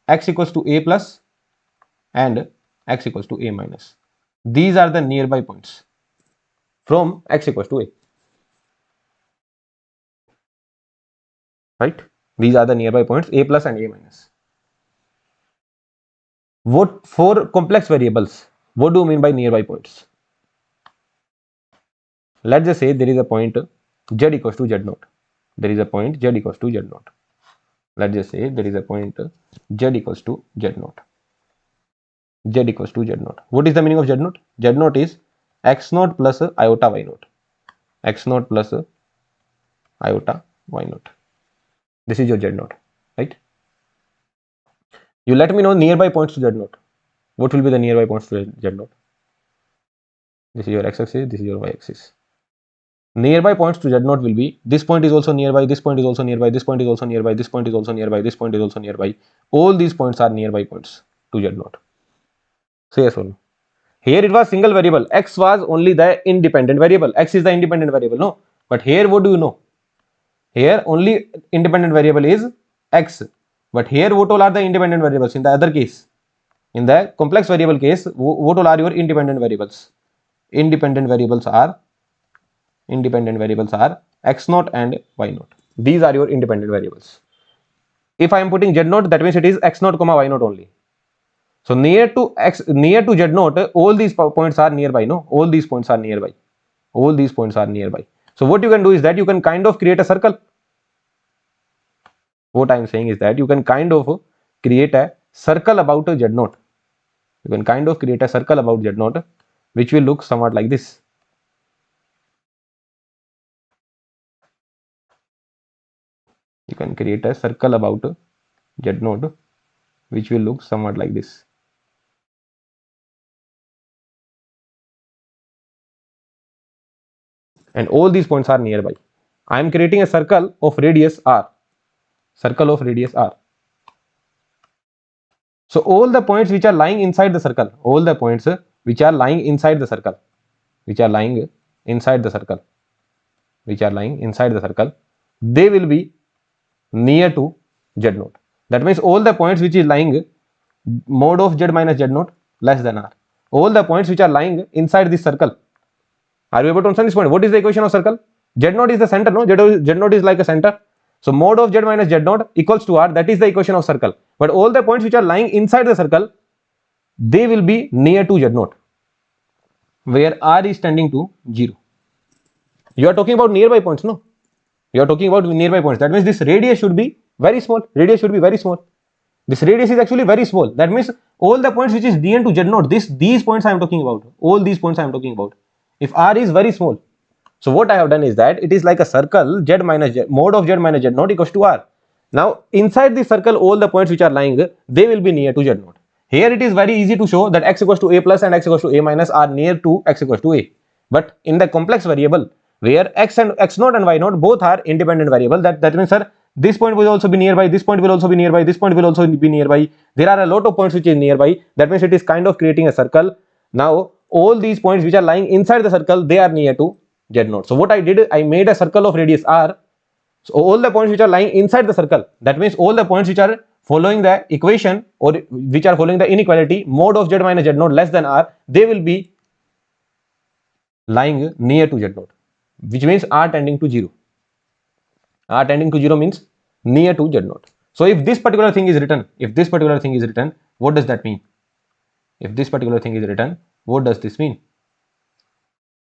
x equals to a plus and x equals to a minus. These are the nearby points from x equals to a, right? These are the nearby points, a plus and a minus. What for complex variables? What do you mean by nearby points? Let's just say there is a point z equals to z naught. There is a point z equals to z naught. Let's just say there is a point z equals to z naught. Z equals to z naught. What is the meaning of z naught? Z naught is x naught plus iota y naught. X naught plus iota y naught. This is your z naught, right? You let me know nearby points to z naught. What will be the nearby points to z naught? This is your x-axis, this is your y-axis. Nearby points to z naught will be, this point is also nearby, this point is also nearby, this point is also nearby, this point is also nearby, this point is also nearby. All these points are nearby points to z naught. So yes or no? Here it was single variable, x was only the independent variable, x is the independent variable, no? But here what do you know? Here only independent variable is x, but here what all are the independent variables in the other case? In the complex variable case, what all are your independent variables? Independent variables are x naught and y naught. These are your independent variables. If I am putting z naught, that means it is x naught comma y naught only. So near to z naught, all these points are nearby, no? All these points are nearby. All these points are nearby. So what you can do is that you can kind of create a circle. What I am saying is that you can kind of create a circle about z naught. You can kind of create a circle about z naught, which will look somewhat like this. You can create a circle about z naught, which will look somewhat like this. And all these points are nearby. I am creating a circle of radius r. Circle of radius r. So all the points which are lying inside the circle, all the points which are lying inside the circle, which are lying inside the circle, they will be near to z naught. That means all the points which is lying mod of z minus z naught less than r. All the points which are lying inside this circle. Are you able to understand this point? What is the equation of circle? Z naught is the center, no? Z naught is like a center. So mod of z minus z naught equals to r. That is the equation of circle. But all the points which are lying inside the circle, they will be near to z naught, where r is tending to 0. You are talking about nearby points, no? You are talking about nearby points. That means this radius should be very small. Radius should be very small. This radius is actually very small. That means all the points which is dn to z0, these points I am talking about, all these points I am talking about, if r is very small, so what I have done is that it is like a circle, z minus z, mod of z minus z0 equals to r. Now inside this circle, all the points which are lying, they will be near to z0. Here it is very easy to show that x equals to a plus and x equals to a minus are near to x equals to a. But in the complex variable, where x and x0 and y0 both are independent variable, that means, sir, this point will also be nearby, this point will also be nearby, this point will also be nearby. There are a lot of points which is nearby. That means it is kind of creating a circle. Now all these points which are lying inside the circle, they are near to z0. So what I did, I made a circle of radius r. So all the points which are lying inside the circle, that means all the points which are following the equation or which are following the inequality mod of z minus z0 less than r, they will be lying near to z0, which means r tending to 0. R tending to 0 means near to z0. So if this particular thing is written, what does that mean? If this particular thing is written, what does this mean?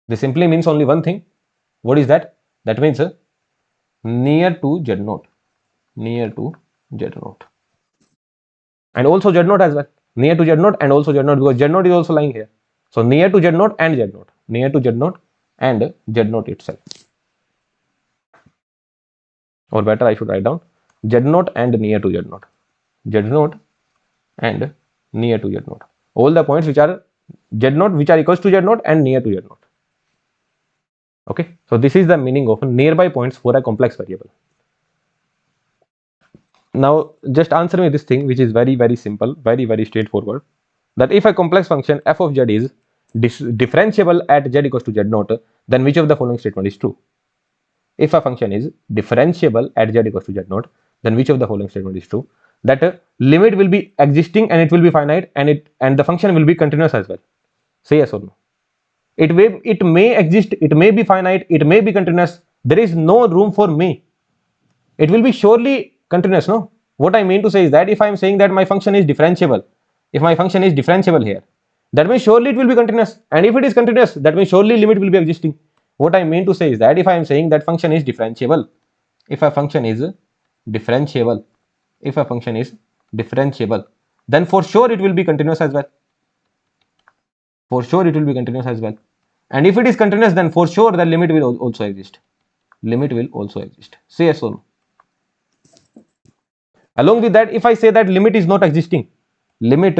This simply means only one thing. What is that? That means near to z0, near to z0, and also z0 as well, near to z0 and also z0, because z0 is also lying here. So near to z0 and z0, near to z0 and z0 itself, or better I should write down z0 and near to z0, z0 and near to z0, all the points which are z0 which are equals to z0 and near to z0. Okay, so this is the meaning of nearby points for a complex variable. Now just answer me this thing, which is very simple, very straightforward, that if a complex function f of z is differentiable at z equals to z0, then which of the following statement is true? If a function is differentiable at z equals to z0, then which of the following statement is true? That limit will be existing and it will be finite, and the function will be continuous as well. Say yes or no. It may exist, it may be finite, it may be continuous. There is no room for may. It will be surely continuous, no? What I mean to say is that if I am saying that my function is differentiable, if my function is differentiable here, that means surely it will be continuous. And if it is continuous, that means surely limit will be existing. What I mean to say is that if I am saying that function is differentiable, if a function is differentiable, then for sure it will be continuous as well. For sure it will be continuous as well. And if it is continuous, then for sure the limit will also exist. Limit will also exist. Say yes or no. Along with that, if I say that limit is not existing, limit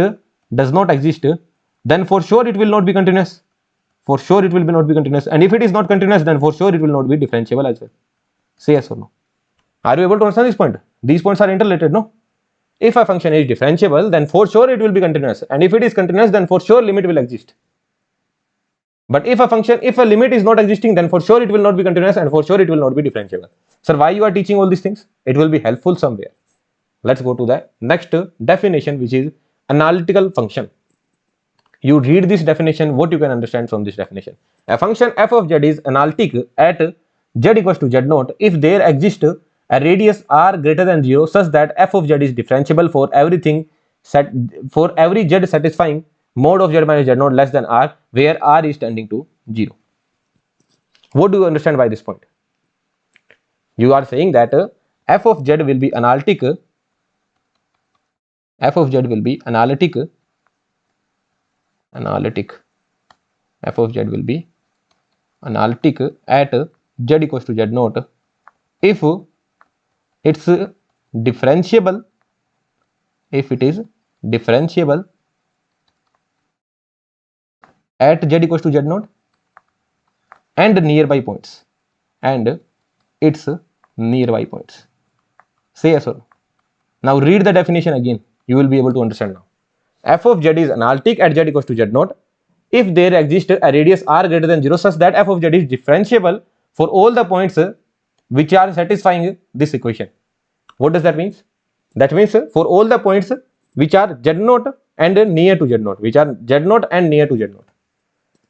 does not exist, then for sure it will not be continuous. For sure it will not be continuous. And if it is not continuous, then for sure it will not be differentiable as well. Say yes or no. Are you able to understand this point? These points are interrelated, no? If a function is differentiable, then for sure it will be continuous. And if it is continuous, then for sure limit will exist. But if a limit is not existing, then for sure it will not be continuous and for sure it will not be differentiable. Sir, why you are teaching all these things? It will be helpful somewhere. Let's go to the next definition, which is analytical function. You read this definition, what you can understand from this definition. A function f of z is analytic at z equals to z0 if there exists a radius r greater than 0 such that f of z is differentiable for every z satisfying mod of z minus z0 less than r, where r is tending to 0. What do you understand by this point? You are saying that f of z will be analytic, f of z will be analytic, f of z will be analytic at z equals to z0 if it's differentiable, if it is differentiable at z equals to z0 and nearby points, and its nearby points. Say yes or no. Now read the definition again, you will be able to understand now. F of z is analytic at z equals to z0 if there exists a radius r greater than 0 such that f of z is differentiable for all the points which are satisfying this equation. What does that mean? That means for all the points which are z0 and near to z0, which are z0 and near to z0.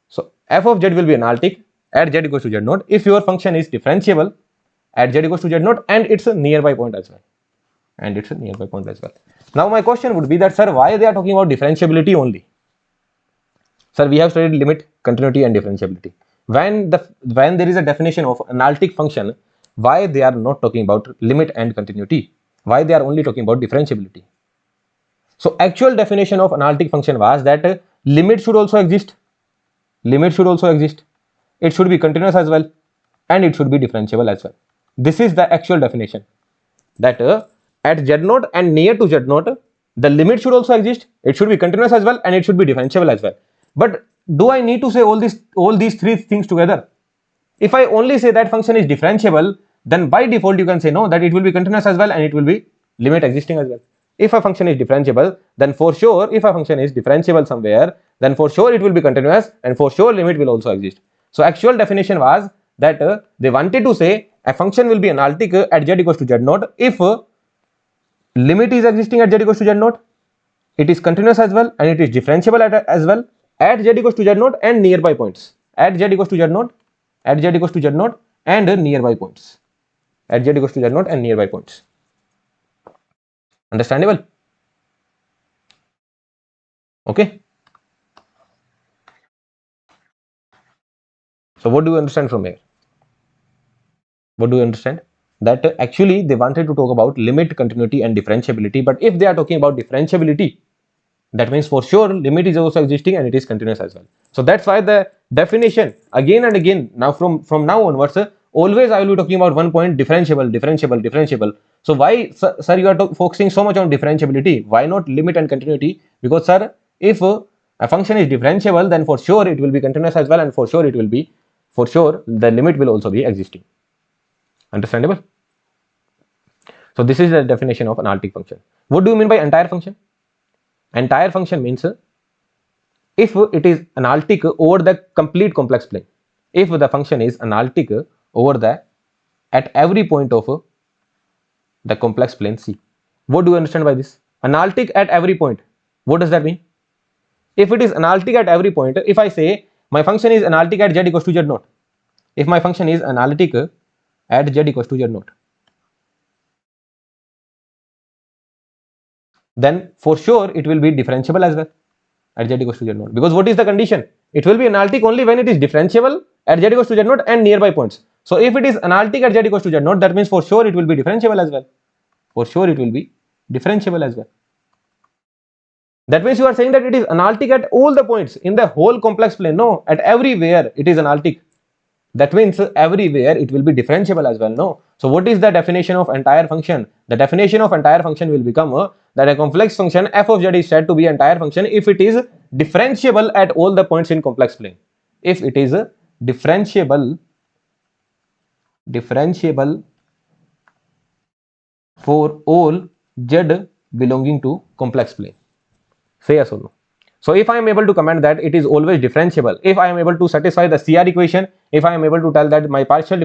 So f of z will be analytic at z equals to z0 if your function is differentiable at z equals to z0 and its nearby point as well. Now my question would be that, sir, why they are talking about differentiability only? Sir, we have studied limit, continuity and differentiability. When there is a definition of analytic function, why they are not talking about limit and continuity? Why they are only talking about differentiability? So actual definition of analytic function was that limit should also exist. Limit should also exist. It should be continuous as well, and it should be differentiable as well. This is the actual definition, that at z naught and near to z naught, the limit should also exist. It should be continuous as well, and it should be differentiable as well. But do I need to say all these three things together? If I only say that function is differentiable, then by default you can say no, that it will be continuous as well and it will be limit existing as well. If a function is differentiable, then for sure, if a function is differentiable somewhere, then for sure it will be continuous and for sure limit will also exist. So actual definition was that they wanted to say a function will be analytic at z equals to z naught if limit is existing at z equals to z naught, it is continuous as well and it is differentiable as well at z equals to z naught and nearby points. At z equals to z naught, at z equals to z naught and nearby points. At z equals to z naught and nearby points. Understandable? Okay. So what do you understand from here? What do you understand? That actually they wanted to talk about limit, continuity and differentiability, but if they are talking about differentiability, that means for sure limit is also existing and it is continuous as well. So that's why the definition again and again, now from now onwards, always I will be talking about one point: differentiable. So why, sir, you are focusing so much on differentiability? Why not limit and continuity? Because sir, if a function is differentiable, then for sure it will be continuous as well, and for sure the limit will also be existing. Understandable? So this is the definition of analytic function. What do you mean by entire function? Entire function means if it is analytic over the complete complex plane. If the function is analytic over at every point of the complex plane C. What do you understand by this? Analytic at every point. What does that mean? If it is analytic at every point, if I say my function is analytic at z equals to z naught, if my function is analytic at z equals to z naught, then for sure it will be differentiable as well at z equals to z naught. Because what is the condition? It will be analytic only when it is differentiable at z equals to z naught and nearby points. So if it is analytic at z equals to z naught, that means for sure it will be differentiable as well. For sure it will be differentiable as well. That means you are saying that it is analytic at all the points in the whole complex plane. No, at everywhere it is analytic. That means everywhere it will be differentiable as well. No. So what is the definition of entire function? The definition of entire function will become that a complex function f of z is said to be entire function if it is differentiable at all the points in complex plane. If it is differentiable for all z belonging to complex plane. Say yes or no. So if I am able to comment that it is always differentiable, if I am able to satisfy the CR equation, if I am able to tell that my partial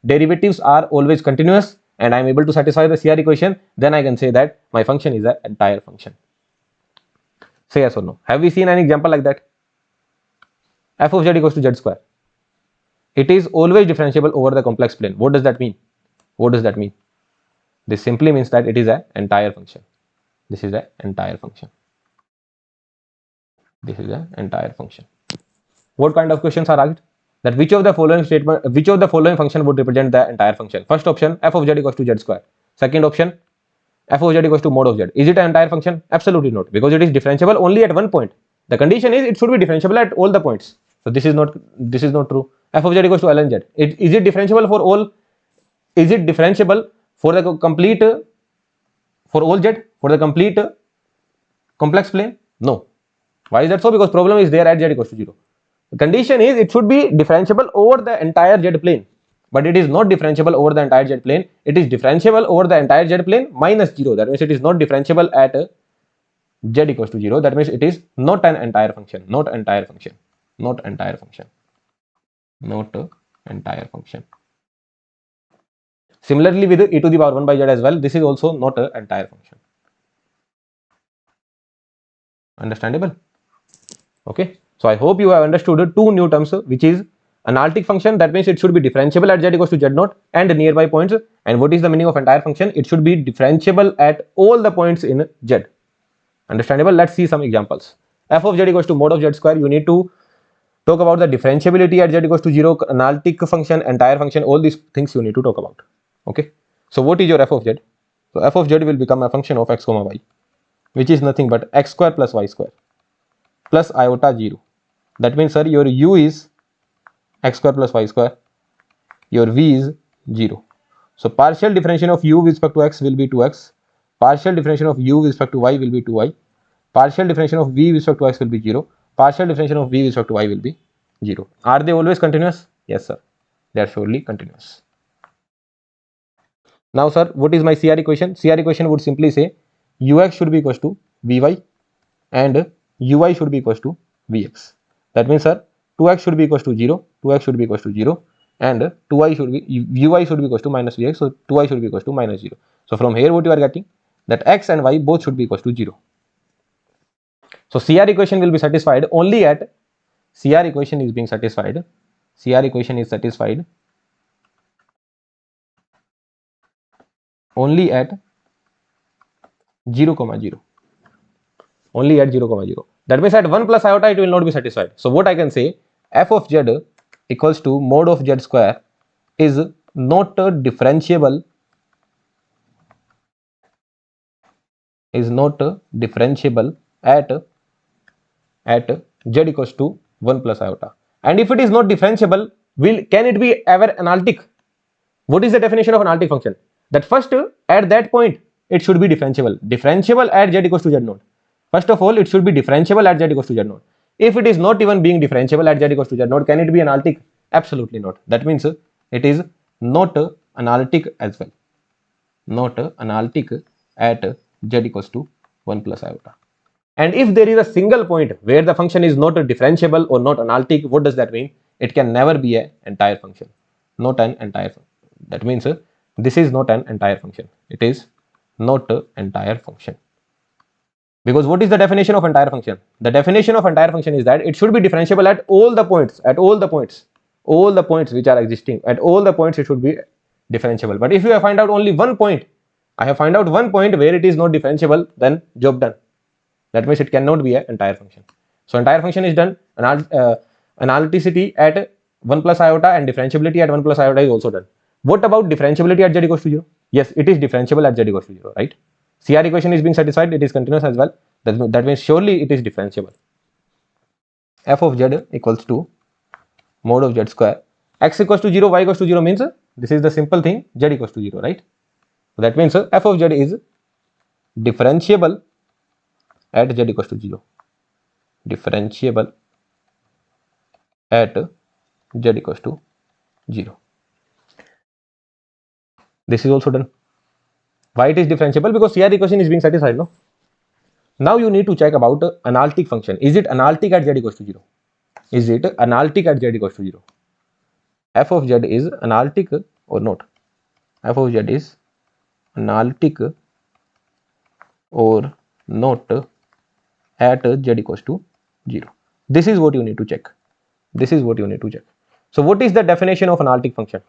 derivatives are always continuous and I am able to satisfy the CR equation, then I can say that my function is an entire function. Say yes or no. Have we seen any example like that? F of z equals to z square. It is always differentiable over the complex plane. What does that mean? What does that mean? This simply means that it is an entire function. This is an entire function. This is an entire function. What kind of questions are asked? That which of the following function would represent the entire function? First option, f of z equals to z square. Second option, f of z equals to mod of z. Is it an entire function? Absolutely not, because it is differentiable only at one point. The condition is it should be differentiable at all the points. So this is not true. F of z equals to ln z. Is it differentiable for all? Is it differentiable for the complete for all z, for the complete complex plane? No. Why is that so? Because problem is there at z equals to 0. The condition is it should be differentiable over the entire z plane, but it is not differentiable over the entire z plane. It is differentiable over the entire z plane minus 0. That means it is not differentiable at z equals to 0. That means it is not an entire function. Not entire function. Not entire function. Not entire function. Similarly with e to the power 1 by z as well, this is also not an entire function. Understandable? Okay. So I hope you have understood two new terms, which is analytic function. That means it should be differentiable at z equals to z naught and nearby points. And what is the meaning of entire function? It should be differentiable at all the points in z. Understandable? Let's see some examples. F of z equals to mod of z square. You need to talk about the differentiability at z equals to 0, analytic function, entire function. All these things you need to talk about. Okay. So what is your f of z? So f of z will become a function of x comma y. which is nothing but x square plus y square plus iota 0. That means, sir, your u is x square plus y square, your v is 0. So partial differentiation of u with respect to x will be 2x, partial differentiation of u with respect to y will be 2y, partial differentiation of v with respect to x will be 0, partial differentiation of v with respect to y will be 0. Are they always continuous? Yes, sir, they are surely continuous. Now, sir, what is my CR equation? CR equation would simply say ux should be equals to vy and uy should be equals to vx. That means, sir, 2x should be equals to 0, 2x should be equals to 0, and 2y should be uy should be equals to minus vx, so 2y should be equals to minus 0. So from here what you are getting, that x and y both should be equals to 0. So CR equation will be satisfied only at CR equation is being satisfied. CR equation is satisfied only at 0, 0. Only at 0, 0. That means at 1 plus iota it will not be satisfied. So what I can say, f of z equals to mod of z square is not differentiable, at z equals to 1 plus iota. And if it is not differentiable, can it be ever analytic? What is the definition of analytic function? That first, at that point, it should be differentiable. Differentiable at z equals to z naught. First of all, it should be differentiable at z equals to z naught. If it is not even being differentiable at z equals to z naught, can it be analytic? Absolutely not. That means it is not analytic as well. Not analytic at z equals to 1 plus iota. And if there is a single point where the function is not differentiable or not analytic, what does that mean? It can never be an entire function. Not an entire function. That means this is not an entire function. It is not an entire function. Because what is the definition of entire function? The definition of entire function is that it should be differentiable at all the points, all the points which are existing, at all the points it should be differentiable. But if you have find out only one point, I have find out one point where it is not differentiable, then job done. That means it cannot be an entire function. So entire function is done. Analyticity at 1 plus iota and differentiability at 1 plus iota is also done. What about differentiability at z equals to 0? Yes, it is differentiable at z equals to 0, right? CR equation is being satisfied, it is continuous as well. That means surely it is differentiable. F of z equals to mod of z square. X equals to 0, y equals to 0 means this is the simple thing, z equals to 0, right? So that means f of z is differentiable at z equals to 0. Differentiable at z equals to 0. This is also done. Why it is differentiable? Because CR equation is being satisfied, no? Now you need to check about analytic function. Is it analytic at z equals to 0? Is it analytic at z equals to 0? F of z is analytic or not? F of z is analytic or not at z equals to 0. This is what you need to check. This is what you need to check. So what is the definition of analytic function?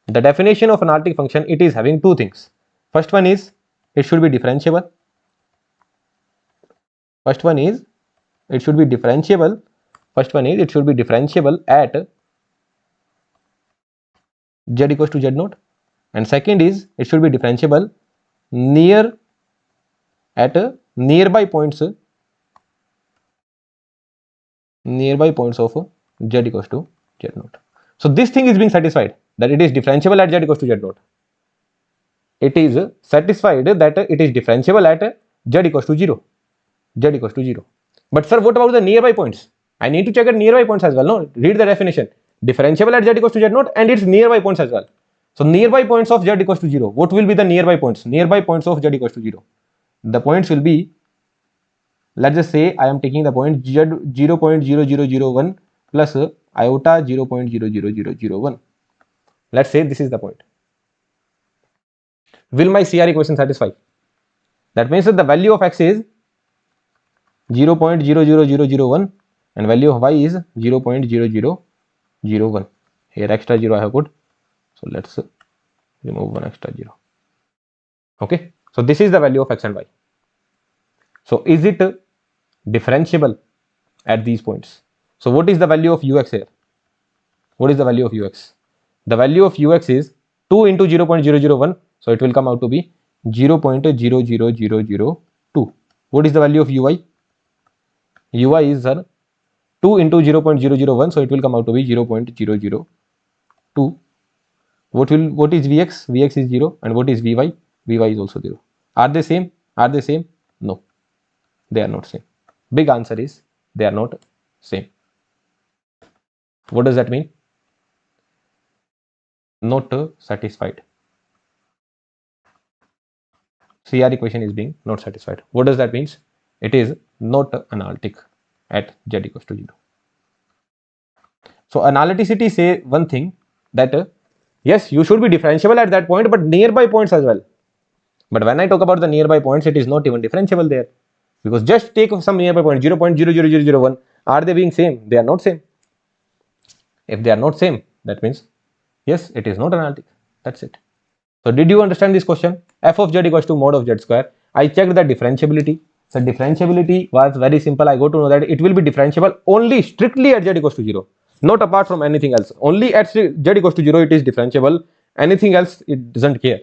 The definition of analytic function, it is having two things. First one is it should be differentiable. First one is it should be differentiable. First one is it should be differentiable at z equals to z naught. And second is it should be differentiable at nearby points of z equals to z naught. So this thing is being satisfied, that it is differentiable at z equals to z naught. It is satisfied that it is differentiable at z equals to 0. Z equals to 0. But sir, what about the nearby points? I need to check at nearby points as well, no? Read the definition. Differentiable at z equals to z naught and its nearby points as well. So nearby points of z equals to 0. What will be the nearby points? Nearby points of z equals to 0. The points will be, let's just say I am taking the point z 0.0001 plus iota 0.00001. Let's say this is the point. Will my CR equation satisfy? That means that the value of x is 0.00001 and value of y is 0.0001. Here extra 0 I have put. So let's remove one extra 0. Okay. So this is the value of x and y. So is it differentiable at these points? So what is the value of ux here? What is the value of ux? The value of ux is 2 into 0.001. So it will come out to be 0.00002. What is the value of ui? Ui is, sir, 2 into 0.001, so it will come out to be 0.002. What is vx? Vx is 0. And what is vy? Vy is also 0. Are they same? Are they same? No, they are not same. Big answer is they are not same. What does that mean? Not satisfied. CR equation is being not satisfied. What does that mean? It is not analytic at z equals to 0. So analyticity say one thing, that yes, you should be differentiable at that point, but nearby points as well. But when I talk about the nearby points, it is not even differentiable there, because just take some nearby point 0.00001. Are they being same? They are not same. If they are not same, that means yes, it is not analytic. That's it. So did you understand this question? F of z equals to mod of z square. I checked the differentiability. So differentiability was very simple. I got to know that it will be differentiable only strictly at z equals to 0, not apart from anything else. Only at z equals to 0 it is differentiable. Anything else it doesn't care.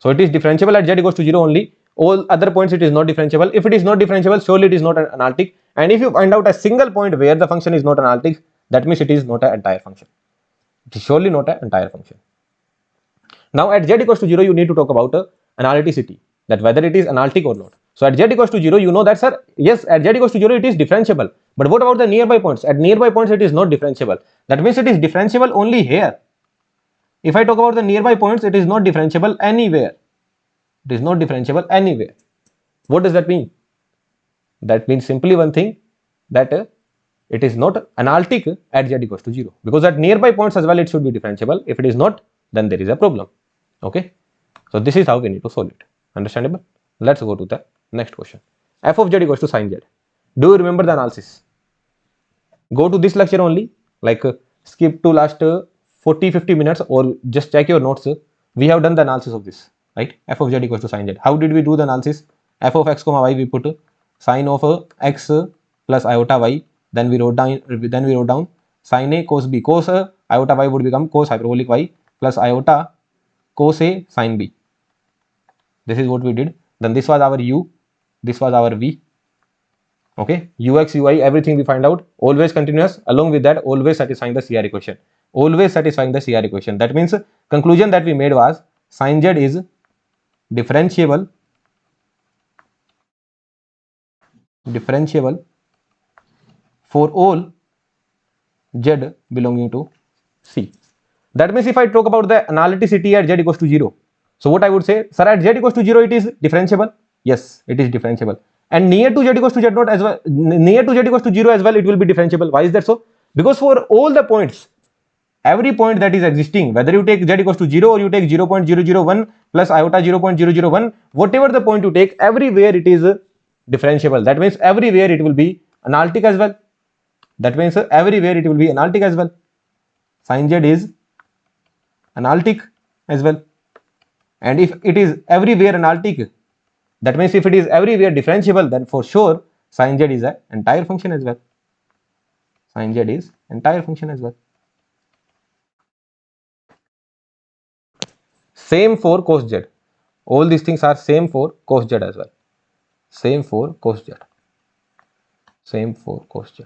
So it is differentiable at z equals to 0 only. All other points it is not differentiable. If it is not differentiable, surely it is not analytic. And if you find out a single point where the function is not analytic, that means it is not an entire function. It is surely not an entire function. Now at z equals to 0, you need to talk about analyticity, that whether it is analytic or not. So at z equals to 0, you know that, sir, yes, at z equals to 0 it is differentiable. But what about the nearby points? At nearby points it is not differentiable. That means it is differentiable only here. If I talk about the nearby points, it is not differentiable anywhere. It is not differentiable anywhere. What does that mean? That means simply one thing, that it is not analytic at z equals to 0, because at nearby points as well it should be differentiable. If it is not, then there is a problem. Okay, so this is how we need to solve it. Understandable? Let's go to the next question. F of z equals to sin z. Do you remember the analysis? Go to this lecture only, like skip to last 40-50 minutes, or just check your notes. We have done the analysis of this, right? F of z equals to sin z. How did we do the analysis? F of x comma y, we put sine of x plus iota y. Then we wrote down sin a cos b. Cos iota y would become cos hyperbolic y plus iota cos a sin b. This is what we did. Then this was our u, this was our v. Okay, ux, ui, everything we find out, always continuous. Along with that, always satisfying the CR equation. Always satisfying the CR equation. That means conclusion that we made was sin z is differentiable for all z belonging to C. That means if I talk about the analyticity at z equals to 0, so what I would say, sir, at z equals to 0 it is differentiable. Yes, it is differentiable. And near to z equals to z naught as well, near to z equals to 0 as well, it will be differentiable. Why is that so? Because for all the points, every point that is existing, whether you take z equals to 0 or you take 0.001 plus iota 0.001, whatever the point you take, everywhere it is differentiable. That means everywhere it will be analytic as well. That means everywhere it will be analytic as well. Sin z is analytic as well. And if it is everywhere analytic, that means if it is everywhere differentiable, then for sure sin z is an entire function as well. Sin z is entire function as well. Same for cos z. All these things are same for cos z as well. Same for cos z. Same for cos z.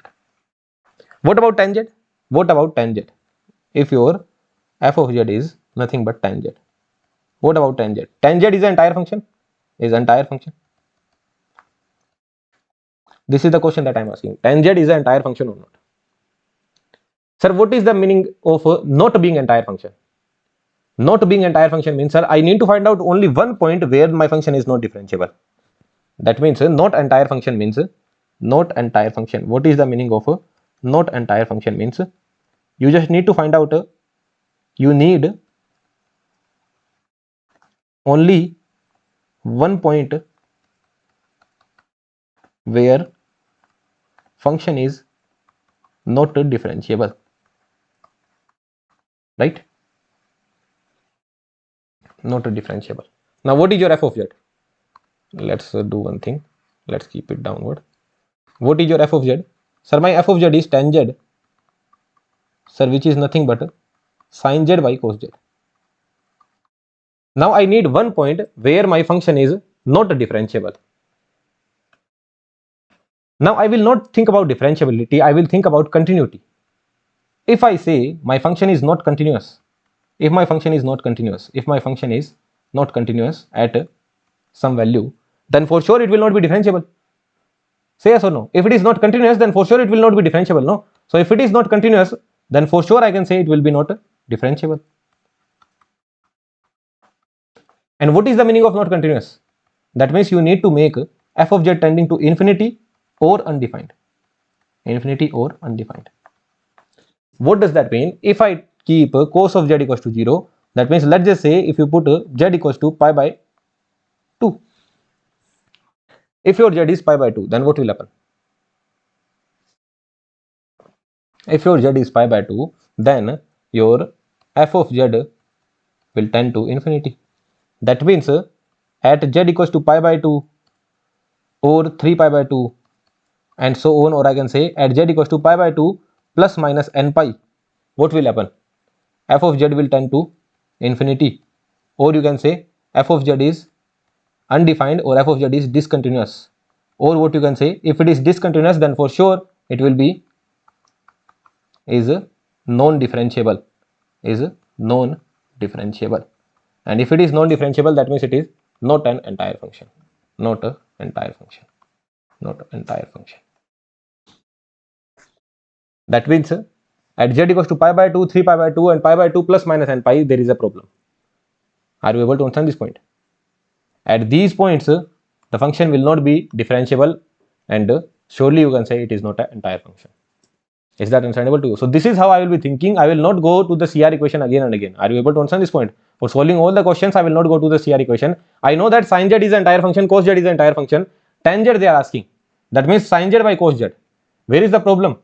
What about tan z? What about tan z? If your f of z is nothing but tan z. What about tan z? Tan z is an entire function? Is entire function? This is the question that I am asking. Tan z is an entire function or not? Sir, what is the meaning of not being entire function? Not being entire function means, sir, I need to find out only one point where my function is not differentiable. That means not entire function means not entire function. What is the meaning of not entire function means? You just need to find out, you need only one point where function is not differentiable, right? Not differentiable. Now what is your f of z? Let's do one thing. Let's keep it downward. What is your f of z? Sir, my f of z is tan z, sir, which is nothing but sin z by cos z. Now I need one point where my function is not differentiable. Now I will not think about differentiability, I will think about continuity. If I say my function is not continuous, if my function is not continuous, if my function is not continuous at some value, then for sure it will not be differentiable. Say yes or no. If it is not continuous, then for sure it will not be differentiable, no? So if it is not continuous, then for sure I can say it will be not differentiable. And what is the meaning of not continuous? That means you need to make f of z tending to infinity or undefined. Infinity or undefined. What does that mean? If I keep cos of z equals to 0, that means let's just say if you put z equals to pi by 2. If your z is pi by 2, then what will happen? If your z is pi by 2, then your f of z will tend to infinity. That means at z equals to pi by 2 or 3 pi by 2 and so on, or I can say at z equals to pi by 2 plus minus n pi, what will happen? F of z will tend to infinity, or you can say f of z is undefined or f of z is discontinuous, or what you can say, if it is discontinuous, then for sure it will be is non-differentiable, is non-differentiable. And if it is non-differentiable, that means it is not an entire function, not an entire function, not an entire function. That means at z equals to pi by 2, 3 pi by 2 and pi by 2 plus minus n pi, there is a problem. Are you able to understand this point? At these points, the function will not be differentiable, and surely you can say it is not an entire function. Is that understandable to you? So this is how I will be thinking. I will not go to the CR equation again and again. Are you able to understand this point? For solving all the questions, I will not go to the CR equation. I know that sin z is an entire function, cos z is an entire function, tan z they are asking. That means sin z by cos z. Where is the problem?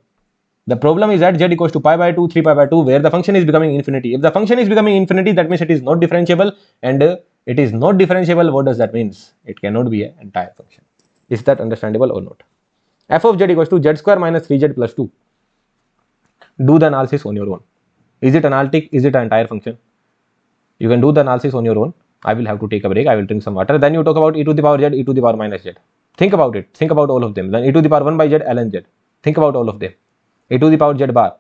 The problem is at z equals to pi by 2, 3 pi by 2, where the function is becoming infinity. If the function is becoming infinity, that means it is not differentiable, and it is not differentiable. What does that mean? It cannot be an entire function. Is that understandable or not? F of z equals to z square minus 3z plus 2. Do the analysis on your own. Is it analytic? Is it an entire function? You can do the analysis on your own. I will have to take a break. I will drink some water. Then you talk about e to the power z, e to the power minus z. Think about it. Think about all of them. Then e to the power 1 by z, ln z. Think about all of them. E to the power z bar.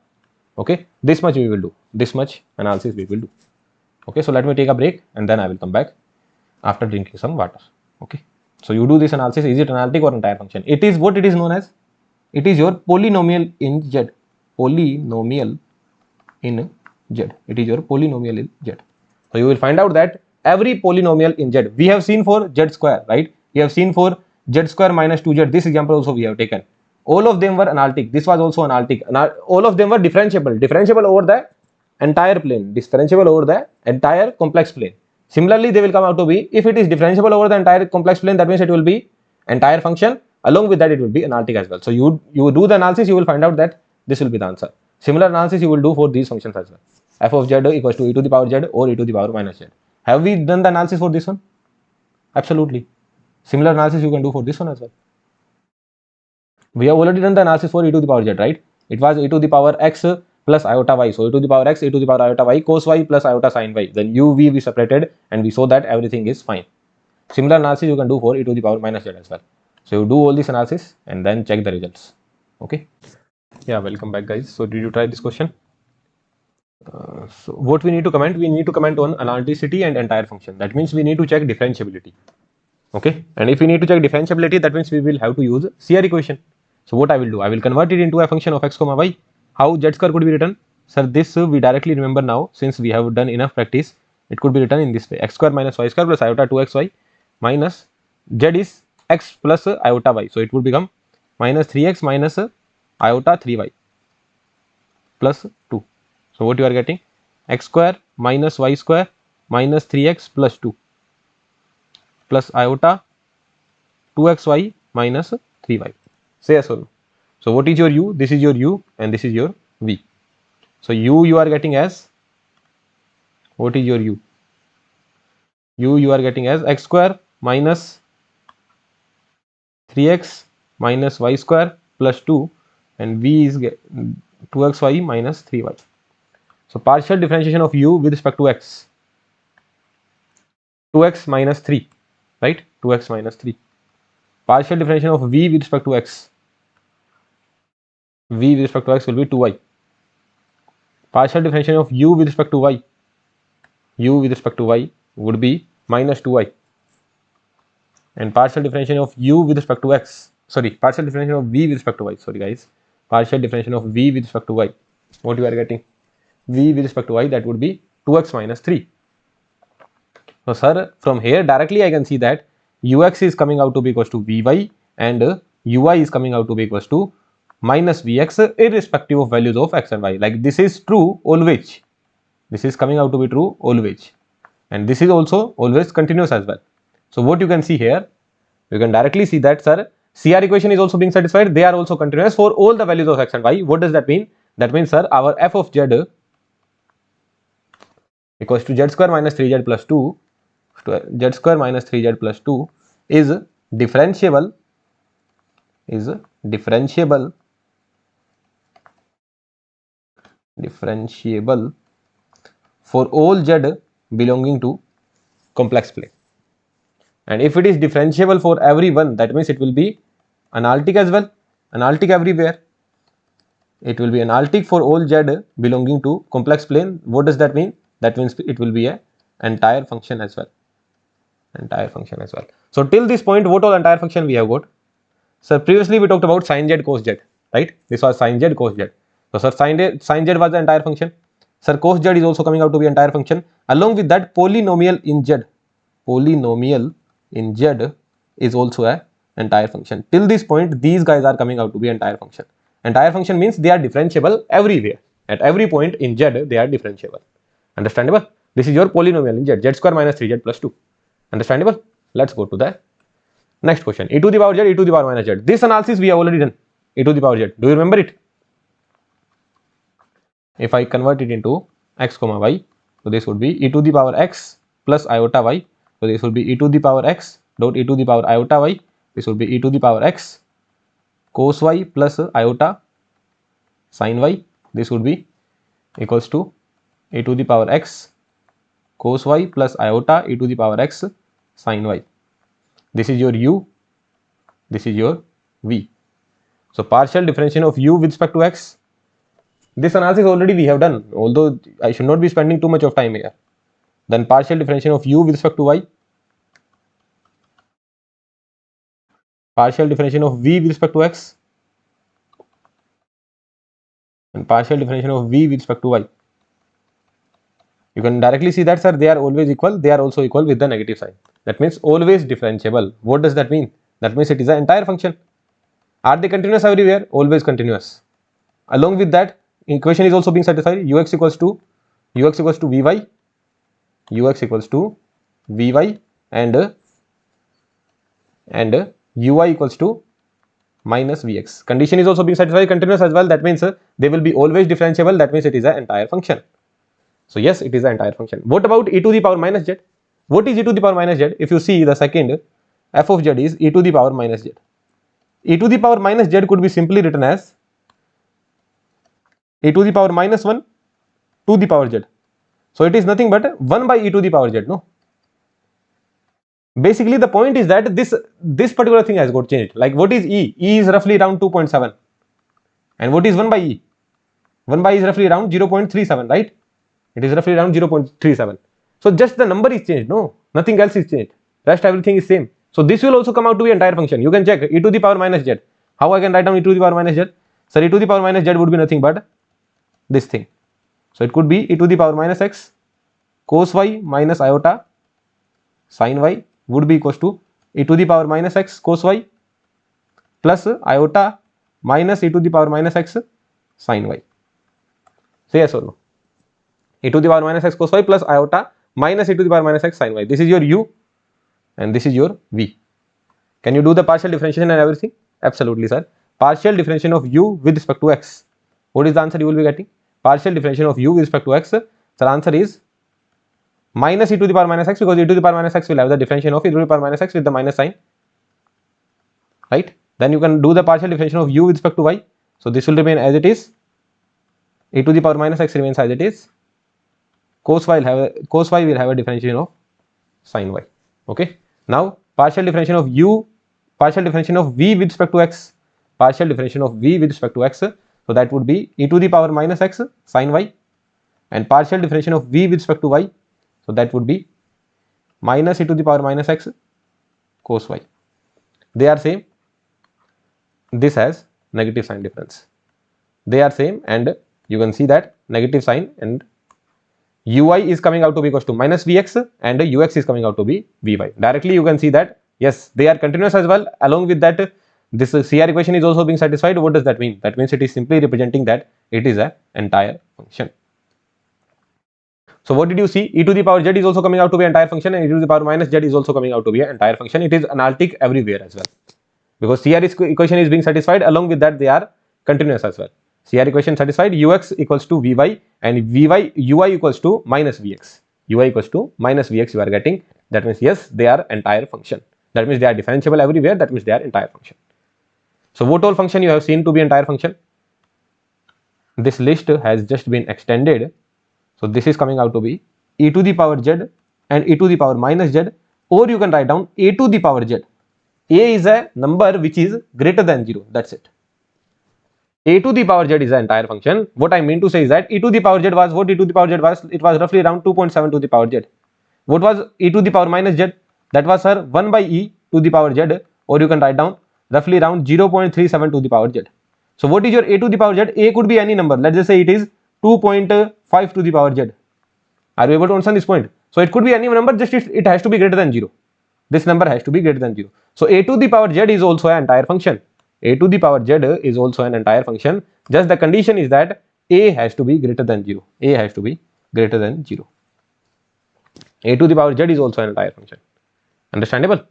Okay. This much we will do. This much analysis we will do. Okay. So let me take a break and then I will come back after drinking some water. Okay. So you do this analysis. Is it analytic or entire function? It is what it is known as. It is your polynomial in z. Polynomial in z. It is your polynomial in z. So you will find out that every polynomial in z, we have seen for z square, right? We have seen for z square minus 2z. This example also we have taken. All of them were analytic. This was also analytic. All of them were differentiable. Differentiable over the entire plane. Differentiable over the entire complex plane. Similarly, they will come out to be, if it is differentiable over the entire complex plane, that means it will be entire function. Along with that, it will be analytic as well. So you do the analysis, you will find out that this will be the answer. Similar analysis you will do for these functions as well. F of z equals to e to the power z or e to the power minus z. Have we done the analysis for this one? Absolutely. Similar analysis you can do for this one as well. We have already done the analysis for e to the power z, right? It was e to the power x plus iota y. So e to the power x, e to the power iota y, cos y plus iota sin y. Then u, v we separated and we saw that everything is fine. Similar analysis you can do for e to the power minus z as well. So you do all this analysis and then check the results. Okay. Yeah, welcome back guys. So did you try this question? So what we need to comment? We need to comment on analyticity and entire function. That means we need to check differentiability. Okay. And if we need to check differentiability, that means we will have to use CR equation. So what I will do? I will convert it into a function of x comma y. How z square could be written? Sir, this we directly remember now since we have done enough practice. It could be written in this way: x square minus y square plus iota 2xy minus z is x plus iota y. So it would become minus 3x minus iota 3y plus 2. So what you are getting? X square minus y square minus 3x plus 2 plus iota 2xy minus 3y. Say yes or no. So what is your u? This is your u and this is your v. So u you are getting as, what is your u? U you are getting as x square minus 3x minus y square plus 2 and v is 2xy minus 3y. So partial differentiation of u with respect to x, 2x minus 3, right? 2x minus 3. Partial differentiation of v with respect to x, v with respect to x will be 2y. Partial differentiation of u with respect to y, u with respect to y would be minus 2y. And partial differentiation of u with respect to x, sorry, partial differentiation of v with respect to y, sorry guys, partial differentiation of v with respect to y, what you are getting, v with respect to y, that would be 2x minus 3. So sir, from here directly I can see that ux is coming out to be equals to vy and ui is coming out to be equals to minus vx irrespective of values of x and y. Like this is true always. This is coming out to be true always. And this is also always continuous as well. So what you can see here, you can directly see that sir, CR equation is also being satisfied. They are also continuous for all the values of x and y. What does that mean? That means sir, our f of z equals to z square minus 3z plus 2, z square minus 3z plus 2 is differentiable, differentiable for all z belonging to complex plane. And if it is differentiable for everyone, that means it will be analytic as well, analytic everywhere. It will be analytic for all z belonging to complex plane. What does that mean? That means it will be a entire function as well, entire function as well. So till this point, what all entire function we have got? So previously we talked about sin z cos z, right? This was sin z cos z. So sir, sin z was the entire function. Sir, cos z is also coming out to be entire function. Along with that, polynomial in z, polynomial in z is also a entire function. Till this point, these guys are coming out to be entire function. Entire function means they are differentiable everywhere. At every point in z, they are differentiable. Understandable? This is your polynomial in z, z square minus 3z plus 2. Understandable? Let's go to the next question. E to the power z, e to the power minus z. This analysis we have already done. E to the power z. Do you remember it? If I convert it into x comma y, so this would be e to the power x plus iota y. So this will be e to the power x dot e to the power iota y. This will be e to the power x cos y plus iota sin y. This would be equals to e to the power x cos y plus iota e to the power x sin y. This is your u, this is your v. So partial differentiation of u with respect to x. This analysis already we have done, although I should not be spending too much of time here. Then partial differentiation of u with respect to y. Partial differentiation of v with respect to x. And partial differentiation of v with respect to y. You can directly see that sir, they are always equal, they are also equal with the negative sign. That means always differentiable. What does that mean? That means it is an entire function. Are they continuous everywhere? Always continuous. Along with that, equation is also being satisfied. Ux equals to vy, ux equals to vy and ui equals to minus vx. Condition is also being satisfied, continuous as well. That means they will be always differentiable. That means it is an entire function. So yes, it is an entire function. What about e to the power minus z? What is e to the power minus z? If you see the second, f of z is e to the power minus z. E to the power minus z could be simply written as e to the power minus 1 to the power z. So it is nothing but 1 by e to the power z, no? Basically the point is that this particular thing has got changed. Like what is e? E is roughly around 2.7. And what is 1 by e? 1 by e is roughly around 0.37, right? It is roughly around 0.37. So just the number is changed, no? Nothing else is changed. Rest everything is same. So this will also come out to be entire function. You can check e to the power minus z. How I can write down e to the power minus z? So e to the power minus z would be nothing but this thing. So it could be e to the power minus x cos y minus iota sin y would be equals to e to the power minus x cos y plus iota minus e to the power minus x sin y. Say yes or no? E to the power minus x cos y plus iota minus e to the power minus x sin y. This is your u and this is your v. Can you do the partial differentiation and everything? Absolutely, sir. Partial differentiation of u with respect to x. What is the answer you will be getting? Partial differentiation of u with respect to x. So answer is minus e to the power minus x, because e to the power minus x will have the differentiation of e to the power minus x with the minus sign, right? Then you can do the partial differentiation of u with respect to y. So this will remain as it is. E to the power minus x remains as it is. Cos y will have a differentiation of sin y. Okay. Now partial differentiation of u, partial differentiation of v with respect to x, partial differentiation of v with respect to x. So that would be e to the power minus x sin y, and partial differentiation of v with respect to y. So that would be minus e to the power minus x cos y. They are same. This has negative sign difference. They are same, and you can see that negative sign, and ui is coming out to be equals to minus vx, and ux is coming out to be vy. Directly you can see that yes, they are continuous as well. Along with that, this CR equation is also being satisfied. What does that mean? That means it is simply representing that it is an entire function. So what did you see? E to the power z is also coming out to be entire function, and e to the power minus z is also coming out to be an entire function. It is analytic everywhere as well, because CR equation is being satisfied. Along with that, they are continuous as well. CR equation satisfied, ux equals to vy, and ui equals to minus vx. Ui equals to minus vx you are getting. That means yes, they are entire function. That means they are differentiable everywhere. That means they are entire function. So what all function you have seen to be entire function? This list has just been extended. So this is coming out to be e to the power z and e to the power minus z, or you can write down a to the power z. A is a number which is greater than 0. That's it. A to the power z is an entire function. What I mean to say is that e to the power z was what e to the power z was? It was roughly around 2.7 to the power z. What was e to the power minus z? That was, sir, 1 by e to the power z, or you can write down roughly around 0.37 to the power z. So what is your a to the power z? A could be any number. Let's just say it is 2.5 to the power z. Are you able to understand this point? So it could be any number, just it has to be greater than 0. This number has to be greater than 0. So a to the power z is also an entire function. A to the power z is also an entire function. Just the condition is that a has to be greater than 0. A has to be greater than 0. A to the power z is also an entire function. Understandable?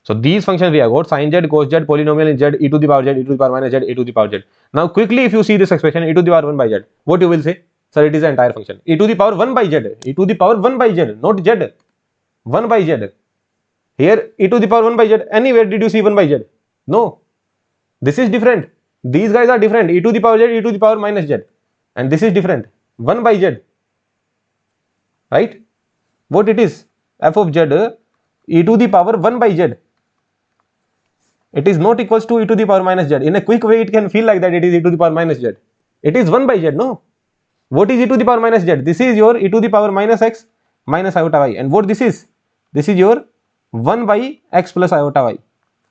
So these functions we have got: sin z, cos z, polynomial in z, e to the power z, e to the power minus z, e to the power z. Now quickly, if you see this expression e to the power 1 by z, what you will say? Sir, it is an entire function. E to the power 1 by z, e to the power 1 by z, not z, 1 by z. Here e to the power 1 by z, anywhere did you see 1 by z? No. This is different. These guys are different. E to the power z, e to the power minus z, and this is different. 1 by z, right? What it is? F of z, e to the power 1 by z. It is not equals to e to the power minus z. In a quick way, it can feel like that it is e to the power minus z. It is 1 by z, no? What is e to the power minus z? This is your e to the power minus x minus iota y. And what this is? This is your 1 by x plus iota y.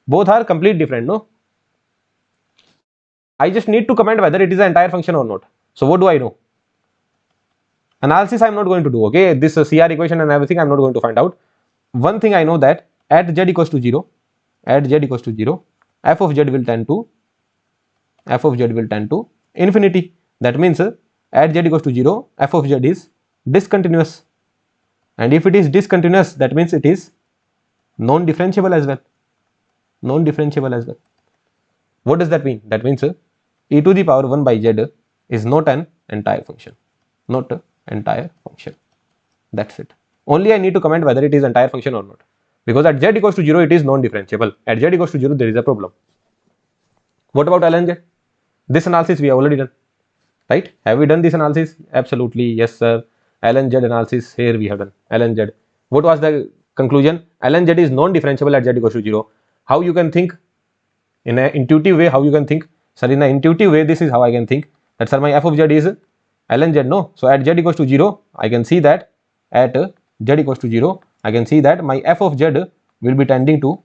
Both are completely different, no? I just need to comment whether it is an entire function or not. So what do I know? Analysis I am not going to do, okay? This CR equation and everything I am not going to find out. One thing I know, that at z equals to 0, f of z will tend to infinity. That means at z equals to 0, f of z is discontinuous. And if it is discontinuous, that means it is non-differentiable as well. What does that mean? That means e to the power 1 by z is not an entire function. That's it. Only I need to comment whether it is entire function or not. Because at z equals to 0, it is non-differentiable. At z equals to 0, there is a problem. What about ln z? This analysis we have already done, right? Have we done this analysis? Absolutely, yes, sir. ln z analysis here we have done. ln z. What was the conclusion? ln z is non-differentiable at z equals to 0. How you can think? In an intuitive way, how you can think? Sir, in an intuitive way, this is how I can think. That, sir, my f of z is ln z, no? So at z equals to 0, I can see that at z equals to 0, I can see that my f of z will be tending to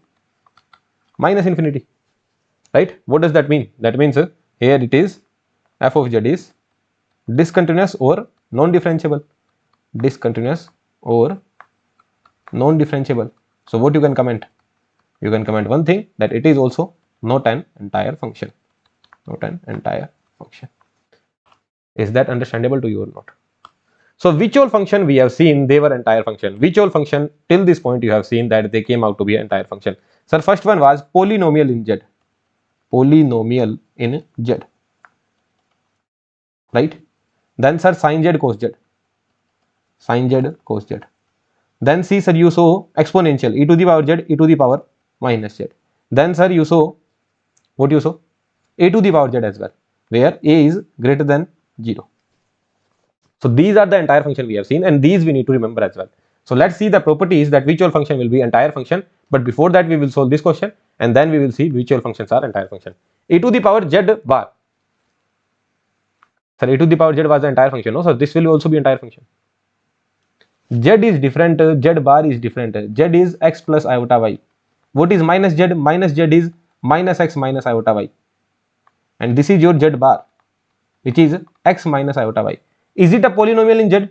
minus infinity, right? What does that mean? That means here it is f of z is discontinuous or non-differentiable. So what you can comment? You can comment one thing, that it is also not an entire function. Is that understandable to you or not? So which all function we have seen, they were entire function. Which all function till this point you have seen that they came out to be an entire function. Sir, first one was polynomial in z. Right? Then, sir, sin z cos z. Then, see, sir, you saw exponential e to the power z, e to the power minus z. Then, sir, you saw what you saw? A to the power z as well, where a is greater than 0. So these are the entire function we have seen, and these we need to remember as well. So let's see the properties that which all function will be entire function. But before that, we will solve this question, and then we will see which all functions are entire function. E to the power z bar. Sir, a to the power z was the entire function. No, so this will also be entire function. Z is different, z bar is different. Z is x plus iota y. What is minus z? Minus z is minus x minus iota y. And this is your z bar, which is x minus iota y. Is it a polynomial in z?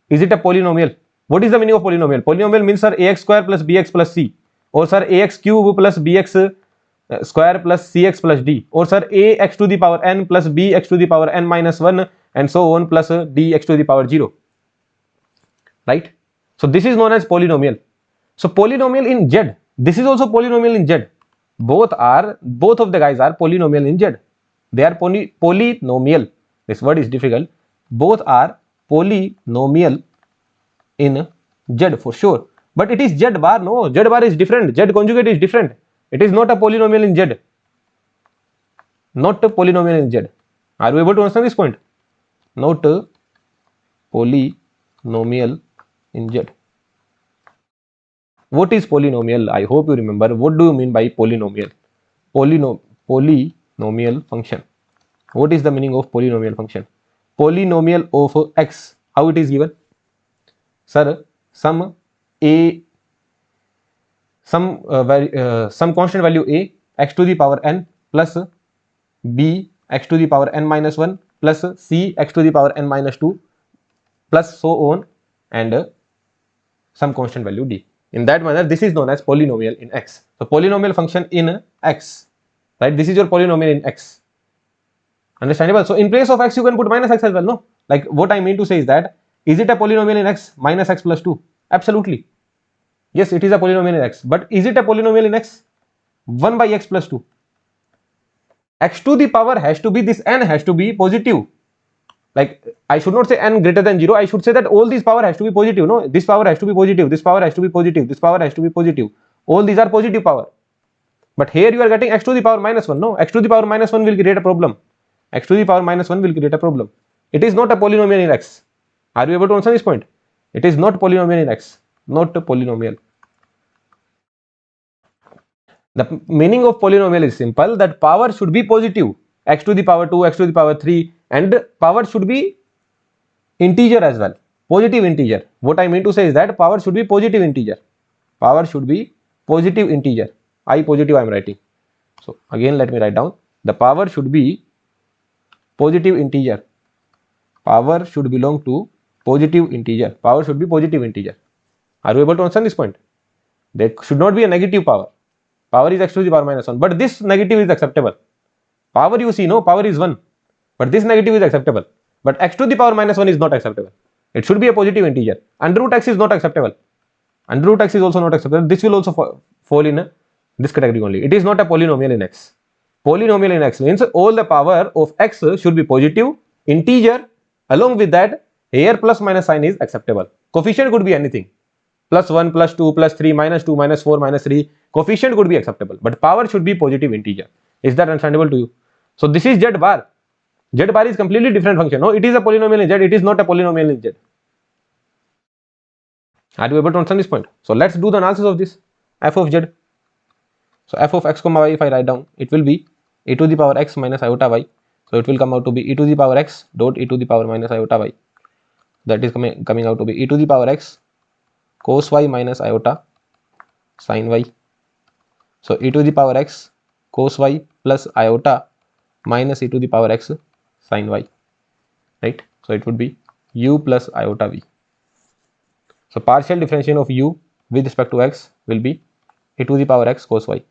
Is it a polynomial? What is the meaning of polynomial? Polynomial means, sir, ax square plus bx plus c, or sir, ax cube plus bx square plus cx plus d, or sir, ax to the power n plus bx to the power n minus 1 and so on plus dx to the power 0. Right? So this is known as polynomial. So polynomial in z, this is also polynomial in z. Both of the guys are polynomial in z. They are polynomial. This word is difficult. Both are polynomial in z for sure. But it is z bar. No, z bar is different. Z conjugate is different. It is not a polynomial in z. Not a polynomial in z. Are you able to understand this point? Not a polynomial in z. What is polynomial? I hope you remember. What do you mean by polynomial? Polynomial function. What is the meaning of polynomial function? Polynomial of x. How it is given? Sir, some constant value a, x to the power n plus b x to the power n minus 1 plus c x to the power n minus 2 plus so on, and some constant value d. In that manner, this is known as polynomial in x. So polynomial function in x, right? This is your polynomial in x. Understandable? So in place of x, you can put minus x as well, no? Like what I mean to say is that, is it a polynomial in x? Minus x plus 2. Absolutely. Yes, it is a polynomial in x. But is it a polynomial in x? 1 by x plus 2. X to the power has to be, this n has to be positive. Like I should not say n greater than 0. I should say that all these power has to be positive. No, this power has to be positive. This power has to be positive. This power has to be positive. All these are positive power. But here you are getting x to the power minus 1. No, x to the power minus 1 will create a problem. X to the power minus 1 will create a problem. It is not a polynomial in x. Are you able to understand this point? It is not polynomial in x. Not a polynomial. The meaning of polynomial is simple, that power should be positive. X to the power 2, x to the power 3, and power should be integer as well. Positive integer. What I mean to say is that power should be positive integer. Power should be positive integer. I positive I am writing. So again let me write down. The power should be positive integer. Power should belong to positive integer. Power should be positive integer. Are you able to understand this point? There should not be a negative power. Power is x to the power minus 1. But this negative is acceptable. Power, you see, no, power is 1. But this negative is acceptable. But x to the power minus 1 is not acceptable. It should be a positive integer. Under root x is not acceptable. Under root x is also not acceptable. This will also fall in this category only. It is not a polynomial in x. Polynomial in x means all the power of x should be positive integer. Along with that, here plus minus sign is acceptable. Coefficient could be anything. Plus 1, plus 2, plus 3, minus 2, minus 4, minus 3. Coefficient could be acceptable. But power should be positive integer. Is that understandable to you? So this is z bar. Z bar is completely different function. No, it is a polynomial in z. It is not a polynomial in z. Are you able to understand this point? So let's do the analysis of this f of z. So f of x comma y, if I write down, it will be e to the power x minus iota y. So it will come out to be e to the power x dot e to the power minus iota y. That is coming out to be e to the power x cos y minus iota sin y. So e to the power x cos y plus iota minus e to the power x sin y, right? So it would be u plus iota v. So partial differentiation of u with respect to x will be e to the power x cos y.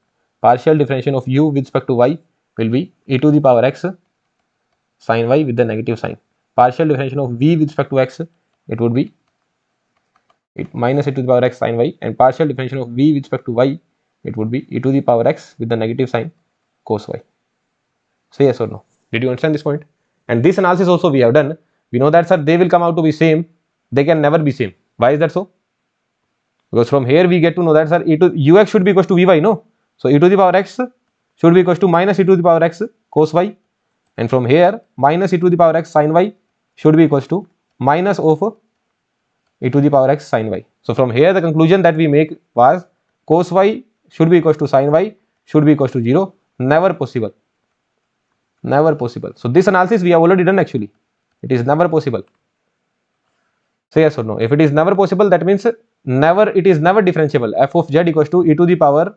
Partial differentiation of u with respect to y will be e to the power x sin y with the negative sign. Partial differentiation of v with respect to x, it would be minus e to the power x sin y, and partial differentiation of v with respect to y, it would be e to the power x with the negative sign cos y. Say yes or no. Did you understand this point? And this analysis also we have done. We know that, sir, they will come out to be same. They can never be same. Why is that so? Because from here we get to know that, sir, e to ux should be equal to vy, no? So e to the power x should be equal to minus e to the power x cos y, and from here minus e to the power x sin y should be equal to minus of e to the power x sin y. So from here the conclusion that we make was cos y should be equal to sin y should be equal to 0. Never possible. Never possible. So this analysis we have already done actually. It is never possible. Say yes or no. If it is never possible, that means never, it is never differentiable. F of z equals to e to the power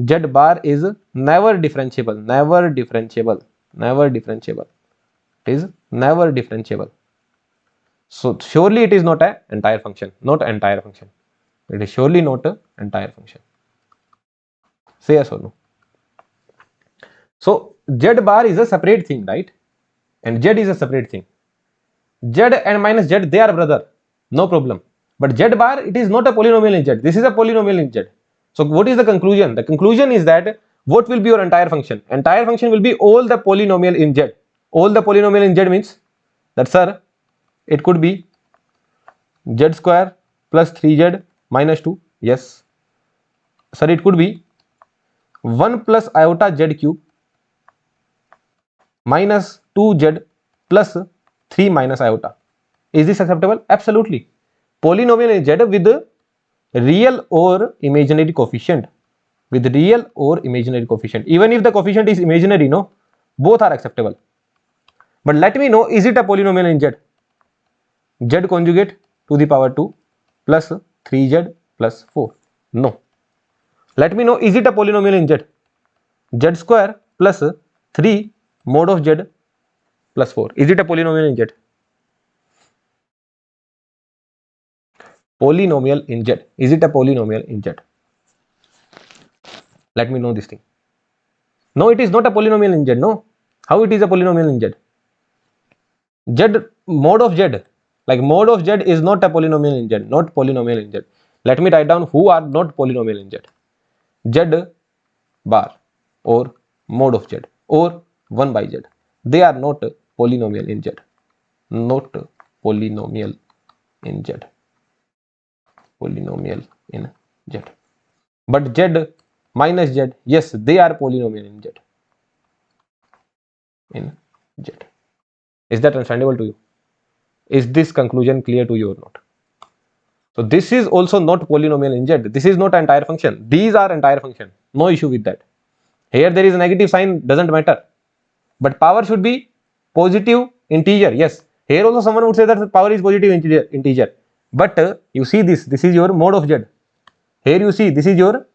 z bar is never differentiable. Never differentiable. Never differentiable. It is never differentiable. So surely it is not an entire function. Not entire function. It is surely not an entire function. Say yes or no. So z bar is a separate thing, right? And z is a separate thing. Z and minus z, they are brother, no problem. But z bar, it is not a polynomial in z. This is a polynomial in z. So what is the conclusion? The conclusion is that what will be your entire function? Entire function will be all the polynomial in z. All the polynomial in z means that, sir, it could be z square plus 3z minus 2. Yes. Sir, it could be 1 plus iota z cube minus 2z plus 3 minus iota. Is this acceptable? Absolutely. Polynomial in z with real or imaginary coefficient. With real or imaginary coefficient. Even if the coefficient is imaginary, no, both are acceptable. But let me know, is it a polynomial in z? Z conjugate to the power 2 plus 3z plus 4. No. Let me know, is it a polynomial in z? Z square plus 3 mod of z plus 4. Is it a polynomial in z? Polynomial in z. Is it a polynomial in z? Let me know this thing. No, it is not a polynomial in z. No. How it is a polynomial in z? Z mod of z. Like mod of z is not a polynomial in z. Not polynomial in z. Let me write down who are not polynomial in z. Z bar or mod of z or 1 by z. They are not polynomial in z. Not polynomial in z. Polynomial in z. But z minus z, yes, they are polynomial in z. In z. Is that understandable to you? Is this conclusion clear to you or not? So this is also not polynomial in z. This is not entire function. These are entire function. No issue with that. Here there is a negative sign, doesn't matter. But power should be positive integer. Yes. Here also someone would say that the power is positive integer. But you see this is your mod of z. Here you see this is your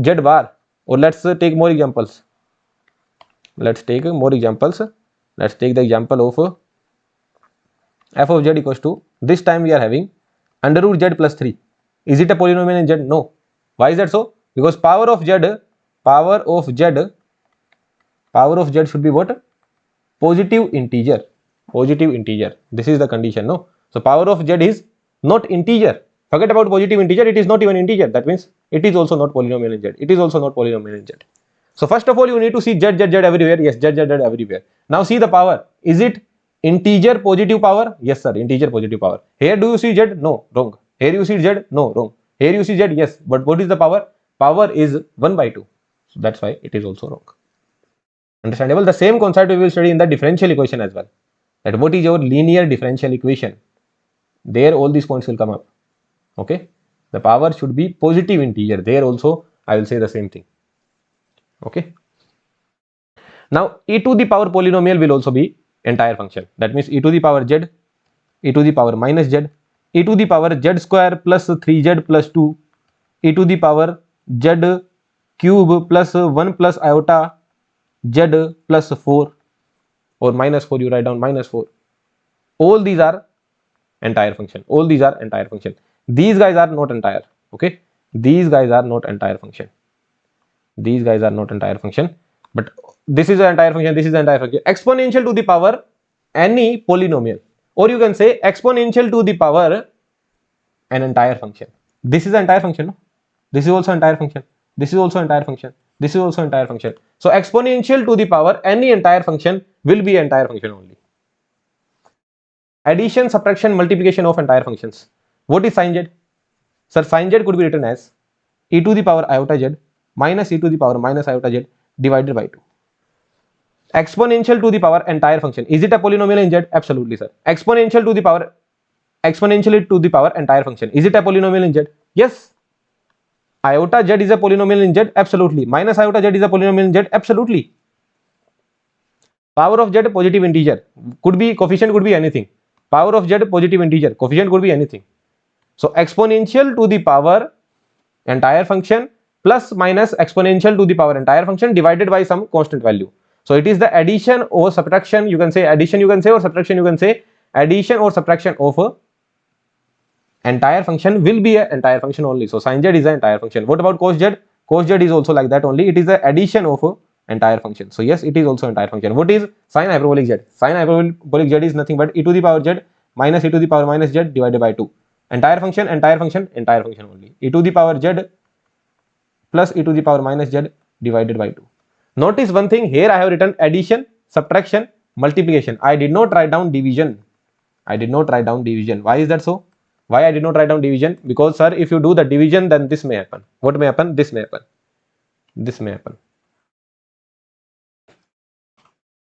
z bar. Or let's take more examples. Let's take more examples. Let's take the example of f of z equals to, this time we are having under root z plus 3. Is it a polynomial in z? No. Why is that so? Because power of z should be what? Positive integer. Positive integer. This is the condition, no? So power of z is not integer. Forget about positive integer, it is not even integer. That means it is also not polynomial in z. It is also not polynomial in z. So first of all, you need to see z everywhere. Yes, z everywhere. Now see the power. Is it integer positive power? Yes, sir, integer positive power. Here do you see z? No, wrong. Here you see z? No, wrong. Here you see z? Yes. But what is the power? Power is 1 by 2. So that's why it is also wrong. Understandable? The same concept we will study in the differential equation as well. That what is your linear differential equation? There all these points will come up. Okay. The power should be positive integer. There also I will say the same thing. Okay. Now e to the power polynomial will also be entire function. That means e to the power z, e to the power minus z, e to the power z square plus 3z plus 2, e to the power z cube plus 1 plus iota z plus 4 or minus 4, you write down minus 4. All these are entire function. All these are entire function. These guys are not entire. Okay. These guys are not entire function. These guys are not entire function. But this is an entire function. This is an entire function. Exponential to the power any polynomial. Or you can say exponential to the power an entire function. This is an entire function. No? This is also entire function. This is also entire function. This is also entire function. So exponential to the power any entire function will be entire function only. Addition, subtraction, multiplication of entire functions. What is sin z? Sir, sin z could be written as e to the power iota z minus e to the power minus iota z divided by 2. Exponential to the power entire function. Is it a polynomial in z? Absolutely, sir. Exponentially to the power entire function. Is it a polynomial in z? Yes. Iota z is a polynomial in z? Absolutely. Minus iota z is a polynomial in z? Absolutely. Power of z positive integer, could be coefficient, could be anything. Power of z positive integer, coefficient could be anything. So exponential to the power entire function plus minus exponential to the power entire function divided by some constant value. So it is the addition or subtraction, you can say addition, you can say, or subtraction, you can say, addition or subtraction of a entire function will be an entire function only. So sin z is an entire function. What about cos z? Cos z is also like that only. It is the addition of a entire function. So yes, it is also entire function. What is sin hyperbolic z? Sin hyperbolic z is nothing but e to the power z minus e to the power minus z divided by 2. Entire function, entire function, entire function only. E to the power z plus e to the power minus z divided by 2. Notice one thing here, I have written addition, subtraction, multiplication. I did not write down division. I did not write down division. Why is that so? Why I did not write down division? Because sir, if you do the division, then this may happen. What may happen? This may happen. This may happen.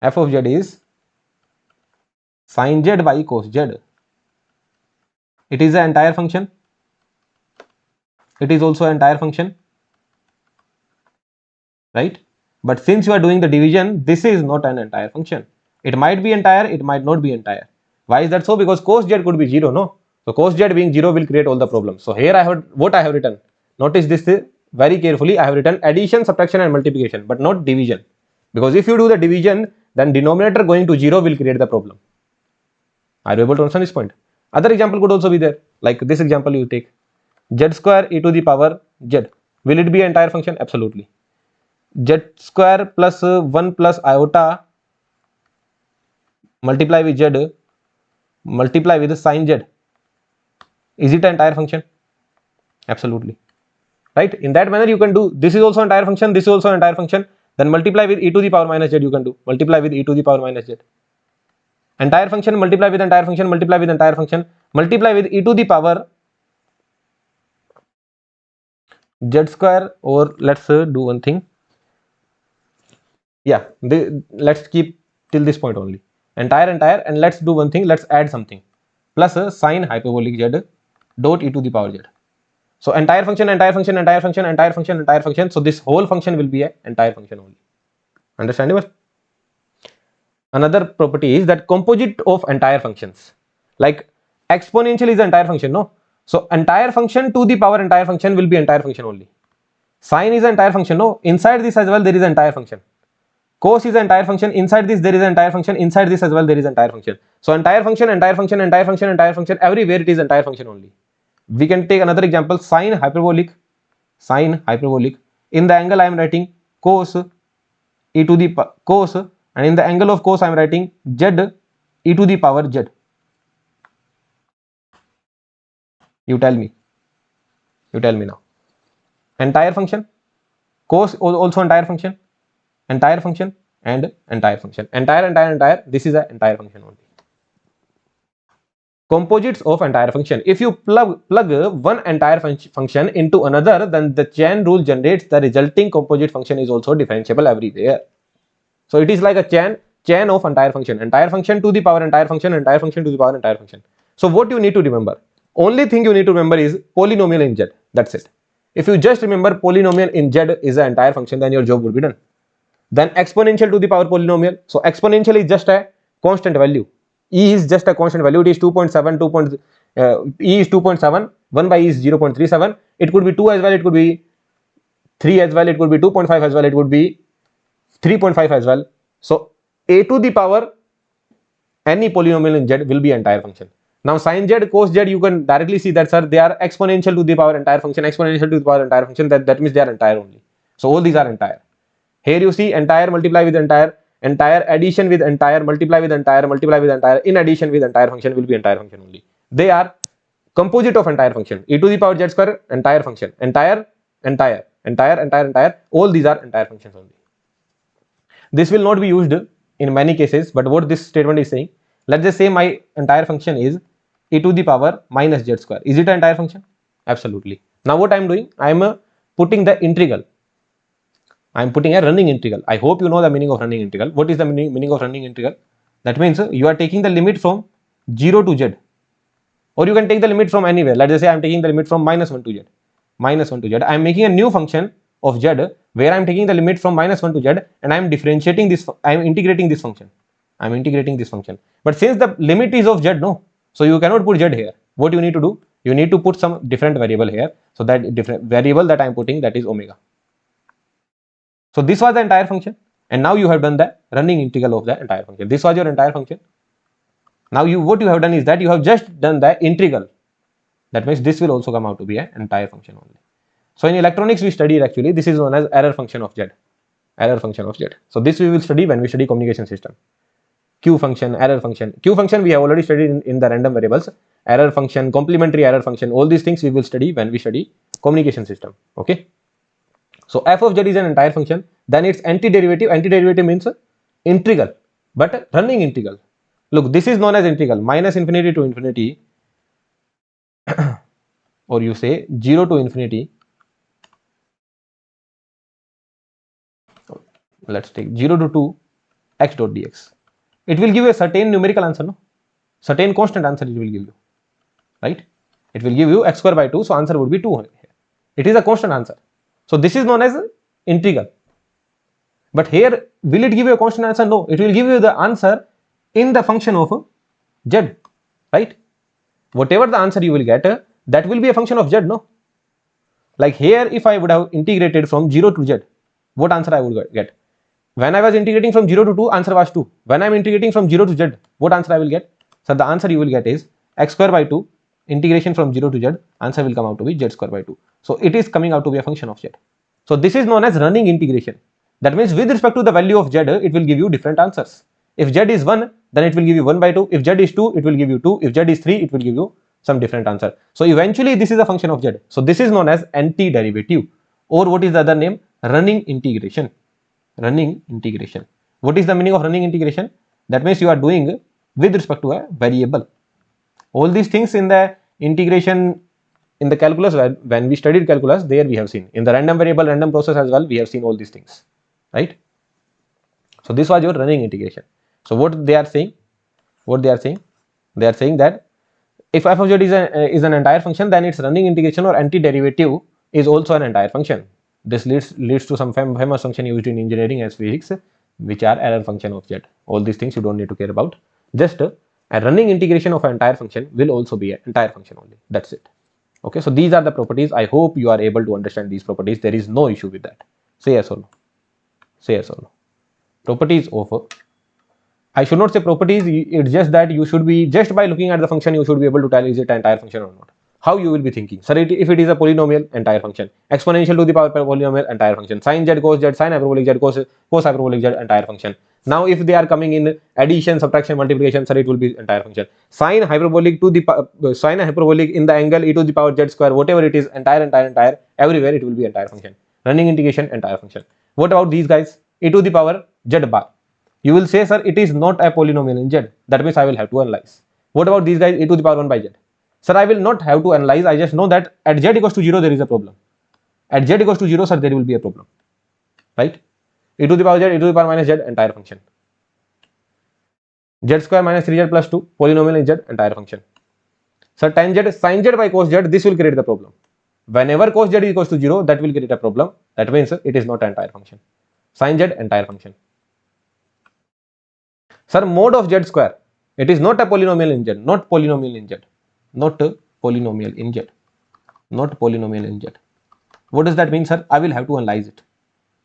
F of z is sin z by cos z. It is an entire function. It is also an entire function, right? But since you are doing the division, this is not an entire function. It might be entire, it might not be entire. Why is that so? Because cos z could be 0, no? So cos z being 0 will create all the problems. So here I have what I have written. Notice this very carefully. I have written addition, subtraction and multiplication, but not division. Because if you do the division, then denominator going to 0 will create the problem. Are you able to understand this point? Other example could also be there. Like this example you take. Z square e to the power z. Will it be an entire function? Absolutely. Z square plus 1 plus iota multiply with z multiply with sin z. Is it an entire function? Absolutely. Right? In that manner you can do. This is also an entire function. This is also an entire function. Then multiply with e to the power minus z you can do. Multiply with e to the power minus z. Entire function multiply with entire function, multiply with entire function, multiply with e to the power z square, or let's do one thing. Yeah, let's keep till this point only. Entire, and let's do one thing. Let's add something. Plus sin hyperbolic z dot e to the power z. So entire function, entire function, entire function, entire function, entire function. So this whole function will be an entire function only. Understandable? Another property is that composite of entire functions, like exponential is the entire function, no? So entire function to the power entire function will be entire function only. Sine is an entire function, no? Inside this as well there is an entire function. Cos is an entire function. Inside this there is an entire function. Inside this as well there is an entire function. So entire function, entire function, entire function, entire function. Everywhere it is entire function only. We can take another example. Sine hyperbolic. Sine hyperbolic. In the angle I am writing cos e to the cos, and in the angle of cos I am writing z e to the power z. You tell me. You tell me now. Entire function. Cos also entire function. Entire function and entire function. Entire. This is an entire function only. Composites of entire function. If you plug one entire function into another, then the chain rule generates the resulting composite function is also differentiable everywhere. So it is like a chain of entire function to the power entire function to the power entire function. So what you need to remember? Only thing you need to remember is polynomial in z. That's it. If you just remember polynomial in z is an entire function, then your job would be done. Then exponential to the power polynomial. So exponential is just a constant value. E is just a constant value. It is 2.7, E is 2.7, 1 by E is 0.37. It could be 2 as well, it could be 3 as well, it could be 2.5 as well, it could be 3.5 as well. So a to the power any polynomial in z will be entire function. Now sin z, cos z, you can directly see that, sir, they are exponential to the power entire function, exponential to the power entire function. That means they are entire only. So all these are entire. Here you see entire multiply with entire addition with entire, multiply with entire, in addition with entire function will be entire function only. They are composite of entire function. E to the power z square, entire function. Entire. All these are entire functions only. This will not be used in many cases, but what this statement is saying, let's just say my entire function is e to the power minus z square. Is it an entire function? Absolutely. Now what I am doing, I am putting the integral. I am putting a running integral. I hope you know the meaning of running integral. What is the meaning of running integral? That means you are taking the limit from 0 to z, or you can take the limit from anywhere. Let's just say I am taking the limit from -1 to z. I am making a new function of z where I'm taking the limit from -1 to z and I'm differentiating this, I'm integrating this function. I'm integrating this function. But since the limit is of z, no, so you cannot put z here. What you need to do? You need to put some different variable here. So that different variable that I'm putting, that is omega. So this was the entire function, and now you have done the running integral of the entire function. This was your entire function. Now what you have done is that you have just done the integral. That means this will also come out to be an entire function only. So in electronics we studied, actually this is known as error function of z. Error function of z. So this we will study when we study communication system. Q function, error function. Q function we have already studied in the random variables. Error function, complementary error function, all these things we will study when we study communication system. Okay. So f of z is an entire function. Then its antiderivative. Antiderivative means integral, but running integral. Look, this is known as integral, -infinity to infinity, or you say 0 to infinity. Let's take 0 to 2 x dot dx. It will give you a certain numerical answer, no? Certain constant answer it will give you, right? It will give you x square by 2, so answer would be 2 here. It is a constant answer. So this is known as integral. But here, will it give you a constant answer? No, it will give you the answer in the function of z, right? Whatever the answer you will get, that will be a function of z, no? Like here, if I would have integrated from 0 to z, what answer I would get? When I was integrating from 0 to 2, answer was 2. When I am integrating from 0 to z, what answer I will get? So the answer you will get is x square by 2, integration from 0 to z, answer will come out to be z square by 2. So it is coming out to be a function of z. So this is known as running integration. That means with respect to the value of z, it will give you different answers. If z is 1, then it will give you 1 by 2. If z is 2, it will give you 2. If z is 3, it will give you some different answer. So eventually this is a function of z. So this is known as antiderivative, or what is the other name? Running integration. Running integration. What is the meaning of running integration? That means you are doing with respect to a variable. All these things in the integration in the calculus, when we studied calculus, there we have seen. In the random variable, random process as well, we have seen all these things, right? So this was your running integration. So what they are saying? What they are saying? They are saying that if f of z is an entire function, then its running integration or antiderivative is also an entire function. This leads to some famous function used in engineering as physics, which are error function of z. All these things you don't need to care about. Just a running integration of an entire function will also be an entire function only. That's it. Okay, so these are the properties. I hope you are able to understand these properties. There is no issue with that. Say yes or no. Say yes or no. Properties of, I should not say properties, it's just that you should be, just by looking at the function, you should be able to tell is it an entire function or not. How you will be thinking? Sir, if it is a polynomial, entire function. Exponential to the power polynomial, entire function. Sin z cos z, sin hyperbolic z cos hyperbolic z, entire function. Now if they are coming in addition, subtraction, multiplication, sir, it will be entire function. Sin hyperbolic to the sin hyperbolic in the angle e to the power z square, whatever it is, entire, everywhere it will be entire function. Running integration, entire function. What about these guys? E to the power z bar. You will say, sir, it is not a polynomial in z. That means I will have to analyze. What about these guys? E to the power 1 by z. Sir, I will not have to analyze. I just know that at z equals to 0, there is a problem. At z equals to 0, sir, there will be a problem. Right? E to the power z, e to the power minus z, entire function. Z square minus 3z plus 2, polynomial in z, entire function. Sir, tan z, sin z by cos z, this will create the problem. Whenever cos z is equals to 0, that will create a problem. That means it is not an entire function. Sin z, entire function. Sir, mod of z square, it is not a polynomial in z, not polynomial in z, not polynomial in z, not polynomial in z. What does that mean, sir? I will have to analyze it.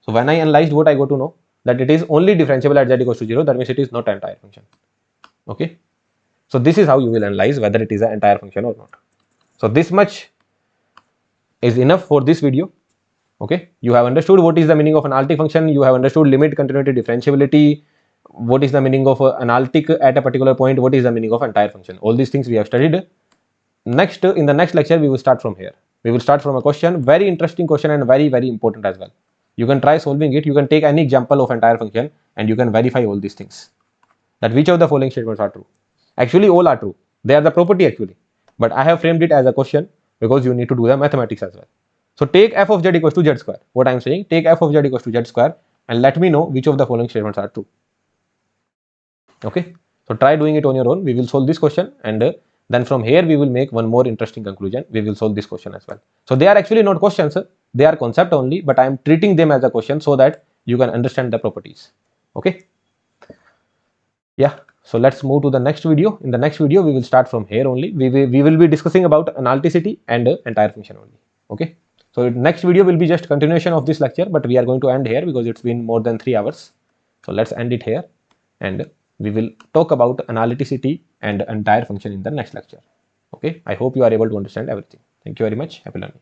So when I analyzed, what I got to know? That it is only differentiable at z equals to 0, that means it is not an entire function. Okay. So this is how you will analyze whether it is an entire function or not. So this much is enough for this video. Okay. You have understood what is the meaning of analytic function. You have understood limit, continuity, differentiability. What is the meaning of analytic at a particular point? What is the meaning of entire function? All these things we have studied. Next, in the next lecture, we will start from here. We will start from a question, very interesting question and very, very important as well. You can try solving it. You can take any example of entire function and you can verify all these things. That which of the following statements are true? Actually, all are true. They are the property actually. But I have framed it as a question because you need to do the mathematics as well. So take f of z equals to z square. What I am saying, take f of z equals to z square and let me know which of the following statements are true. Okay. So try doing it on your own. We will solve this question and Then from here we will make one more interesting conclusion. We will solve this question as well. So they are actually not questions, they are concept only, but I am treating them as a question so that you can understand the properties. Okay. Yeah, so let's move to the next video. In the next video we will start from here only. We will be discussing about analyticity and entire function only. Okay. So next video will be just continuation of this lecture, but we are going to end here because it's been more than 3 hours. So let's end it here, and we will talk about analyticity and entire function in the next lecture. Okay, I hope you are able to understand everything. Thank you very much. Happy learning.